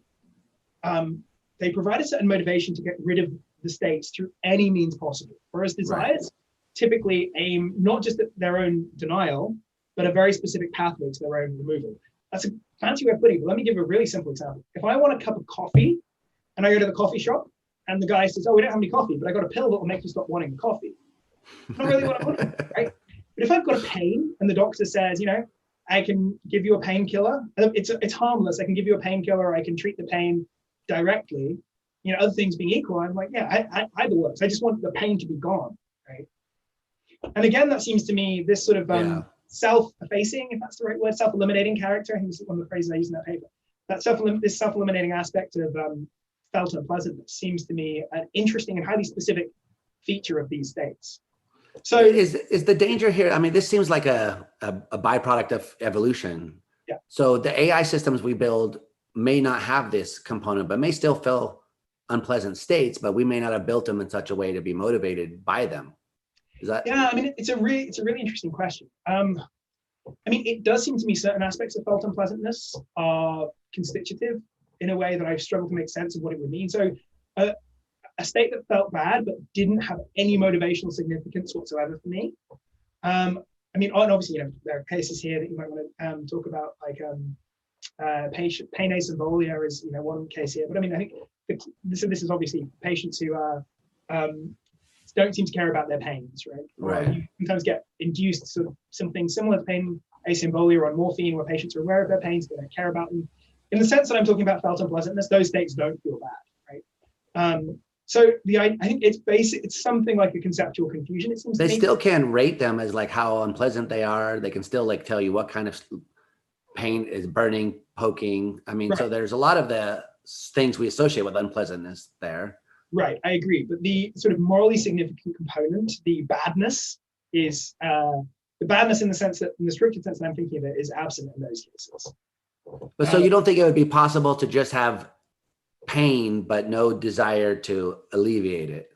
they provide a certain motivation to get rid of the states through any means possible. Whereas desires typically aim not just at their own denial, but a very specific pathway to their own removal. That's a fancy way of putting it, but let me give a really simple example. If I want a cup of coffee and I go to the coffee shop and the guy says, oh, we don't have any coffee, but I got a pill that will make you stop wanting the coffee. Not really what I want, right? But if I've got a pain and the doctor says, you know, I can give you a painkiller, it's harmless, I can give you a painkiller, I can treat the pain directly, you know, other things being equal, I'm like, yeah, either works. I just want the pain to be gone, right? And again, that seems to me this sort of Yeah. self-effacing, if that's the right word, self-eliminating character. I think this is one of the phrases I use in that paper. That this self-eliminating aspect of felt unpleasantness seems to me an interesting and highly specific feature of these states. So is the danger here? I mean, this seems like a byproduct of evolution. Yeah. So the AI systems we build may not have this component, but may still feel unpleasant states, but we may not have built them in such a way to be motivated by them. Is that? Yeah, I mean, it's a really interesting question. I mean, it does seem to me certain aspects of felt unpleasantness are constitutive in a way that I've struggled to make sense of what it would mean. So a state that felt bad but didn't have any motivational significance whatsoever for me. I mean, and obviously, there are cases here that you might want to talk about, like pain asymbolia is one case here. But I mean, I think this is obviously patients who don't seem to care about their pains, right? Right. Or you sometimes get induced sort of something similar to pain asymbolia on morphine, where patients are aware of their pains, they don't care about them. In the sense that I'm talking about felt unpleasantness, those states don't feel bad, right? So I think it's something like a conceptual confusion. It seems They to me. still can rate them as like how unpleasant they are. They can still like tell you what kind of pain is burning, poking. I mean, Right. So there's a lot of the things we associate with unpleasantness there. Right, I agree. But the sort of morally significant component, the badness, is the badness in the sense that, in the stricter sense that I'm thinking of it, is absent in those cases. But so you don't think it would be possible to just have pain, but no desire to alleviate it?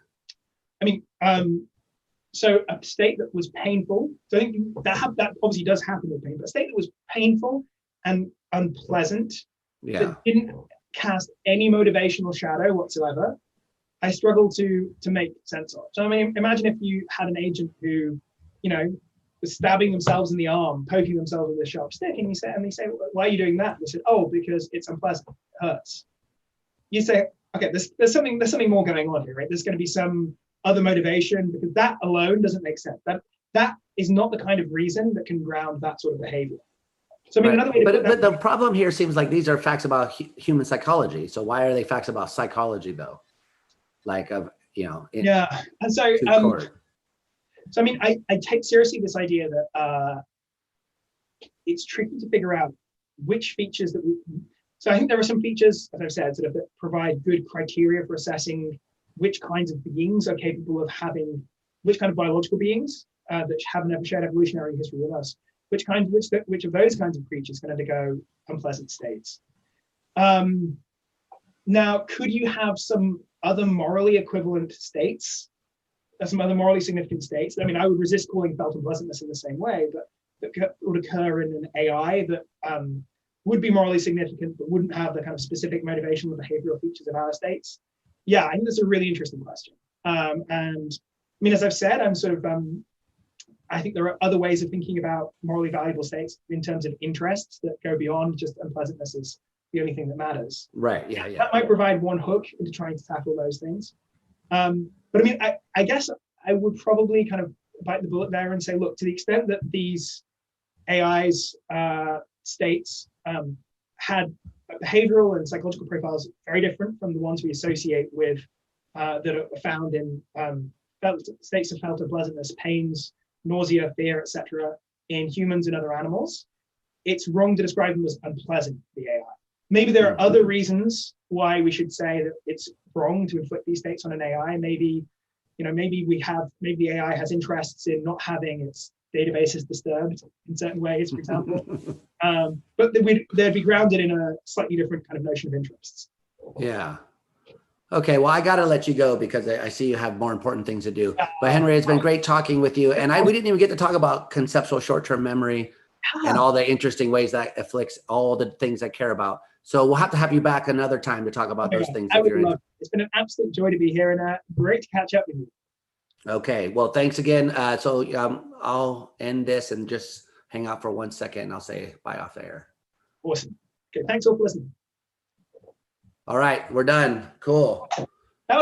I mean, so a state that was painful, so I think that obviously does happen with pain, but a state that was painful and unpleasant, that didn't cast any motivational shadow whatsoever, I struggle to make sense of. So I mean, imagine if you had an agent who, was stabbing themselves in the arm, poking themselves with a sharp stick, and they say, why are you doing that? They said, oh, because it's unpleasant, it hurts. You say, okay, there's something more going on here, right? There's going to be some other motivation, because that alone doesn't make sense. That is not the kind of reason that can ground that sort of behavior. So I mean, another way to but the problem here seems like these are facts about human psychology. So why are they facts about psychology though? Like yeah. And so so I mean, I take seriously this idea that it's tricky to figure out which features that we. So I think there are some features, as I've said, sort of that provide good criteria for assessing which kinds of beings are capable of having, which kind of biological beings that have a shared evolutionary history with us, which of those kinds of creatures can undergo unpleasant states. Now, could you have some other morally equivalent states, some other morally significant states? I mean, I would resist calling felt unpleasantness in the same way, but that would occur in an AI that would be morally significant, but wouldn't have the kind of specific motivational and behavioral features of our states. Yeah, I think that's a really interesting question. And I mean, as I've said, I'm sort of, I think there are other ways of thinking about morally valuable states in terms of interests that go beyond just unpleasantness is the only thing that matters. Right. Yeah. That might provide one hook into trying to tackle those things. But I mean, I guess I would probably kind of bite the bullet there and say, look, to the extent that these AI's states had behavioral and psychological profiles very different from the ones we associate with that are found in states of felt unpleasantness, pains, nausea, fear, etc., in humans and other animals, it's wrong to describe them as unpleasant, the AI. Maybe there are other reasons why we should say that it's wrong to inflict these states on an AI. Maybe the AI has interests in not having its databases disturbed in certain ways, for example. But they'd be grounded in a slightly different kind of notion of interests. Yeah. Okay, well, I got to let you go because I see you have more important things to do. But Henry, it's been great talking with you. And we didn't even get to talk about conceptual short-term memory and all the interesting ways that afflicts all the things I care about. So we'll have to have you back another time to talk about those things. It's been an absolute joy to be here, and great to catch up with you. Okay, well, thanks again. So I'll end this and just hang out for 1 second and I'll say bye off air. Awesome. Okay, thanks all for listening. All right, we're done. Cool.